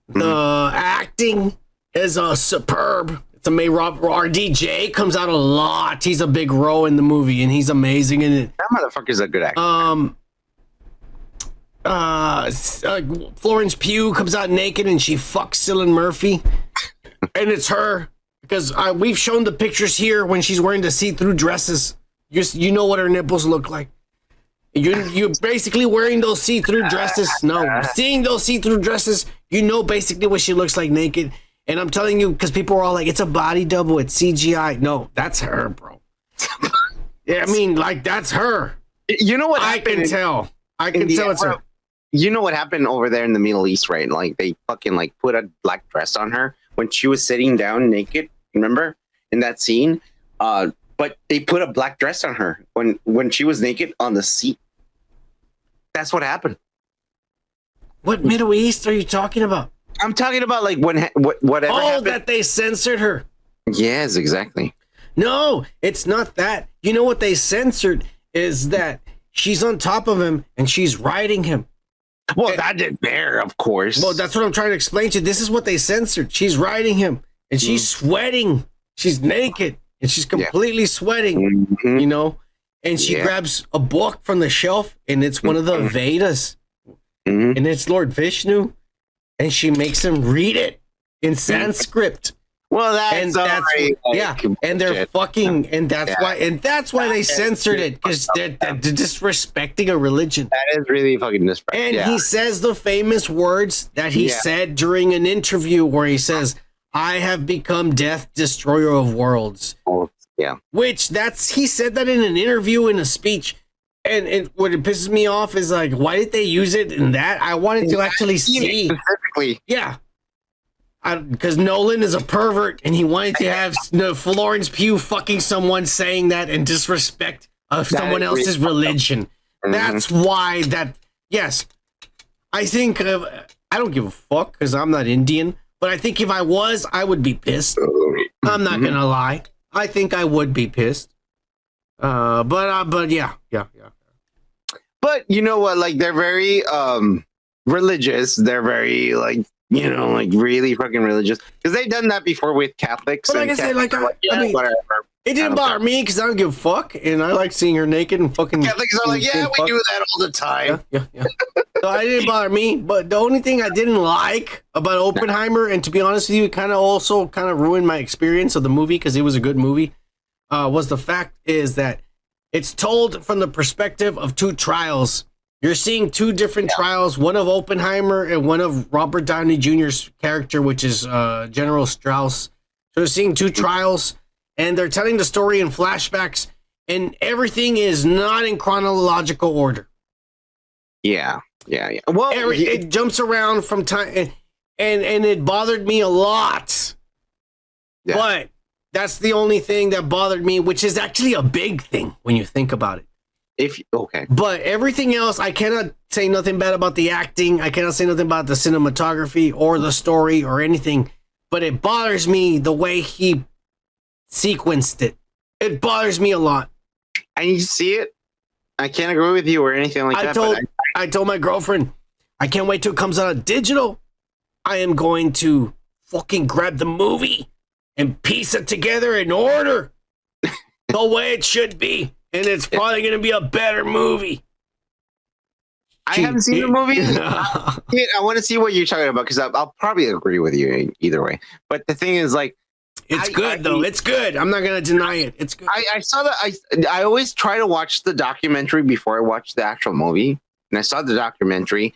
The acting is superb. It's amazing. RDJ comes out a lot. He's a big role in the movie, and he's amazing in it. That motherfucker's a good actor. Florence Pugh comes out naked, and she fucks Cillian Murphy. And it's her. Because we've shown the pictures here when she's wearing the see-through dresses. You know what her nipples look like. You're basically wearing those see-through dresses. No, seeing those see-through dresses, you know basically what she looks like naked. And I'm telling you, because people are all like, it's a body double, it's CGI. No, that's her, bro. Yeah, I mean, like, that's her. You know what I can tell. I can tell it's her. You know what happened over there in the Middle East, right? Like, they fucking, like, put a black dress on her when she was sitting down naked. Remember? in that scene. But they put a black dress on her when she was naked on the seat. That's what happened. What Middle East are you talking about? I'm talking about like whatever. Oh, happened. that they censored her. Yes, exactly. No, it's not that. You know what they censored is that she's on top of him and she's riding him. Well, that didn't bear, of course. Well, that's what I'm trying to explain to you. This is what they censored. She's riding him and she's sweating. She's naked and she's completely sweating, you know? And she grabs a book from the shelf and it's one of the Vedas. And it's Lord Vishnu. And she makes him read it in Sanskrit. Well, that's already, and they're fucking, and that's why they censored it, because they're disrespecting a religion. That is really fucking disrespectful. And he says the famous words that he said during an interview where he says, "I have become death, destroyer of worlds." Yeah. Which he said that in an interview, in a speech. And what it pisses me off is like, why did they use it in that? I wanted to actually see. Specifically. Yeah. Because Nolan is a pervert and he wanted to have Florence Pugh fucking someone saying that and disrespect of someone else's religion. That's why yes. I think, I don't give a fuck because I'm not Indian, but I think if I was, I would be pissed. I'm not going to lie. I think I would be pissed. But yeah. But you know what? Like, they're very religious. They're very like, you know, like really fucking religious, because they've done that before with Catholics. But like I said, like, I mean, whatever. It didn't bother me because I don't give a fuck, and I like seeing her naked and fucking. Catholics are like, yeah, we do that all the time. Yeah. So it didn't bother me, but the only thing I didn't like about Oppenheimer, and to be honest with you, it kind of ruined my experience of the movie because it was a good movie, was the fact is that it's told from the perspective of two trials. You're seeing two different trials, one of Oppenheimer and one of Robert Downey Jr.'s character, which is General Strauss. So you're seeing two trials, and they're telling the story in flashbacks, and everything is not in chronological order. Yeah. Well, it jumps around from time, and it bothered me a lot. Yeah. But that's the only thing that bothered me, which is actually a big thing when you think about it. But everything else, I cannot say nothing bad about the acting. I cannot say nothing about the cinematography or the story or anything. But it bothers me the way he sequenced it. It bothers me a lot. And you see it. I can't agree with you or anything like that. I told my girlfriend, I can't wait till it comes out on digital. I am going to fucking grab the movie and piece it together in order the way it should be. And it's probably going to be a better movie. I haven't seen the movie. I want to see what you're talking about, because I'll probably agree with you either way. But the thing is, like, it's good though. It's good. I'm not going to deny it. It's good. I saw that. I always try to watch the documentary before I watch the actual movie, and I saw the documentary.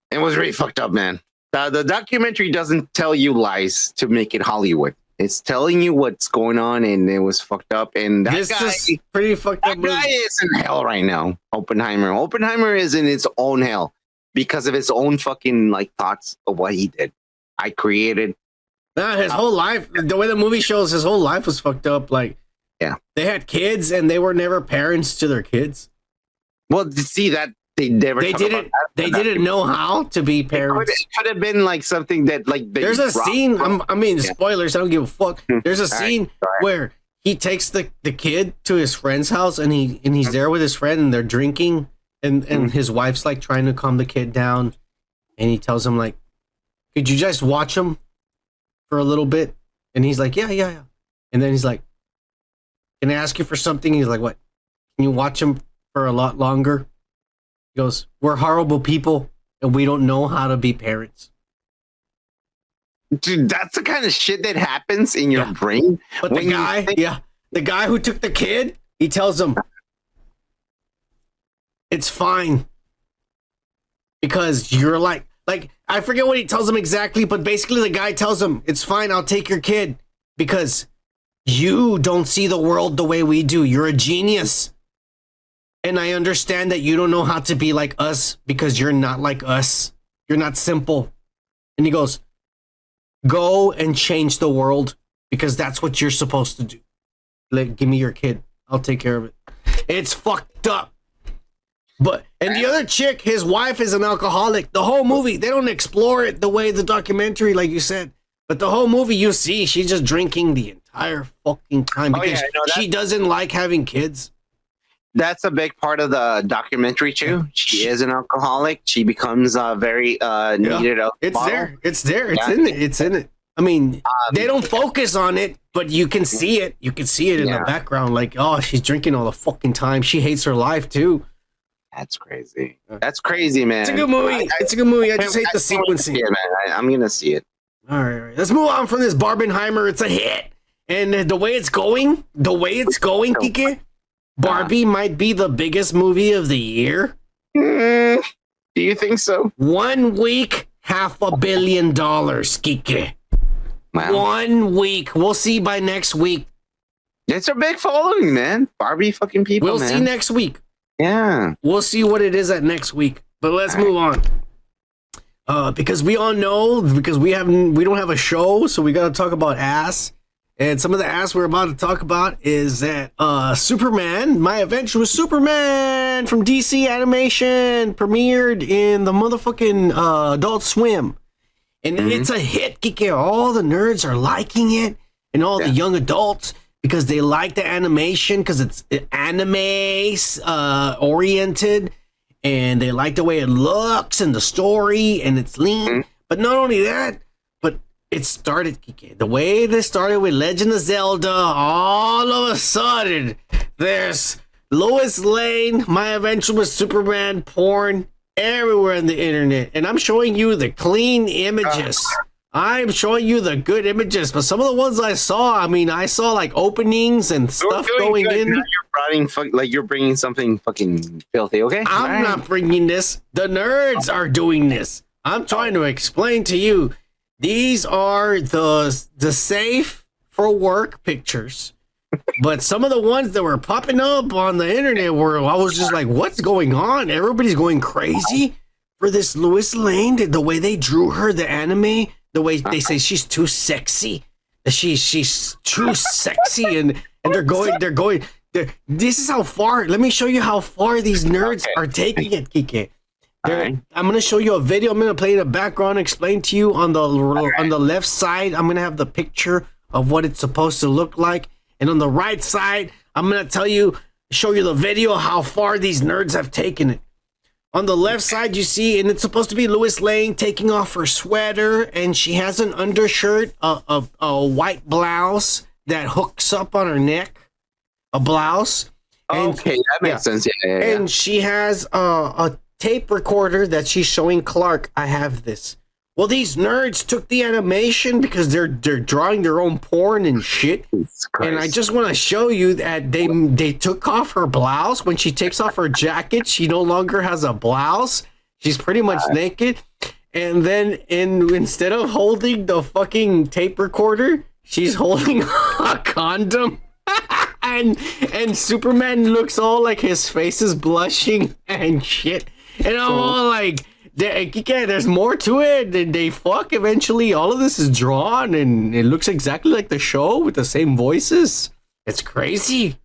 It was really fucked up, man. The documentary doesn't tell you lies to make it Hollywood. It's telling you what's going on, and it was fucked up. And that guy, pretty fucked up. That guy is in hell right now. Oppenheimer is in its own hell because of his own fucking like thoughts of what he did. I created. His whole life, the way the movie shows, his whole life was fucked up. Like, they had kids, and they were never parents to their kids. Well, see that. They didn't know how to be parents. It could have been like something that like there's a scene. Spoilers. I don't give a fuck. There's a scene where he takes the kid to his friend's house, and he's there with his friend, and they're drinking, and his wife's like trying to calm the kid down, and he tells him like, "Could you just watch him for a little bit?" And he's like, "Yeah." And then he's like, "Can I ask you for something?" He's like, "What? Can you watch him for a lot longer?" He goes, "We're horrible people, and we don't know how to be parents." Dude, that's the kind of shit that happens in your brain. But the guy who took the kid, he tells him, "It's fine. Because you're like, I forget what he tells him exactly, but basically the guy tells him, it's fine, I'll take your kid. Because you don't see the world the way we do. You're a genius. And I understand that you don't know how to be like us because you're not like us. You're not simple." And he goes, "Go and change the world because that's what you're supposed to do. Like, give me your kid. I'll take care of it. It's fucked up. And the other chick, his wife is an alcoholic. The whole movie, they don't explore it the way the documentary, like you said. But the whole movie, you see, she's just drinking the entire fucking time because she doesn't like having kids. That's a big part of the documentary too. She is an alcoholic. She becomes very needed. It's there. It's there. It's in it. It's in it. I mean, they don't focus on it, but you can see it. You can see it in the background. Like, oh, she's drinking all the fucking time. She hates her life too. That's crazy. That's crazy, man. It's a good movie. It's a good movie. I just hate the sequencing. Yeah, man. I'm gonna see it. All right. Let's move on from this Barbenheimer. It's a hit. And the way it's going, Kike, Barbie might be the biggest movie of the year. Do you think so? 1 week, $500 million, Kike. Wow. 1 week. We'll see by next week. It's a big following, man. Barbie fucking people, We'll see next week. Yeah. We'll see what it is at next week. But let's move on. Because we all know, because we don't have a show, so we got to talk about ass. And some of the ass we're about to talk about is that Superman, My Adventure with Superman from DC Animation, premiered in the motherfucking Adult Swim. And it's a hit, Kike. All the nerds are liking it, and all the young adults, because they like the animation, because it's anime oriented, and they like the way it looks and the story, and it's lean. But not only that, but it started, Kike. The way they started with Legend of Zelda, all of a sudden, there's Lois Lane, My Adventure with Superman porn everywhere on the internet. And I'm showing you the clean images. I'm showing you the good images, but some of the ones I saw, I mean, I saw like openings and stuff going in. You're bringing something fucking filthy, okay? I'm not bringing this. The nerds are doing this. I'm trying to explain to you. These are the safe for work pictures. But some of the ones that were popping up on the internet were, I was just like, what's going on? Everybody's going crazy for this Lois Lane, the way they drew her, the anime. The way they say she's too sexy, she's too sexy, and they're going. This is how far. Let me show you how far these nerds are taking it, Kike. I'm gonna show you a video. I'm gonna play in the background, explain to you on the left side. I'm gonna have the picture of what it's supposed to look like, and on the right side, I'm gonna show you the video of how far these nerds have taken it. On the left side, you see, and it's supposed to be Lois Lane taking off her sweater, and she has an undershirt, a white blouse that hooks up on her neck, a blouse. And, okay, that makes sense. Yeah. And she has a tape recorder that she's showing Clark. I have this. Well, these nerds took the animation because they're drawing their own porn and shit. And I just want to show you that they took off her blouse. When she takes off her jacket, she no longer has a blouse. She's pretty much naked. And then instead of holding the fucking tape recorder, she's holding a condom. and Superman looks all like his face is blushing and shit. And I'm all like, there's more to it. They fuck eventually. All of this is drawn and it looks exactly like the show with the same voices. It's crazy.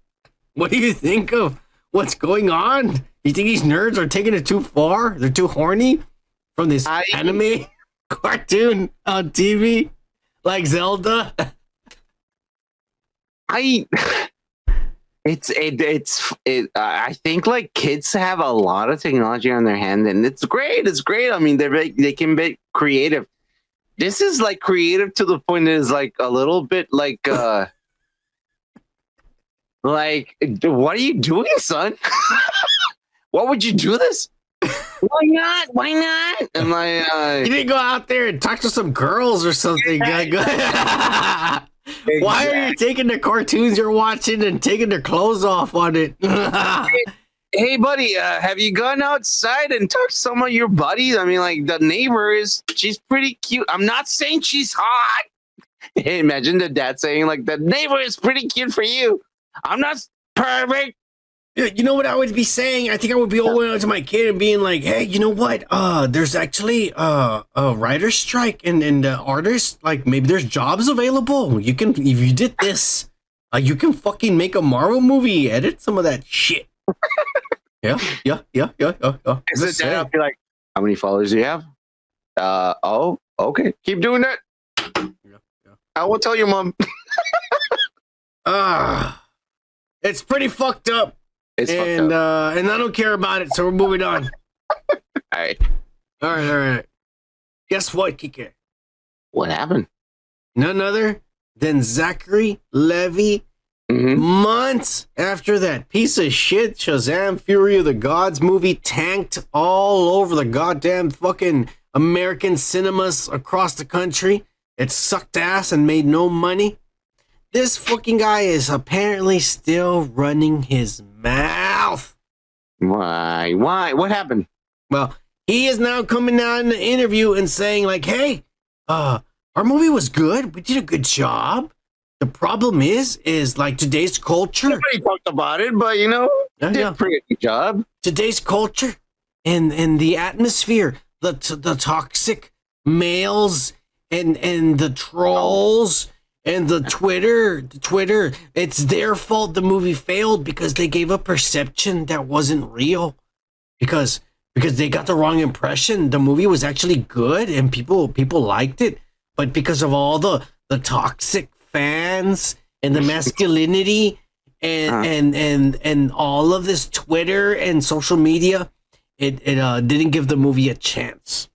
What do you think of what's going on? You think these nerds are taking it too far? They're too horny from this anime cartoon on TV like Zelda? I think like kids have a lot of technology on their hand, and it's great. It's great. I mean, they can be creative. This is like creative to the point that is like a little bit like like, what are you doing, son? What would you do this? Why not? Why not? Am I? You didn't go out there and talk to some girls or something. Why are you taking the cartoons you're watching and taking their clothes off on it? Hey, buddy, have you gone outside and talked to some of your buddies? I mean, like, the neighbor she's pretty cute. I'm not saying she's hot. Hey, imagine the dad saying, like, the neighbor is pretty cute for you. I'm not perfect. You know what I would be saying? I think I would be going out to my kid and being like, "Hey, you know what? There's actually a writer's strike and artists, like maybe there's jobs available. You can, if you did this, you can fucking make a Marvel movie, edit some of that shit." Yeah. Is it that? I'll be like, how many followers do you have? Oh, okay. Keep doing that. Yeah. I will tell your mom. It's pretty fucked up. It's fucked up. And I don't care about it, so we're moving on. All right. All right. Guess what, Kike? What happened? None other than Zachary Levi. Months after that piece of shit Shazam Fury of the Gods movie tanked all over the goddamn fucking American cinemas across the country, it sucked ass and made no money. This fucking guy is apparently still running his mouth. Why? What happened? Well, he is now coming out in the interview and saying like, "Hey, our movie was good. We did a good job. The problem is like today's culture." Nobody talked about it, but did a pretty good job. Today's culture and the atmosphere, the toxic males and the trolls and the Twitter, it's their fault the movie failed because they gave a perception that wasn't real. Because they got the wrong impression. The movie was actually good and people liked it, but because of all the toxic fans and the masculinity and all of this Twitter and social media, it didn't give the movie a chance.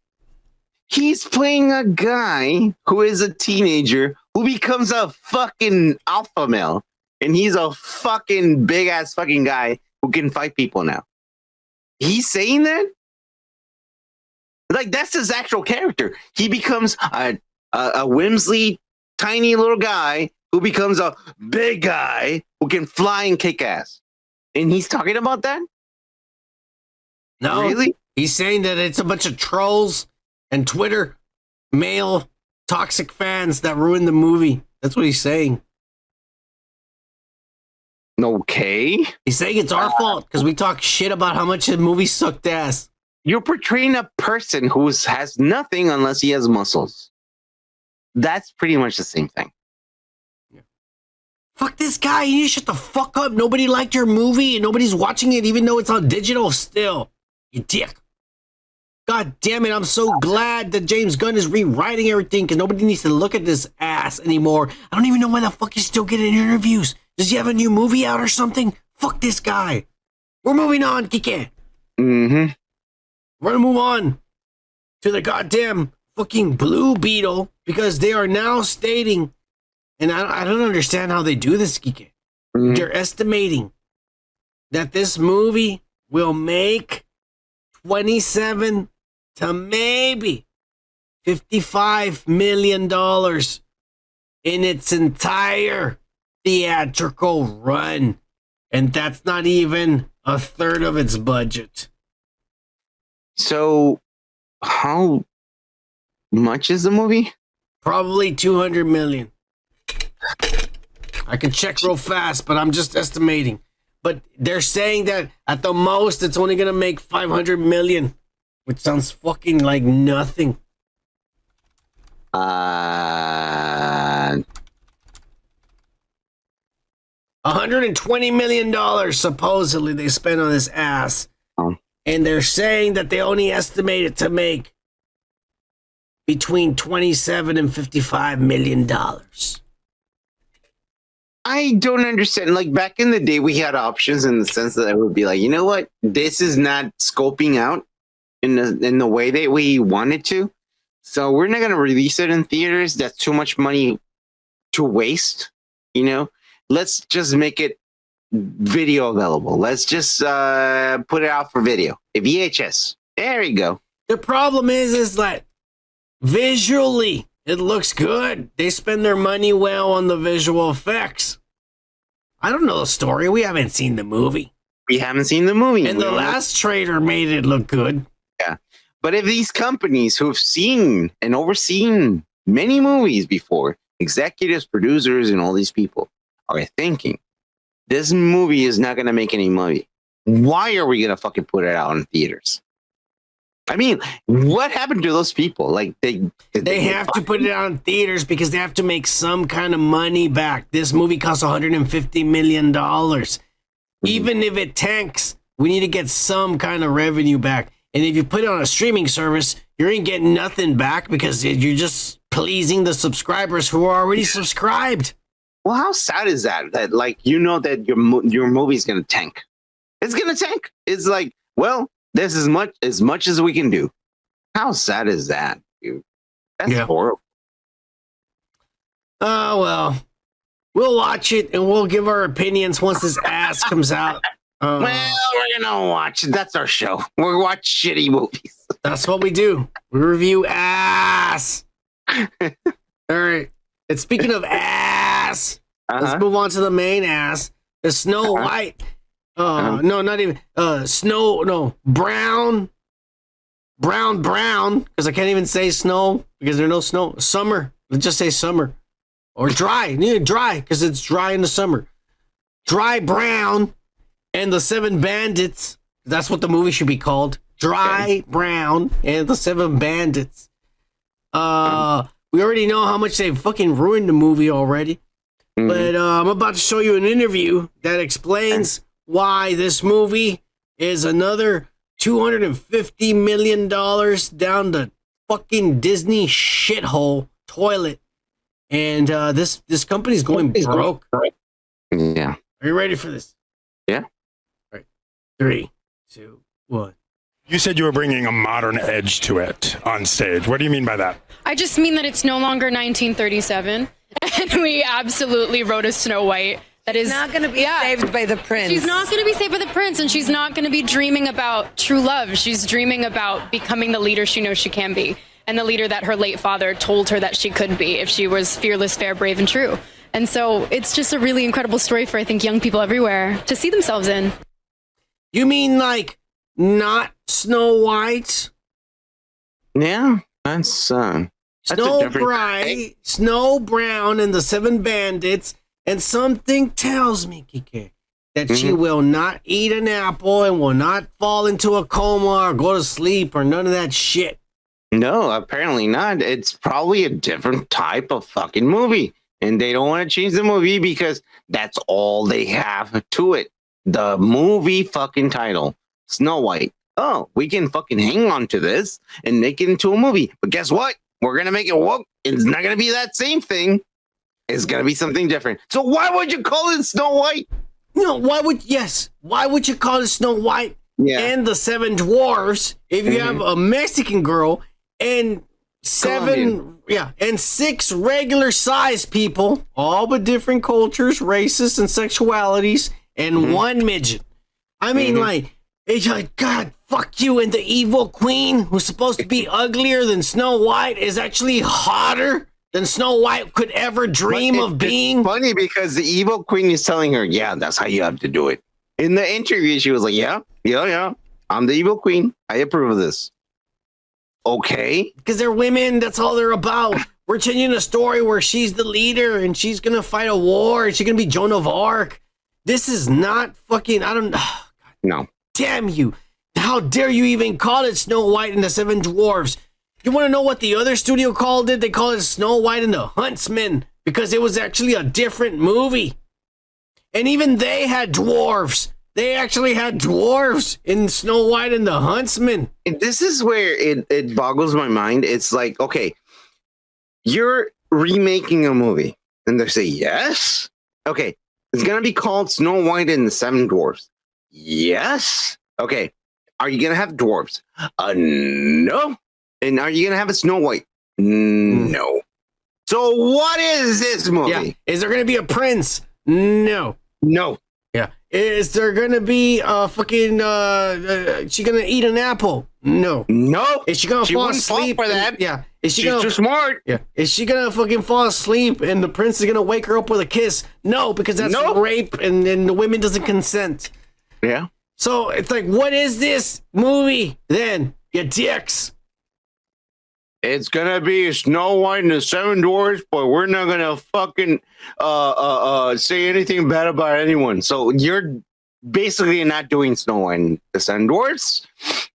He's playing a guy who is a teenager who becomes a fucking alpha male, and he's a fucking big ass fucking guy who can fight people now. He's saying that? Like, that's his actual character. He becomes a whimsy tiny little guy who becomes a big guy who can fly and kick ass. And he's talking about that? No, really? He's saying that it's a bunch of trolls and Twitter male toxic fans that ruined the movie. That's what he's saying. Okay. He's saying it's our fault because we talk shit about how much the movie sucked ass. You're portraying a person who has nothing unless he has muscles. That's pretty much the same thing. Yeah. Fuck this guy. You shut the fuck up. Nobody liked your movie and nobody's watching it even though it's on digital still. You dick. God damn it. I'm so glad that James Gunn is rewriting everything because nobody needs to look at this ass anymore. I don't even know why the fuck he's still getting interviews. Does he have a new movie out or something? Fuck this guy. We're moving on, Kike. Mm-hmm. We're gonna move on to the goddamn fucking Blue Beetle because they are now stating, and I don't understand how they do this, Kike. Mm-hmm. They're estimating that this movie will make $27 to maybe $55 million in its entire theatrical run. And that's not even a third of its budget. So, how much is the movie? Probably 200 million. I can check real fast, but I'm just estimating. But they're saying that at the most, it's only going to make 500 million, which sounds fucking like nothing. $120 million supposedly they spent on this ass. Oh. And they're saying that they only estimate it to make between $27 and $55 million. I don't understand. Like, back in the day, we had options in the sense that it would be like, you know what? This is not scoping out in the way that we wanted to. So we're not going to release it in theaters. That's too much money to waste. Let's just make it video available. Let's just put it out for video. A VHS. There you go. The problem is that visually it looks good. They spend their money well on the visual effects. I don't know the story. We haven't seen the movie. We haven't seen the movie. And the last trailer made it look good. Yeah. But if these companies who've seen and overseen many movies before, executives, producers, and all these people are thinking this movie is not going to make any money, Why are we gonna fucking put it out in theaters? I mean, what happened to those people? Like they have to put it out in theaters because they have to make some kind of money back. This movie costs $150 million. Even if it tanks, we need to get some kind of revenue back. And if you put it on a streaming service, you ain't getting nothing back because you're just pleasing the subscribers who are already subscribed. Well, how sad is that? That like you know that your movie's gonna tank. It's gonna tank. It's like, well, this is as much as we can do. How sad is that, dude? That's horrible. Oh well, we'll watch it and we'll give our opinions once this ass comes out. Well, we're gonna watch it. That's our show. We watch shitty movies. That's what we do. We review ass. All right. And speaking of ass, let's move on to the main ass. The Snow White. No, not even brown, because I can't even say snow because there's no snow. Summer, let's just say summer. Or dry, dry, because it's dry in the summer. Dry Brown and the Seven Bandits. That's what the movie should be called. Dry Brown and the Seven Bandits. We already know how much they fucking ruined the movie already. But I'm about to show you an interview that explains why this movie is another $250 million down the fucking Disney shithole toilet. And this company's going broke. Yeah. Are you ready for this? Yeah. All right. 3, 2, 1. You said you were bringing a modern edge to it on stage. What do you mean by that? I just mean that it's no longer 1937. And we absolutely wrote a Snow White that is not going to be saved by the prince. She's not going to be saved by the prince, and she's not going to be dreaming about true love. She's dreaming about becoming the leader she knows she can be, and the leader that her late father told her that she could be if she was fearless, fair, brave, and true. And so it's just a really incredible story for, I think, young people everywhere to see themselves in. You mean like not Snow White? Yeah, that's Snow Bright, Snow Brown, and the Seven Bandits. And something tells me, Kike, that she will not eat an apple and will not fall into a coma or go to sleep or none of that shit. No, apparently not. It's probably a different type of fucking movie. And they don't want to change the movie because that's all they have to it. The movie fucking title, Snow White. Oh, we can fucking hang on to this and make it into a movie. But guess what? We're going to make it woke. It's not going to be that same thing. It's going to be something different. So why would you call it Snow White? No, why would you call it Snow White and the Seven Dwarfs if you have a Mexican girl and 6 regular sized people, all but different cultures, races, and sexualities, and one midget? I mean, it's like, God, fuck you, and the evil queen, who's supposed to be uglier than Snow White, is actually hotter than Snow White could ever dream of being. It's funny because the evil queen is telling her, yeah, that's how you have to do it. In the interview, she was like, yeah, I'm the evil queen. I approve of this. Okay. Because they're women. That's all they're about. We're changing a story where she's the leader and she's going to fight a war and she's going to be Joan of Arc. This is not fucking, No. Damn you. How dare you even call it Snow White and the Seven Dwarfs? You want to know what the other studio called it? They called it Snow White and the Huntsman because it was actually a different movie. And even they had dwarves. They actually had dwarves in Snow White and the Huntsman. And this is where it boggles my mind. It's like, okay, you're remaking a movie. And they say, yes? Okay, it's going to be called Snow White and the Seven Dwarfs. Yes? Okay, are you going to have dwarves? No. And are you going to have a Snow White? No. So what is this movie? Yeah. Is there going to be a prince? No. No. Yeah. Is there going to be a fucking, she going to eat an apple? No. No. Is she going to fall asleep? For that. Yeah. She's too smart. Yeah. Is she going to fucking fall asleep and the prince is going to wake her up with a kiss? No, because that's rape and the women doesn't consent. Yeah. So it's like, what is this movie then? You dicks. It's gonna be Snow White and the Seven Dwarfs, but we're not gonna fucking say anything bad about anyone. So you're basically not doing Snow and the Sun Dwarfs,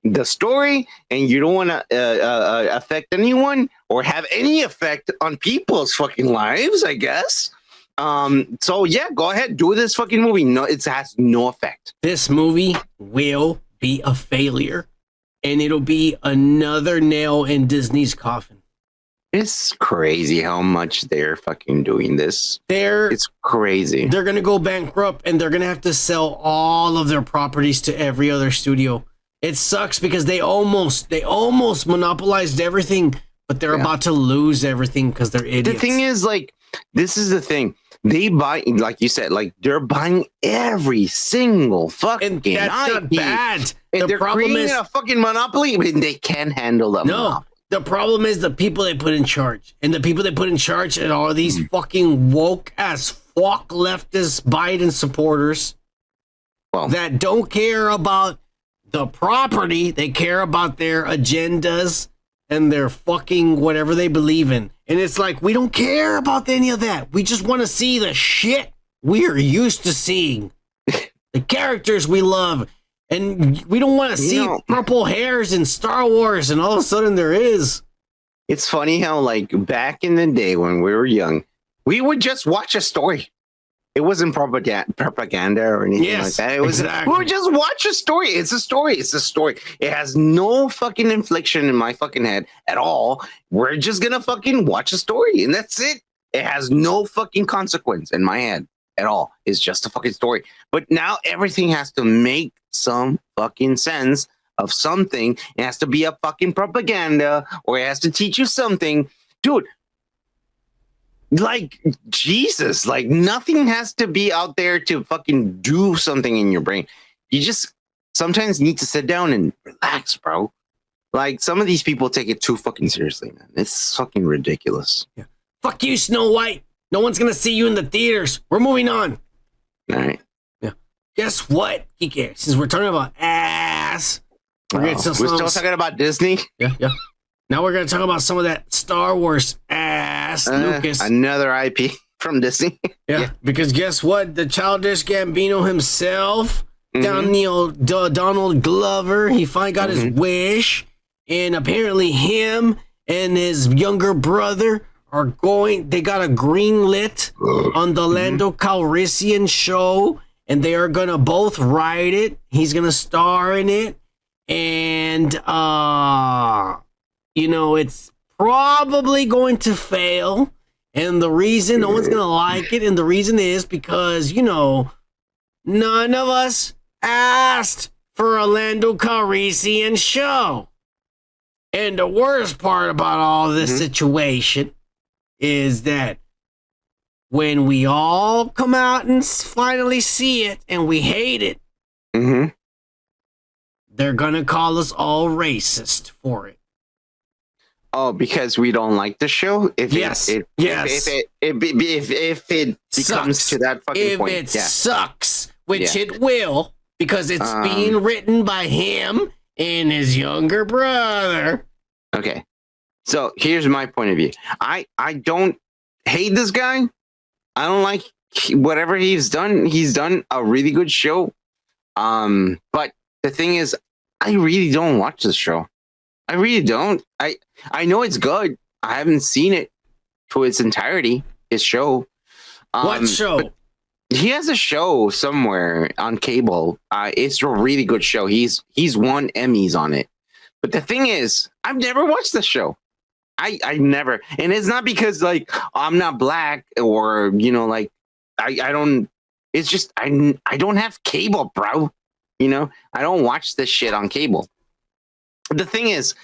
the story, and you don't want to affect anyone or have any effect on people's fucking lives, I guess. So yeah, go ahead, do this fucking movie. No, it has no effect. This movie will be a failure, and it'll be another nail in Disney's coffin. It's crazy how much they're fucking doing this. It's crazy. They're gonna go bankrupt, and they're gonna have to sell all of their properties to every other studio. It sucks because they almost monopolized everything, but they're about to lose everything because they're idiots. The thing is, like, this is the thing. They buy, like you said, like they're buying every single fucking that's not IP. bad. And they're creating a fucking monopoly, and they can't handle them. No, the problem is the people they put in charge, and the people they put in charge are all these fucking woke ass fuck leftist Biden supporters that don't care about the property. They care about their agendas and their fucking whatever they believe in. And it's like, we don't care about any of that. We just want to see the shit we're used to seeing. The characters we love. And we don't want to see purple hairs in Star Wars, and all of a sudden there is. It's funny how, like, back in the day when we were young, we would just watch a story. It wasn't propaganda or anything like that. It was we would just watch a story. It's a story. It's a story. It has no fucking infliction in my fucking head at all. We're just gonna fucking watch a story, and that's it. It has no fucking consequence in my head at all. It's just a fucking story. But now everything has to make some fucking sense of something. It has to be a fucking propaganda, or it has to teach you something, dude. Like, Jesus, like, nothing has to be out there to fucking do something in your brain. You just sometimes need to sit down and relax, bro. Like, some of these people take it too fucking seriously, man. It's fucking ridiculous. Yeah. Fuck you, Snow White. No one's gonna see you in the theaters. We're moving on. All right. Yeah. Guess what, Kike? Since we're talking about ass, we're still talking about Disney? Yeah, yeah. Now we're going to talk about some of that Star Wars ass, Lucas. Another IP from Disney. Yeah, because guess what? The Childish Gambino himself, Donald Glover, he finally got his wish. And apparently him and his younger brother they got a green lit on the Lando Calrissian show. And they are going to both write it. He's going to star in it. And, you know, it's probably going to fail. And the reason no one's going to like it, and the reason is because, you know, none of us asked for a Lando Calrissian show. And the worst part about all this situation is that when we all come out and finally see it and we hate it, they're going to call us all racist for it. Oh, because we don't like the show? If it becomes to that fucking point. If it sucks, which it will, because it's being written by him and his younger brother. Okay. So here's my point of view. I don't hate this guy. I don't like whatever he's done. He's done a really good show. But the thing is, I really don't watch this show. I really don't. I know it's good. I haven't seen it to its entirety, his show. What show? He has a show somewhere on cable. It's a really good show. He's won Emmys on it. But the thing is, I've never watched the show. I never. And it's not because, like, I'm not black or, you know, like, I don't. It's just I don't have cable, bro. You know, I don't watch this shit on cable. The thing is,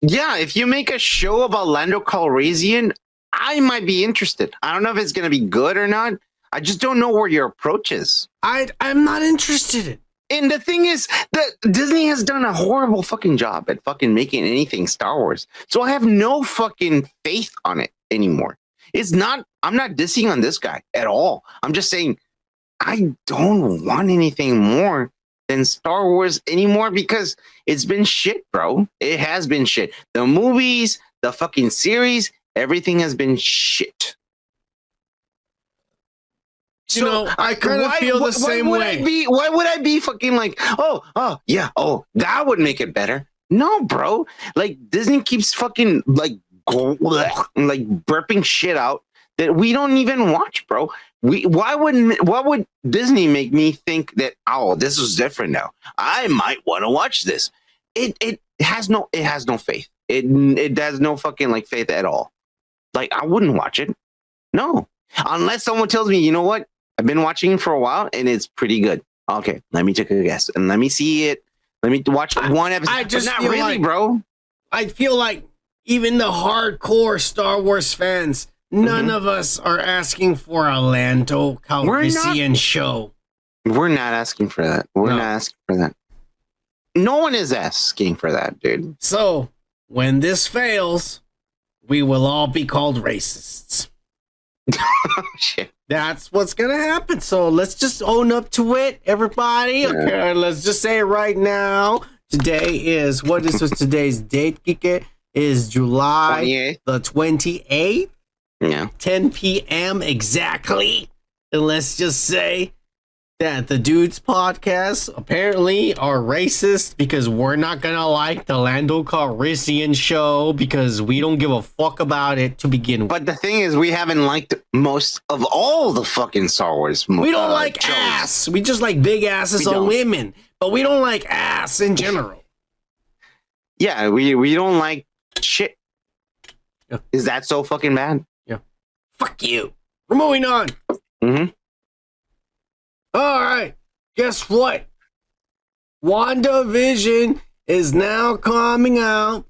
if you make a show about Lando Calrissian, I might be interested. I don't know if it's going to be good or not. I just don't know where your approach is. I'm not interested. And the thing is that Disney has done a horrible fucking job at fucking making anything Star Wars. So I have no fucking faith on it anymore. I'm not dissing on this guy at all. I'm just saying I don't want anything more than Star Wars anymore because it's been shit, bro. It has been shit. The movies, the fucking series, everything has been shit. I kind of feel the same way. Why would I be fucking like, yeah, that would make it better? No, bro. Like Disney keeps fucking like burping shit out that we don't even watch, bro. Why would Disney make me think that this is different now? I might want to watch this. It has no faith. It has no fucking like faith at all. Like I wouldn't watch it. No. Unless someone tells me, you know what? I've been watching for a while and it's pretty good. Okay, let me take a guess and let me see it. Let me watch one episode. I just not feel really, like, bro. I feel like even the hardcore Star Wars fans, none of us are asking for a Lando Calrissian show. We're not asking for that. We're not asking for that. No one is asking for that, dude. So when this fails, we will all be called racists. Shit. That's what's gonna happen. So let's just own up to it, everybody. Okay, let's just say it right now. Today is today's date, Kike? Is July 28th. the 28th. Yeah. 10 p.m. exactly. And let's just say that the Dudes podcast apparently are racist because we're not gonna like the Lando Calrissian show because we don't give a fuck about it to begin with. But the thing is, we haven't liked most of all the fucking Star Wars movies. We don't like ass. We just like big asses on women, but we don't like ass in general. Yeah, we don't like shit. Yeah. Is that so fucking bad? Yeah. Fuck you. We're moving on. Mm-hmm. All right. Guess what? WandaVision is now coming out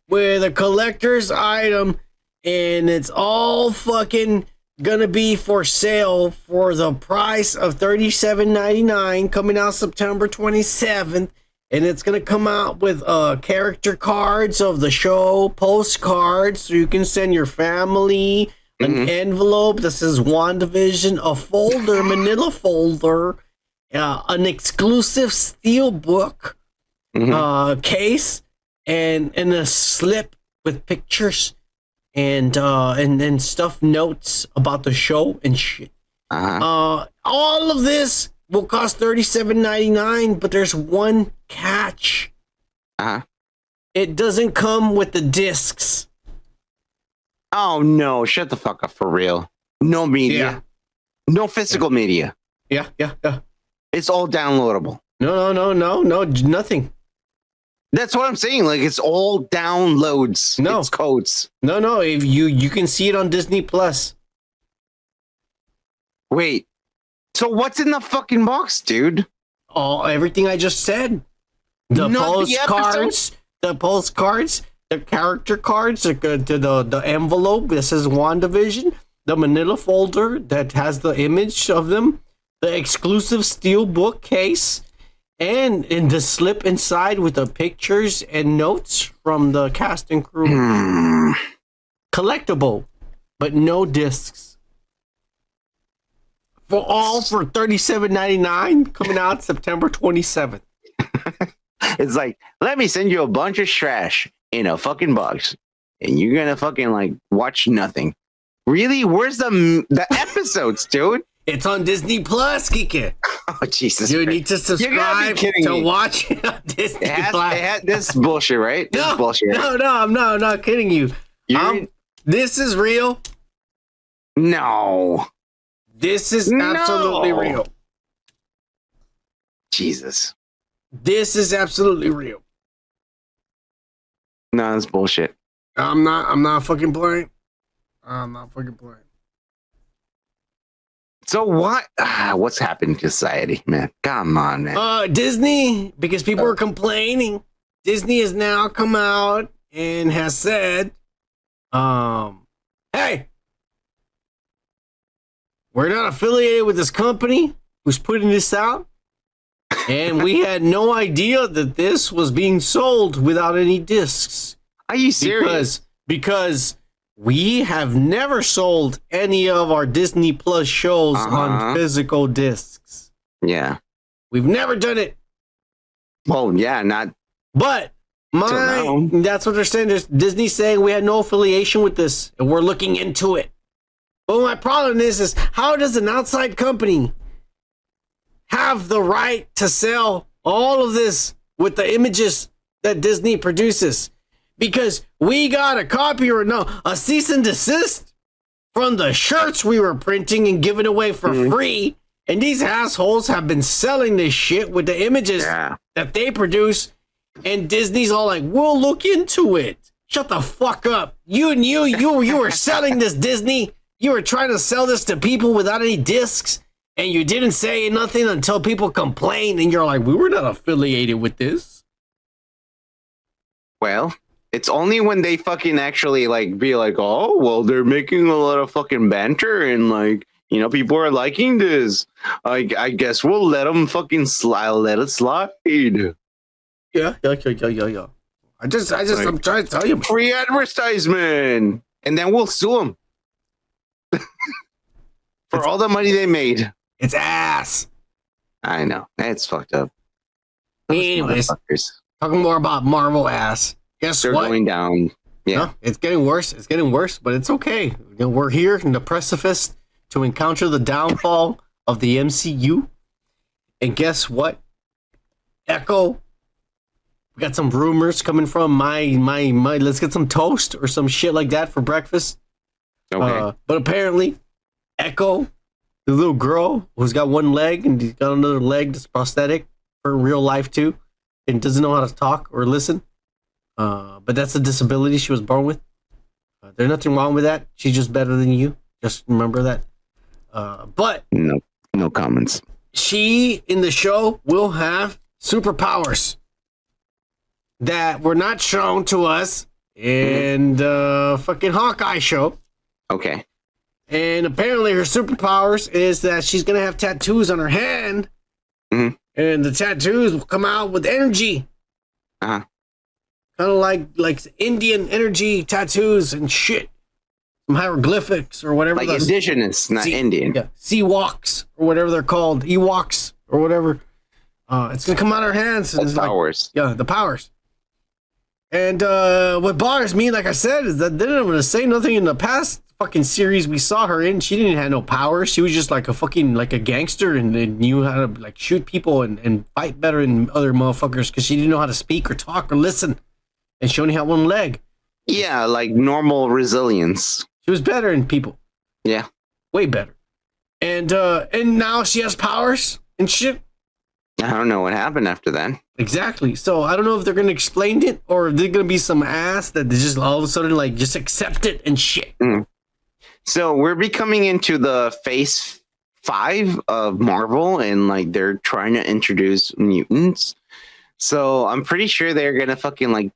with a collector's item, and it's all fucking gonna be for sale for the price of $37.99, coming out September 27th. And it's gonna come out with character cards of the show, postcards, so you can send your family an envelope that says WandaVision, a folder, manila folder, an exclusive Steelbook case, and a slip with pictures and stuff, notes about the show and shit. All of this will cost $37.99, but there's one catch. It doesn't come with the discs. Oh no! Shut the fuck up, for real. No media, no physical media. Yeah. It's all downloadable. No, nothing. That's what I'm saying. Like it's all downloads. No, it's codes. No. If you can see it on Disney Plus. Wait. So what's in the fucking box, dude? Everything I just said. The postcards, the character cards, the envelope that says WandaVision, the manila folder that has the image of them, the exclusive Steelbook case, and in the slip inside with the pictures and notes from the cast and crew. Collectible, but no discs. For $37.99, coming out September 27th. It's like, let me send you a bunch of trash in a fucking box, and you're gonna fucking like watch nothing. Really? Where's the episodes, dude? It's on Disney Plus, Kike. Oh Jesus! You need to subscribe to watch it on Disney Plus. This is bullshit, right? This is bullshit. No, I'm not kidding you. This is real. No. This is absolutely real. Jesus. This is absolutely real. No, that's bullshit. I'm not fucking playing. I'm not fucking playing. So what? What's happened to society, man? Come on, man. Disney, because people are complaining. Disney has now come out and has said, hey, we're not affiliated with this company who's putting this out. And we had no idea that this was being sold without any discs. Are you serious? Because we have never sold any of our Disney Plus shows on physical discs. Yeah. We've never done it. Well, yeah, not. But that's what they're saying. There's Disney saying we had no affiliation with this and we're looking into it. But my problem is how does an outside company have the right to sell all of this with the images that Disney produces? Because we got a copy or a cease and desist from the shirts we were printing and giving away for free. And these assholes have been selling this shit with the images that they produce. And Disney's all like, we'll look into it. Shut the fuck up. You were selling this, Disney. You were trying to sell this to people without any discs. And you didn't say nothing until people complained. And you're like, we were not affiliated with this. Well, it's only when they fucking actually like be like, oh, well, they're making a lot of fucking banter and like, you know, people are liking this. I guess we'll let them fucking let it slide. Yeah. I'm trying to tell you. Free advertisement. And then we'll sue them. For all the money they made. It's ass. I know. It's fucked up. Anyways, talking more about Marvel ass. Guess They're what? going down. Yeah. No, it's getting worse. It's getting worse, but it's okay. You know, we're here in the precipice to encounter the downfall of the MCU. And guess what? Echo. We got some rumors coming from my let's get some toast or some shit like that for breakfast. Okay. But apparently, Echo, the little girl who's got one leg and he's got another leg that's prosthetic for real life too, and doesn't know how to talk or listen. But that's a disability she was born with. There's nothing wrong with that. She's just better than you. Just remember that. But no comments. She in the show will have superpowers that were not shown to us in the fucking Hawkeye show. Okay. And apparently her superpowers is that she's going to have tattoos on her hand. Mm-hmm. And the tattoos will come out with energy. Uh-huh. Kind of like Indian energy tattoos and shit. Some hieroglyphics or whatever. Like indigenous, not Indian. Yeah. Seawalks or whatever they're called. Ewoks or whatever. It's going to come out of her hands. The powers. The powers. And what bothers me, like I said, is that they didn't want to say nothing in the past fucking series we saw her in. She didn't have no powers. She was just like a fucking like a gangster and knew how to like shoot people and fight better than other motherfuckers because she didn't know how to speak or talk or listen. And she only had one leg. Yeah, like normal resilience. She was better than people. Yeah. Way better. And now she has powers and shit. I don't know what happened after that. Exactly. So I don't know if they're going to explain it or if there's going to be some ass that they just all of a sudden like just accept it and shit. So we're becoming into the phase 5 of Marvel and like they're trying to introduce mutants. So I'm pretty sure they're going to fucking like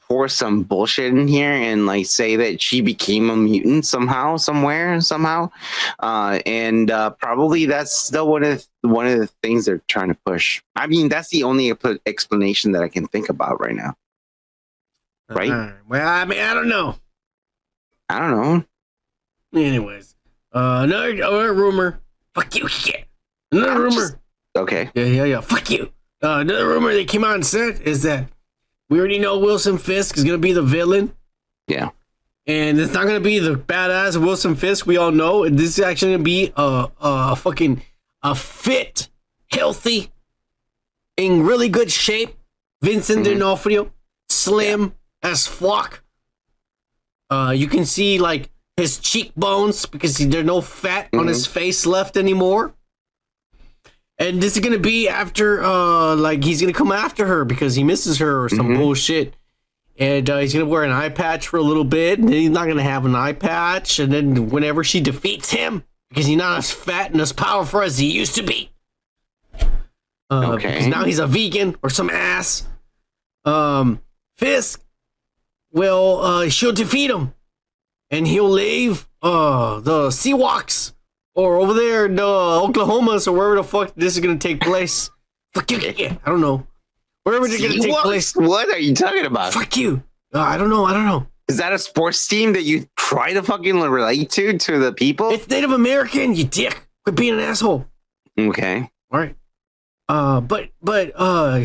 pour some bullshit in here and like say that she became a mutant somehow, somewhere, somehow. And probably that's still one of the things they're trying to push. I mean, that's the only explanation that I can think about right now. Right? Well, I mean, I don't know. Anyways, another rumor. Fuck you, shit. Another rumor. Okay. Yeah. Fuck you. Another rumor that came out and said is that we already know Wilson Fisk is going to be the villain. Yeah. And it's not going to be the badass Wilson Fisk we all know. This is actually going to be a fit, healthy, in really good shape Vincent D'Onofrio. Slim as fuck. You can see like his cheekbones because there's no fat on his face left anymore. And this is going to be after, he's going to come after her because he misses her or some bullshit. And he's going to wear an eye patch for a little bit. And then he's not going to have an eye patch. And then whenever she defeats him, because he's not as fat and as powerful as he used to be. Because now he's a vegan or some ass. Fisk she'll defeat him. And he'll leave the Seawalks. Or over there in Oklahoma's or wherever the fuck this is going to take place. Fuck you. I don't know. Wherever it's going to take place. What are you talking about? Fuck you. I don't know. Is that a sports team that you try to fucking relate to the people? It's Native American, you dick. Quit being an asshole. Okay. All right. But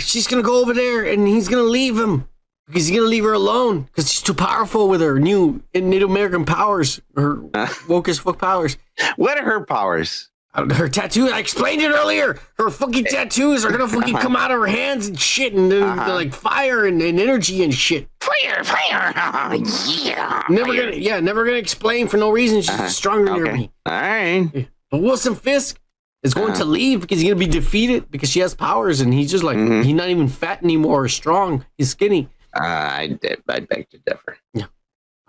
she's going to go over there and he's going to leave him. Because he's gonna leave her alone because she's too powerful with her new Native American powers, her woke as fuck powers. What are her powers? Her tattoo. I explained it earlier. Her fucking tattoos are gonna fucking come out of her hands and shit, and they're like fire and energy and shit. Fire, yeah. Never gonna explain for no reason. She's stronger than me. All right. But Wilson Fisk is going to leave because he's gonna be defeated because she has powers, and he's just like he's not even fat anymore or strong. He's skinny. I beg to differ. Yeah.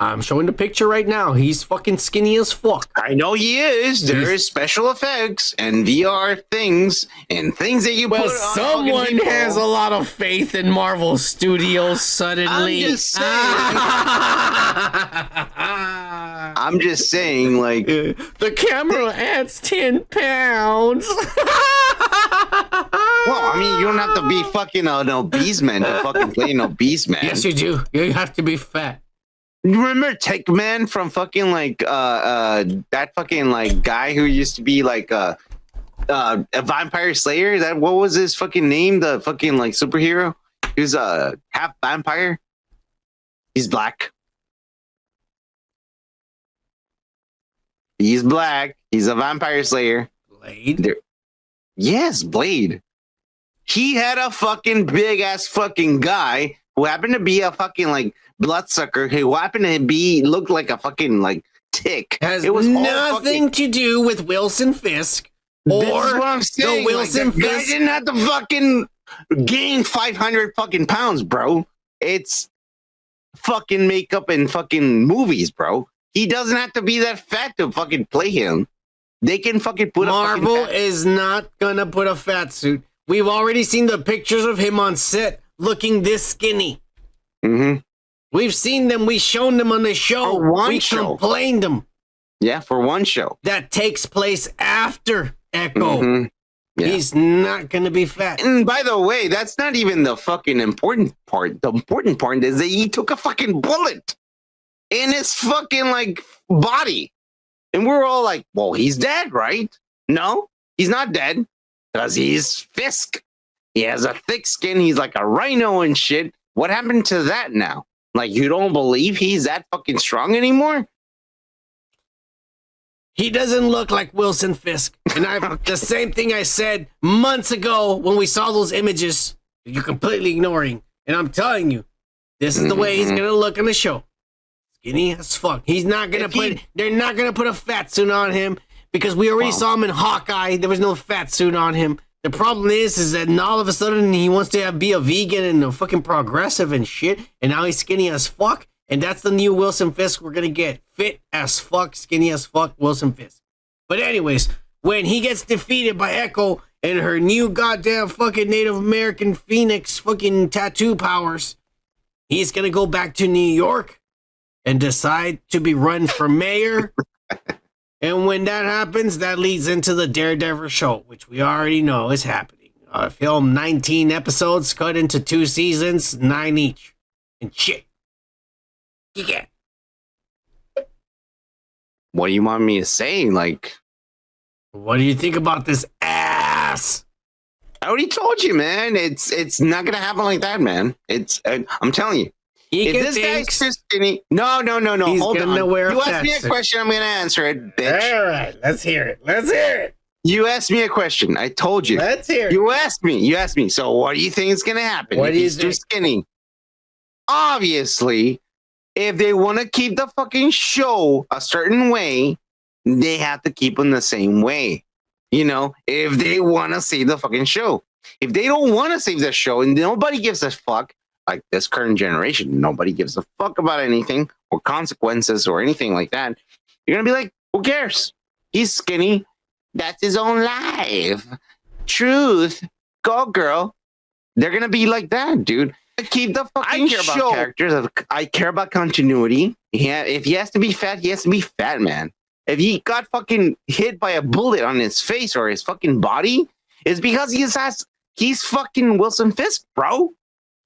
I'm showing the picture right now. He's fucking skinny as fuck. I know he is. There is special effects and VR things and things that you put on. Someone has a lot of faith in Marvel Studios suddenly. I'm just saying, like the camera adds 10 pounds. Well, I mean, you don't have to be fucking an obese man to fucking play an obese man. Yes, you do. You have to be fat. Remember Take Man from fucking like that fucking like guy who used to be like a vampire slayer? That what was his fucking name? The fucking like superhero? He was a half vampire. He's black. He's black. He's a vampire slayer. Blade? Yes, Blade. He had a fucking big ass fucking guy who happened to be a fucking like bloodsucker who happened to be looked like a fucking like tick. It was nothing to do with Wilson Fisk or what I'm saying. the Wilson like, the guy Fisk. didn't have to fucking gain 500 fucking pounds, bro. It's fucking makeup and fucking movies, bro. He doesn't have to be that fat to fucking play him. They can fucking put Marvel is not gonna put a fat suit. We've already seen the pictures of him on set looking this skinny. Mm-hmm. We've seen them. We've shown them on the show. We complained them. Yeah, for one show. That takes place after Echo. Mm-hmm. Yeah. He's not going to be fat. And by the way, that's not even the fucking important part. The important part is that he took a fucking bullet in his fucking like body. And we're all like, well, he's dead, right? No, he's not dead because he's Fisk. He has a thick skin. He's like a rhino and shit. What happened to that now? Like, you don't believe he's that fucking strong anymore? He doesn't look like Wilson Fisk. And the same thing I said months ago when we saw those images that you're completely ignoring. And I'm telling you, this is the way he's going to look in the show. Skinny as fuck. He's not going to they're not going to put a fat suit on him because we already saw him in Hawkeye. There was no fat suit on him. The problem is that now all of a sudden he wants to be a vegan and a fucking progressive and shit. And now he's skinny as fuck. And that's the new Wilson Fisk we're going to get. Fit as fuck, skinny as fuck, Wilson Fisk. But anyways, when he gets defeated by Echo and her new goddamn fucking Native American Phoenix fucking tattoo powers, he's going to go back to New York and decide to be run for mayor. And when that happens, that leads into the Daredevil show, which we already know is happening. Film 19 episodes, cut into 2 seasons, 9 each. And shit. Yeah. What do you want me to say? Like, what do you think about this ass? I already told you, man. It's not gonna happen like that, man. I'm telling you. If this guy's too skinny, no. Hold on. You asked me a question, I'm gonna answer it, bitch. All right, let's hear it. You asked me a question. I told you. Let's hear it. You asked me. So what do you think is gonna happen if he's too skinny? Obviously, if they want to keep the fucking show a certain way, they have to keep them the same way. You know, if they want to save the fucking show. If they don't want to save the show and nobody gives a fuck, like this current generation, nobody gives a fuck about anything or consequences or anything like that, you're going to be like, who cares? He's skinny. That's his own life. Truth. Go, girl. They're going to be like that, dude. Keep the fucking show. About characters. I care about continuity. If he has to be fat, he has to be fat, man. If he got fucking hit by a bullet on his face or his fucking body, it's because he's fucking Wilson Fisk, bro.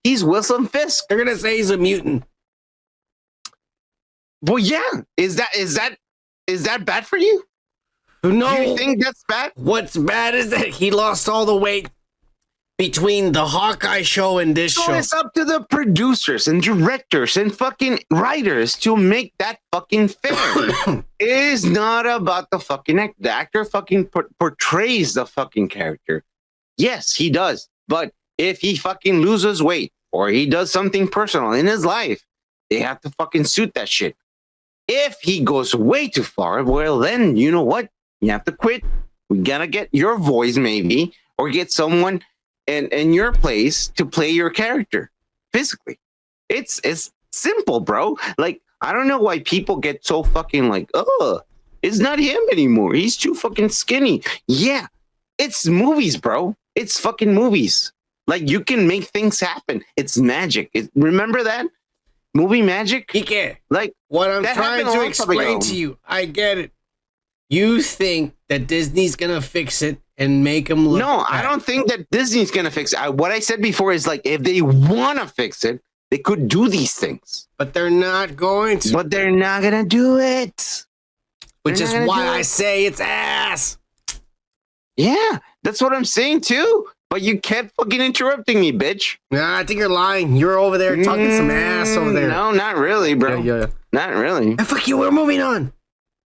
He's Wilson Fisk. They're gonna say he's a mutant. Well, yeah. Is that bad for you? No. Do you think that's bad? What's bad is that he lost all the weight between the Hawkeye show and this So show. it's up to the producers and directors and fucking writers to make that fucking fair. It is not about the fucking actor. The actor fucking portrays the fucking character. Yes, he does. But if he fucking loses weight or he does something personal in his life, they have to fucking suit that shit. If he goes way too far, well, then you know what? You have to quit. We gotta get your voice, maybe, or get someone in your place to play your character physically. It's simple, bro. Like, I don't know why people get so fucking like, oh, it's not him anymore. He's too fucking skinny. Yeah, it's movies, bro. It's fucking movies. Like, you can make things happen. It's magic. Remember that? Movie magic? Ike, like what I'm that trying happened a to long time explain ago. to you, I get it. You think that Disney's gonna fix it and make him look No, I bad. don't think that Disney's gonna fix it. What I said before is like, if they want to fix it, they could do these things. But they're not going to. But they're not gonna do it. Which They're is not gonna why do I it. say it's ass. Yeah, that's what I'm saying too. But you kept fucking interrupting me, bitch. Nah, I think you're lying. You're over there talking some ass over there. No, not really, bro. Yeah. Not really. And fuck you, we're moving on.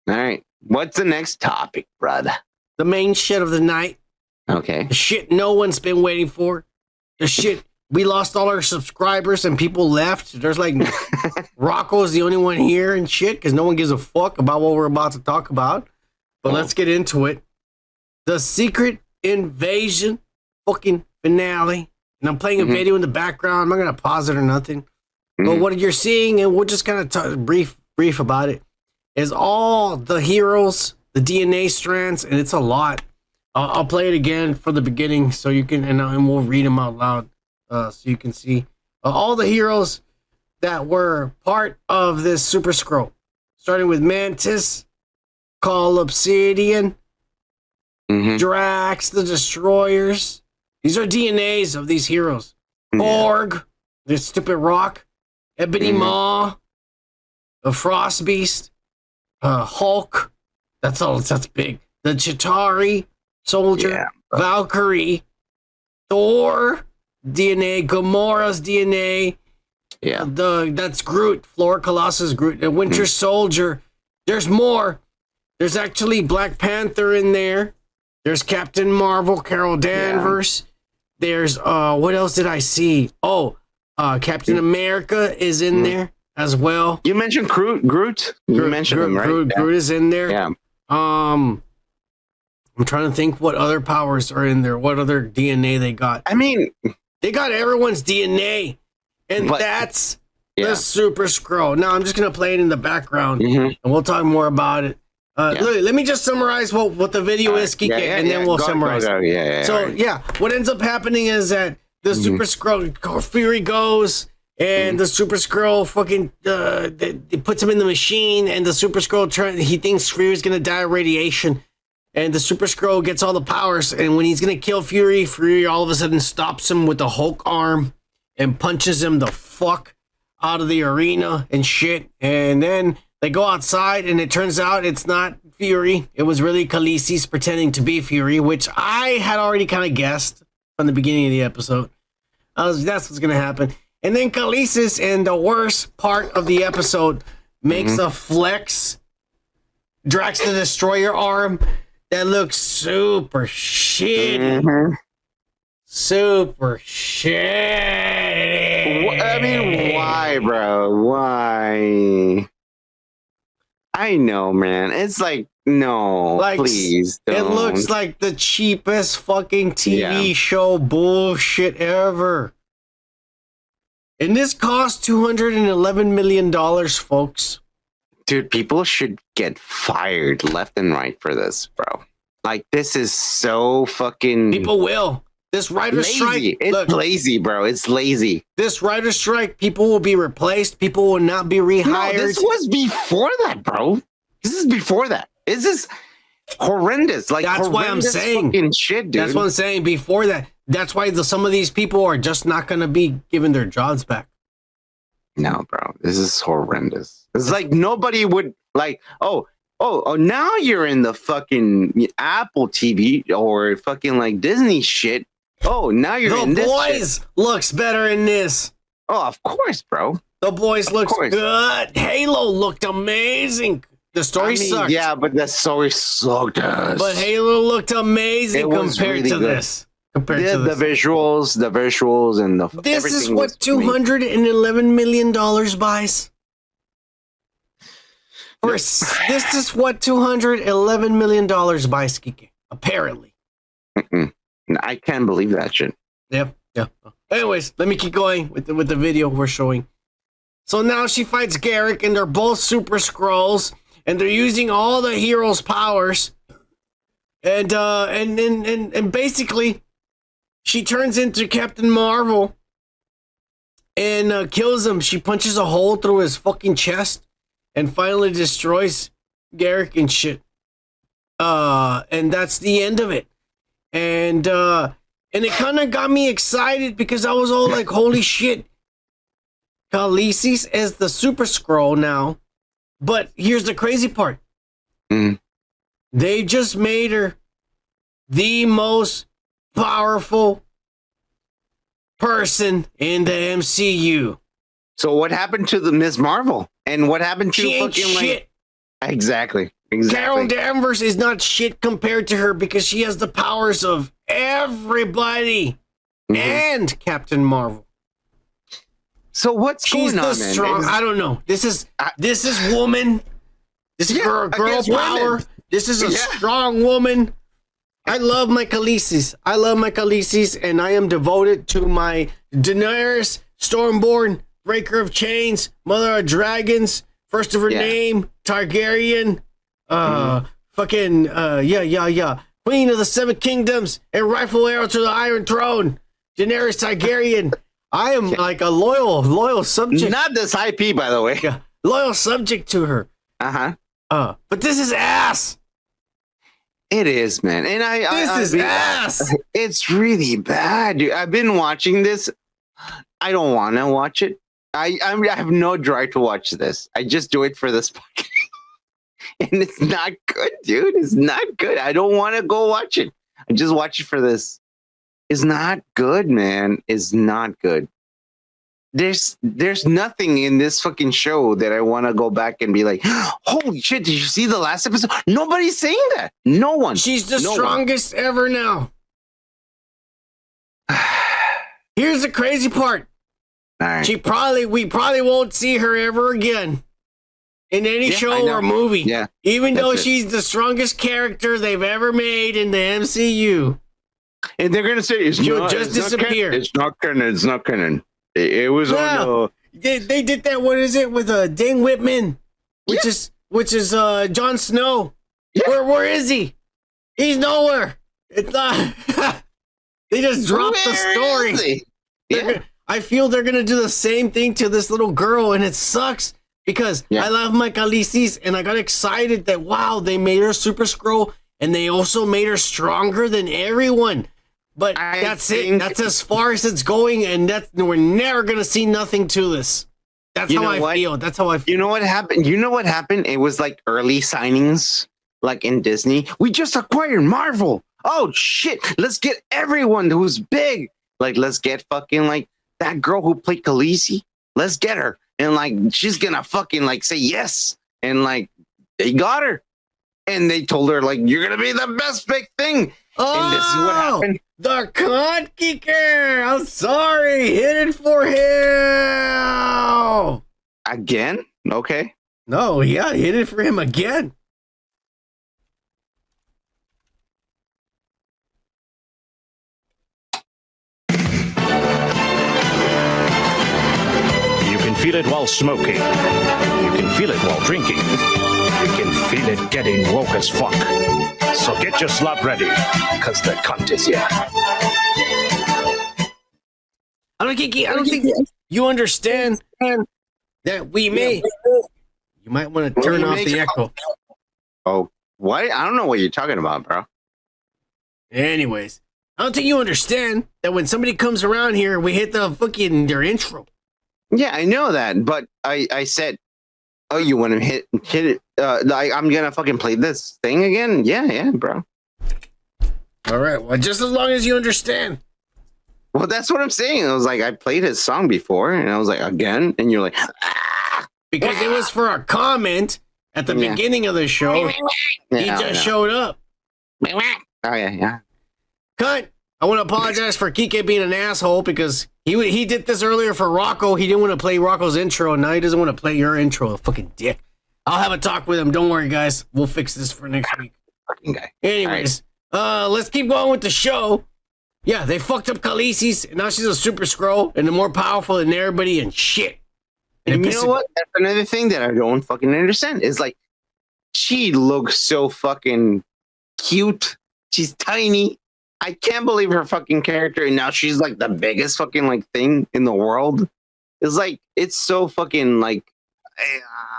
All right. What's the next topic, brother? The main shit of the night. Okay. The shit no one's been waiting for. The shit we lost all our subscribers and people left. There's like Rocco's the only one here and shit because no one gives a fuck about what we're about to talk about. But let's get into it. The Secret Invasion fucking finale. And I'm playing a video in the background. I'm not gonna pause it or nothing. But what you're seeing, and we'll just kind of brief about it, is all the heroes, the DNA strands, and it's a lot. I'll play it again for the beginning so you can, and we'll read them out loud so you can see all the heroes that were part of this Super Scroll, starting with Mantis, Call Obsidian, Drax, the Destroyers. These are DNAs of these heroes. Borg, the stupid rock, Ebony Maw, the Frost Beast, Hulk. That's big. The Chitauri Soldier, Valkyrie, Thor DNA, Gamora's DNA. Yeah, that's Groot, Floor Colossus Groot, the Winter Soldier. There's more. There's actually Black Panther in there. There's Captain Marvel, Carol Danvers. There's what else did I see? Oh, Captain America is in there as well. You mentioned Groot. You mentioned him, right? Groot is in there. Yeah. I'm trying to think what other powers are in there. What other DNA they got? I mean, they got everyone's DNA, and that's the Super Scroll. Now I'm just gonna play it in the background, and we'll talk more about it. Look, let me just summarize what the video is, Kike, and then we'll summarize. What ends up happening is that the Super Scroll Fury goes, and the Super Scroll fucking it puts him in the machine, and the Super Scroll he thinks Fury's gonna die of radiation, and the Super Scroll gets all the powers, and when he's gonna kill Fury, Fury all of a sudden stops him with the Hulk arm and punches him the fuck out of the arena and shit, and then they go outside, and it turns out it's not Fury. It was really Khaleesi's pretending to be Fury, which I had already kind of guessed from the beginning of the episode. That's what's going to happen. And then Khaleesi, in the worst part of the episode, makes a flex Drax the Destroyer arm that looks super shitty. Super shitty. I mean, why, bro? Why? I know, man. It's like, no, please don't. It looks like the cheapest fucking TV show bullshit ever. And this cost $211 million, folks. Dude, people should get fired left and right for this, bro. Like, this is so fucking... People will. This writer's strike... It's lazy, bro. It's lazy. This writer's strike, people will be replaced. People will not be rehired. No, this was before that, bro. This is before that. This is horrendous. Like, that's why I'm saying. Fucking shit, dude. That's what I'm saying. Before that. That's why some of these people are just not going to be given their jobs back. No, bro. This is horrendous. It's like nobody would like, oh, now you're in the fucking Apple TV or fucking like Disney shit. Oh, now you're in The this Boys shit. looks better in this. Oh, of course, bro. The Boys looks course. good. Halo looked amazing. The story sucked. Yeah, but the story sucked ass. But Halo looked amazing It was compared really to good. this. Compared the, to this. the visuals, and the This is everything what was amazing. $211 million buys. This is what $211 million buys, Kike. Apparently. I can't believe that shit. Yep. Yeah. Anyways, let me keep going with the video we're showing. So now she fights Garrick, and they're both Super Skrulls, and they're using all the heroes' powers, and basically, she turns into Captain Marvel and kills him. She punches a hole through his fucking chest, and finally destroys Garrick and shit. And that's the end of it. And it kind of got me excited because I was all like, holy shit. Khaleesi's as the Super Skrull now. But here's the crazy part. They just made her the most powerful person in the MCU. So what happened to the Ms. Marvel? And what happened to She ain't fucking shit. Exactly. Carol Danvers is not shit compared to her because she has the powers of everybody and Captain Marvel. So what's She's going on, the man? strong. I don't know. This is woman. This is girl against power. women. This is a strong woman. I love my Khaleesi's. And I am devoted to my Daenerys, Stormborn, Breaker of Chains, Mother of Dragons, first of her name, Targaryen, Queen of the Seven Kingdoms, and rightful heir to the Iron Throne, Daenerys Targaryen. I am like a loyal subject. Not this IP, by the way. Yeah, loyal subject to her. But this is ass. It is, man. And This is ass. It's really bad, dude. I've been watching this. I don't want to watch it. I have no drive to watch this. I just do it for this podcast. And it's not good, dude. It's not good. I don't want to go watch it. I just watch it for this. It's not good, man. It's not good. There's nothing in this fucking show that I want to go back and be like, holy shit, did you see the last episode? Nobody's saying that. No one. She's the strongest ever now. Here's the crazy part. All right. We probably won't see her ever again in any show or movie. Yeah. Even though That's it. she's the strongest character they've ever made in the MCU. And they're gonna say She'll just disappear. It's not canon. It's not canon. It was on They did that. What is it with Dane Whitman, which is Jon Snow. Where is he? He's nowhere. It's not. They just dropped the story. I feel they're gonna do the same thing to this little girl, and it sucks because I love my Khaleesi's, and I got excited that wow, they made her Super Skrull, and they also made her stronger than everyone. But that's it. That's as far as it's going, and we're never gonna see nothing to this. That's how I feel. That's how I feel. You know what happened? It was like early signings, like in Disney. We just acquired Marvel. Oh shit! Let's get everyone who's big. Like, let's get fucking like that girl who played Khaleesi. Let's get her, and like she's gonna fucking like say yes, and like they got her, and they told her like you're gonna be the best big thing. And this is what happened. The Cont kicker. I'm sorry. Hit it for him. Again? Okay. No, yeah, hit it for him again. You can feel it while smoking. You can feel it while drinking. You can feel it getting woke as fuck. So get your slop ready, because the cunt is here. I don't think you understand that we may. You might want to turn off the echo. Oh, what? I don't know what you're talking about, bro. Anyways, I don't think you understand that when somebody comes around here, we hit the fucking their intro. Yeah, I know that, but I said, oh, you want to hit it? Like I'm gonna fucking play this thing again? Yeah, bro. All right. Well, just as long as you understand. Well, that's what I'm saying. I was like, I played his song before, and I was like, again, and you're like, because it was for a comment at the beginning of the show. He just showed up. Oh yeah. Cont, I want to apologize for Kike being an asshole because he did this earlier for Rocco. He didn't want to play Rocco's intro, and now he doesn't want to play your intro. Fucking dick. I'll have a talk with him. Don't worry, guys. We'll fix this for next week. Fucking guy. Anyways, let's keep going with the show. Yeah, they fucked up Khaleesi's, and now she's a super scroll and more powerful than everybody and shit. And you know what? That's another thing that I don't fucking understand. Is like, she looks so fucking cute. She's tiny. I can't believe her fucking character, and now she's like the biggest fucking like thing in the world. It's like, it's so fucking like,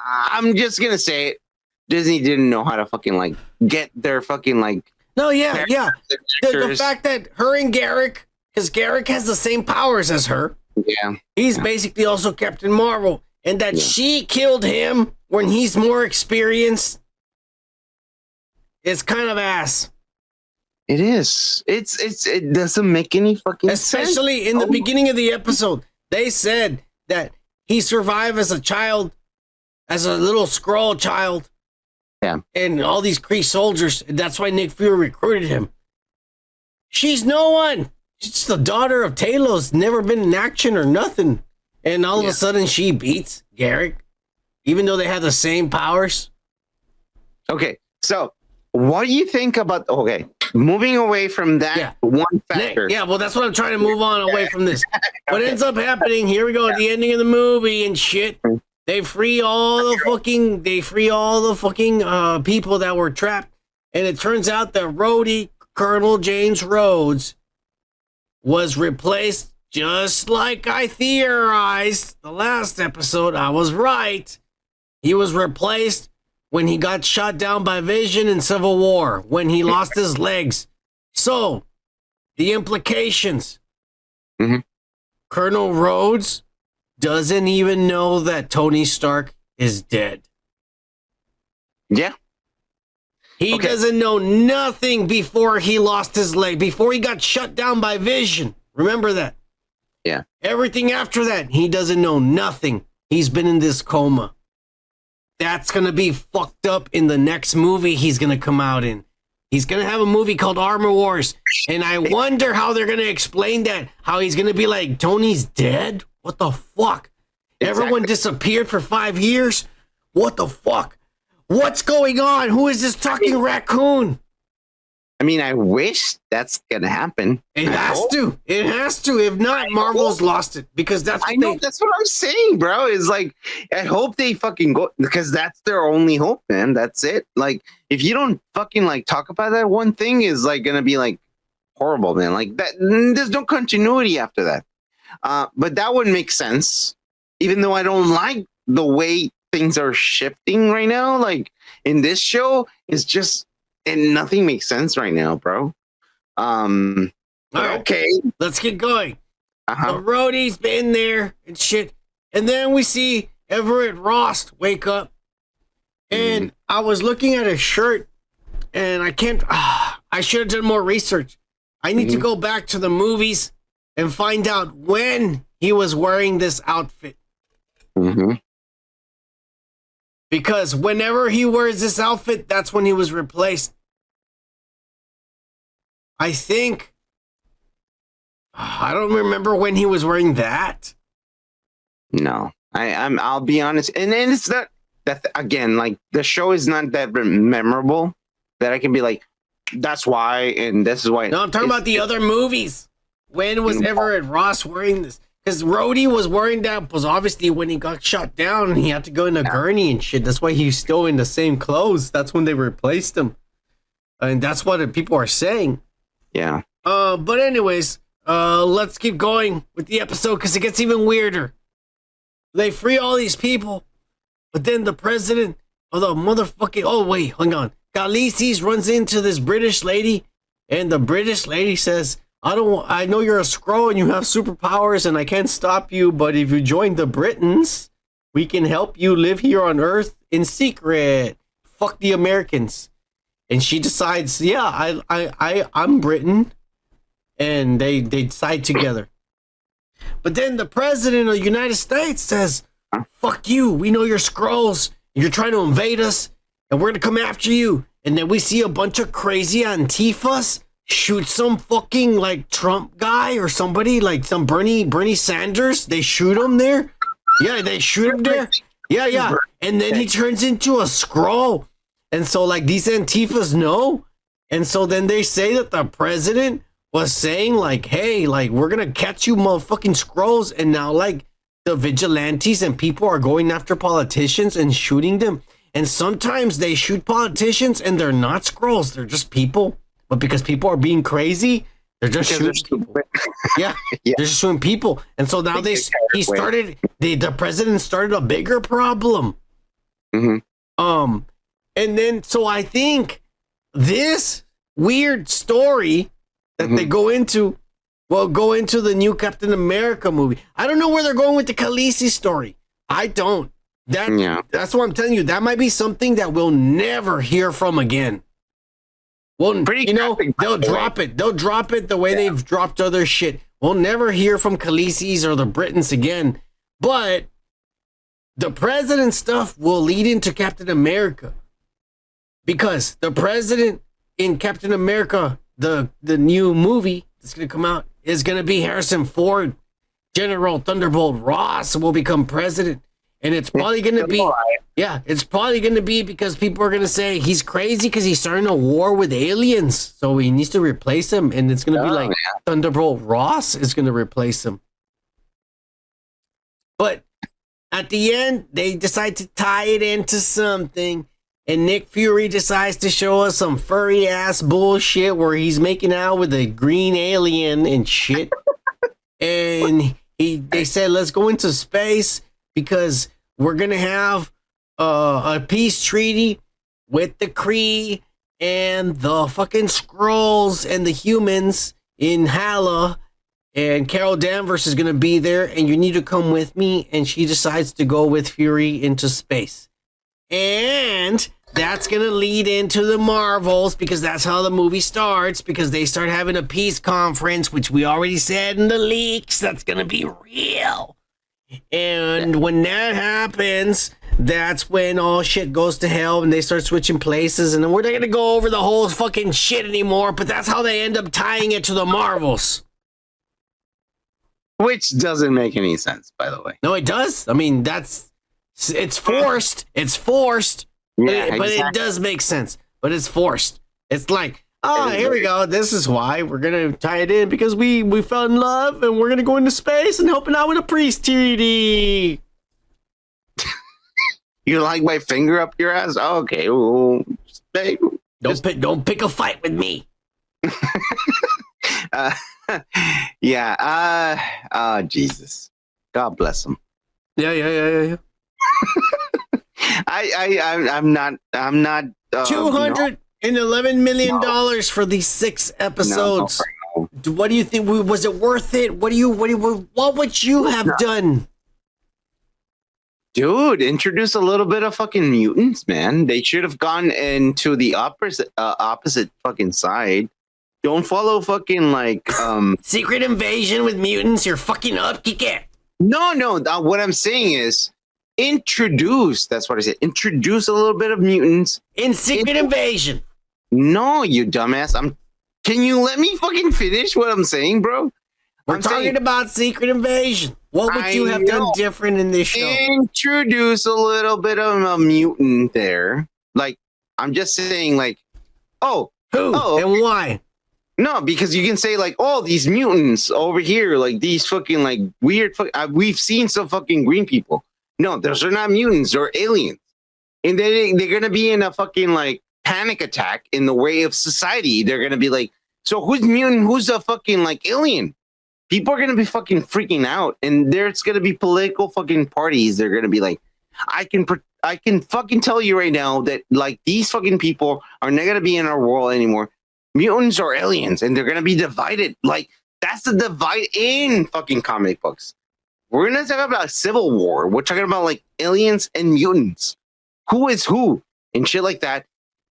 I'm just gonna say it. Disney didn't know how to fucking like get their fucking like. No, yeah. The fact that her and Garrick, because Garrick has the same powers as her. Yeah. He's basically also Captain Marvel. And that she killed him when he's more experienced is kind of ass. It is. It doesn't make any fucking sense. Especially in the beginning of the episode. They said that he survived as a child, as a little Skrull child. Yeah. And all these Kree soldiers. That's why Nick Fury recruited him. She's no one. She's the daughter of Talos. Never been in action or nothing. And all of a sudden she beats Garrick. Even though they have the same powers. Okay. So what do you think about... Okay. Moving away from that one factor. Yeah, well, that's what I'm trying to move on away from this. What ends up happening, here we go at the ending of the movie and shit. They free all the fucking people that were trapped. And it turns out that Rhodey, Colonel James Rhodes, was replaced just like I theorized the last episode. I was right. He was replaced when he got shot down by Vision in Civil War, when he lost his legs. So, the implications. Colonel Rhodes doesn't even know that Tony Stark is dead. Yeah. He doesn't know nothing before he lost his leg, before he got shut down by Vision. Remember that. Yeah. Everything after that, he doesn't know nothing. He's been in this coma. That's going to be fucked up in the next movie he's going to come out in. He's going to have a movie called Armor Wars. And I wonder how they're going to explain that. How he's going to be like, Tony's dead? What the fuck? Everyone disappeared for 5 years? What the fuck? What's going on? Who is this talking raccoon? I mean, I wish that's gonna happen. It has to. It has to. If not, Marvel's lost it because that's. I know. That's what I'm saying, bro. Is like, I hope they fucking go because that's their only hope, man. That's it. Like, if you don't fucking like talk about that one thing, is like gonna be like horrible, man. Like that. There's no continuity after that. But that would make sense, even though I don't like the way things are shifting right now. Like in this show, it's just. And nothing makes sense right now, bro. Okay. Let's get going. The Rhodey's been there and shit. And then we see Everett Ross wake up. And I was looking at his shirt. And I can't... I should have done more research. I need to go back to the movies and find out when he was wearing this outfit. Because whenever he wears this outfit, that's when he was replaced. I think. I don't remember when he was wearing that. No, I'll be honest, and it's not that again. Like the show is not that memorable that I can be like, that's why, and this is why. No, I'm talking about the other movies. When was Everett Ross wearing this? Because Rhodey was wearing that was obviously when he got shot down and he had to go in a gurney and shit. That's why he's still in the same clothes. That's when they replaced him. And that's what people are saying. Yeah. But anyways, let's keep going with the episode because it gets even weirder. They free all these people, but then the president of the motherfucking... Oh, wait, hang on. Khaleesi's runs into this British lady and the British lady says... I know you're a Skrull and you have superpowers and I can't stop you, but if you join the Britons, we can help you live here on Earth in secret. Fuck the Americans. And she decides, yeah, I'm Britain and they side together. But then the president of the United States says, fuck you, we know you're Skrulls, you're trying to invade us, and we're gonna come after you. And then we see a bunch of crazy Antifas shoot some fucking like Trump guy or somebody, like some Bernie Sanders. They shoot him there. Yeah, they shoot him there. Yeah. And then he turns into a Skrull. And so like these Antifas know. And so then they say that the president was saying like, hey, like we're gonna catch you motherfucking Skrulls. And now like the vigilantes and people are going after politicians and shooting them. And sometimes they shoot politicians and they're not Skrulls, they're just people. But because people are being crazy, they're just shooting people. Yeah, they're just shooting people. And so now the president started a bigger problem. Mm-hmm. And then so I think this weird story that they go into will go into the new Captain America movie. I don't know where they're going with the Khaleesi story. I don't. That's what I'm telling you. That might be something that we'll never hear from again. Well, you know, they'll drop it. They'll drop it the way they've dropped other shit. We'll never hear from Khaleesi's or the Britons again. But the president stuff will lead into Captain America. Because the president in Captain America, the new movie that's going to come out, is going to be Harrison Ford. General Thunderbolt Ross will become president. And it's probably going to be, it's probably going to be because people are going to say he's crazy because he's starting a war with aliens. So he needs to replace him. And it's going to be like Thunderbolt Ross is going to replace him. But at the end, they decide to tie it into something. And Nick Fury decides to show us some furry ass bullshit where he's making out with a green alien and shit. And they said, let's go into space because we're going to have a peace treaty with the Kree and the fucking Skrulls and the humans in Hala. And Carol Danvers is going to be there and you need to come with me. And she decides to go with Fury into space. And that's going to lead into the Marvels because that's how the movie starts, because they start having a peace conference, which we already said in the leaks. That's going to be real. And when that happens, that's when all shit goes to hell and they start switching places. And then we're not going to go over the whole fucking shit anymore, but that's how they end up tying it to the Marvels. Which doesn't make any sense, by the way. No, it does. I mean, it's forced. It's forced. Yeah, but it does make sense. But it's forced. It's like, oh, here we go. This is why we're going to tie it in because we fell in love and we're going to go into space and helping out with a priest treaty. You like my finger up your ass? Oh, okay. Well, don't pick a fight with me. Jesus. God bless him. Yeah. I'm not $211 million for these 6 episodes. No. What do you think? Was it worth it? What would you have done? Dude, introduce a little bit of fucking mutants, man. They should have gone into the opposite fucking side. Don't follow fucking like Secret Invasion with mutants. You're fucking up, Kike. No. What I'm saying is introduce. That's what I said. Introduce a little bit of mutants in Secret Invasion. No, you dumbass. Can you let me fucking finish what I'm saying, bro? We're talking about Secret Invasion. What would you have done different in this show? Introduce a little bit of a mutant there. Like, I'm just saying, like, who and why? No, because you can say like, oh, these mutants over here, like these fucking like weird. We've seen some fucking green people. No, those are not mutants. They're aliens, and they're gonna be in a fucking like panic attack in the way of society. They're gonna be like, so who's mutant? Who's a fucking like alien? People are gonna be fucking freaking out, and there's gonna be political fucking parties. They're gonna be like, I can fucking tell you right now that like these fucking people are not gonna be in our world anymore. Mutants or aliens, and they're gonna be divided. Like that's the divide in fucking comic books. We're not talking about civil war. We're talking about like aliens and mutants. Who is who and shit like that.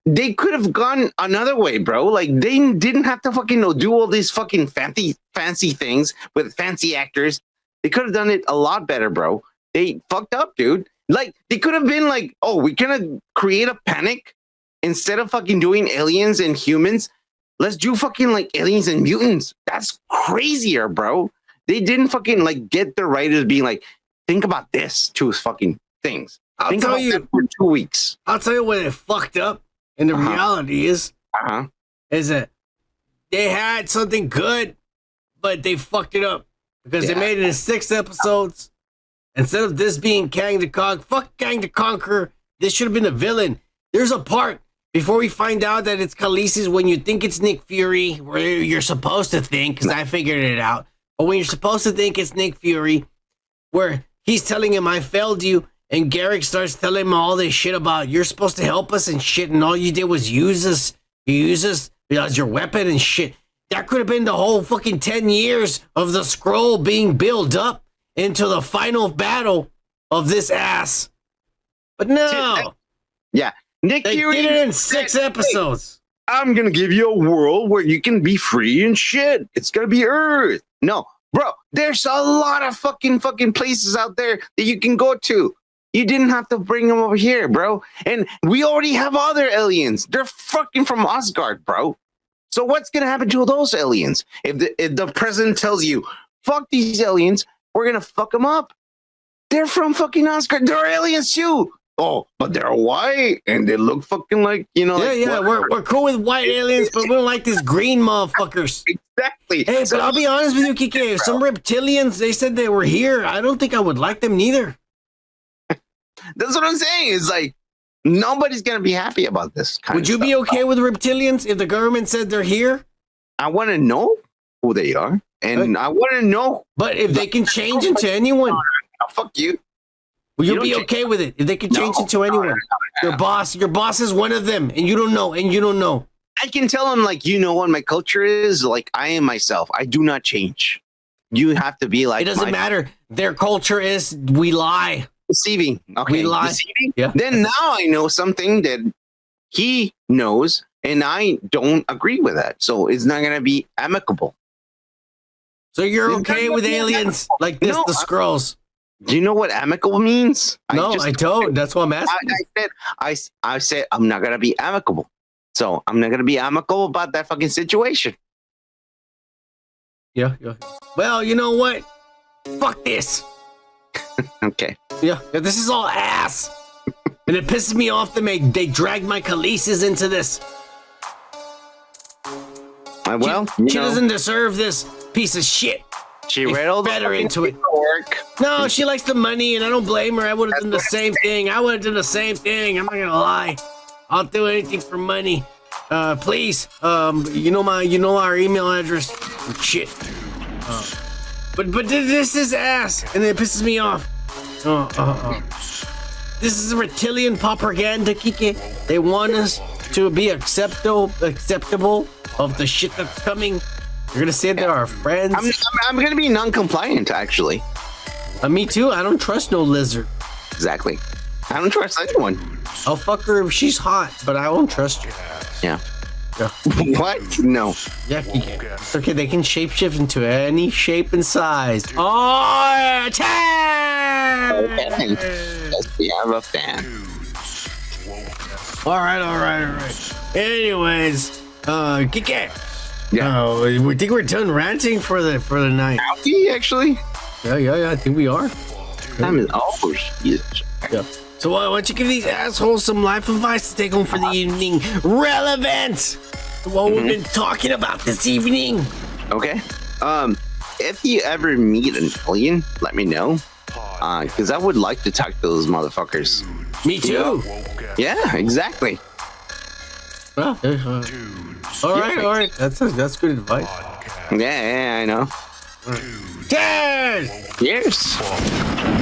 they could have gone another way, bro. Like they didn't have to fucking do all these fucking fancy things with fancy actors. They could have done it a lot better, bro. They fucked up, dude. Like they could have been like, oh, we're gonna create a panic instead of fucking doing aliens and humans. Let's do fucking like aliens and mutants. That's crazier, bro. They didn't fucking like get the writers being like, think about this to fucking things. Think about that for 2 weeks. I'll tell you what it fucked up. And the reality is that they had something good, but they fucked it up because they made it in 6 episodes. Instead of this being Kang the Conqueror, fuck Kang the Conqueror. This should have been a villain. There's a part before we find out that it's Khaleesi's when you think it's Nick Fury, where you're supposed to think, because I figured it out. But when you're supposed to think it's Nick Fury, where he's telling him, I failed you, and Garrick starts telling him all this shit about, you're supposed to help us and shit, and all you did was use us as your weapon and shit. That could have been the whole fucking 10 years of the scroll being built up into the final battle of this ass. But no. Yeah. Nick they Fury did it in 6 episodes. I'm gonna give you a world where you can be free and shit. It's gonna be Earth. No, bro, there's a lot of fucking places out there that you can go to. You didn't have to bring them over here, bro. And we already have other aliens. They're fucking from Asgard, bro. So what's gonna happen to those aliens? If the president tells you, fuck these aliens, we're gonna fuck them up. They're from fucking Asgard. They're aliens too. Oh, but they're white and they look fucking like, you know. Yeah, like, we're cool with white aliens, but we don't like these green motherfuckers. Exactly. Hey, but I'll be honest with you, Kike. If some reptilians, they said they were here, I don't think I would like them neither. That's what I'm saying. It's like nobody's gonna be happy about this. Would you be okay with reptilians if the government said they're here? I want to know who they are, and I want to know. But if they can change into anyone, fuck you. Will you be okay with it if they can change into anyone? Your boss is one of them, and you don't know. I can tell them, like, you know what my culture is. Like, I am myself. I do not change. You have to be like. It doesn't matter. Their culture is we lie. Deceiving. Okay. We lie. Deceiving? Yeah. Then now I know something that he knows, and I don't agree with that. So it's not gonna be amicable. So you're okay with aliens like this, the Skrulls? Do you know what amicable means? No, I don't. That's what I'm asking. I said I'm not gonna be amicable. So I'm not gonna be amicable about that fucking situation. Yeah. Well, you know what? Fuck this. Okay. Yeah, this is all ass. And it pisses me off that they dragged my Khaleesi's into this. She doesn't deserve this piece of shit. She read all the better into it. Work. No, she likes the money, and I don't blame her. I would have done the same thing. I'm not gonna lie. I'll do anything for money. Please. You know our email address. Shit. But this is ass, and it pisses me off. This is a reptilian propaganda, Kike. They want us to be acceptable of the shit that's coming. You're gonna say they're our friends. I'm gonna be non-compliant, actually. Me too. I don't trust no lizard. Exactly. I don't trust anyone. I'll fuck her if she's hot, but I won't trust her. Yeah. What? No. Yeah, Kike. Okay, they can shapeshift into any shape and size. Oh, attack! Okay. Yes, we have a fan. All right. Anyways, Kike. Yeah. We think we're done ranting for the night. Are we actually? Yeah. I think we are. Time is over. Jesus. Yeah. So why don't you give these assholes some life advice to take home for the evening? Relevant to what we've been talking about this evening. Okay. If you ever meet an alien, let me know. Because I would like to talk to those motherfuckers. Me too. Yeah, exactly. Well, all right. That's good advice. Yeah, I know. Cheers! Cheers.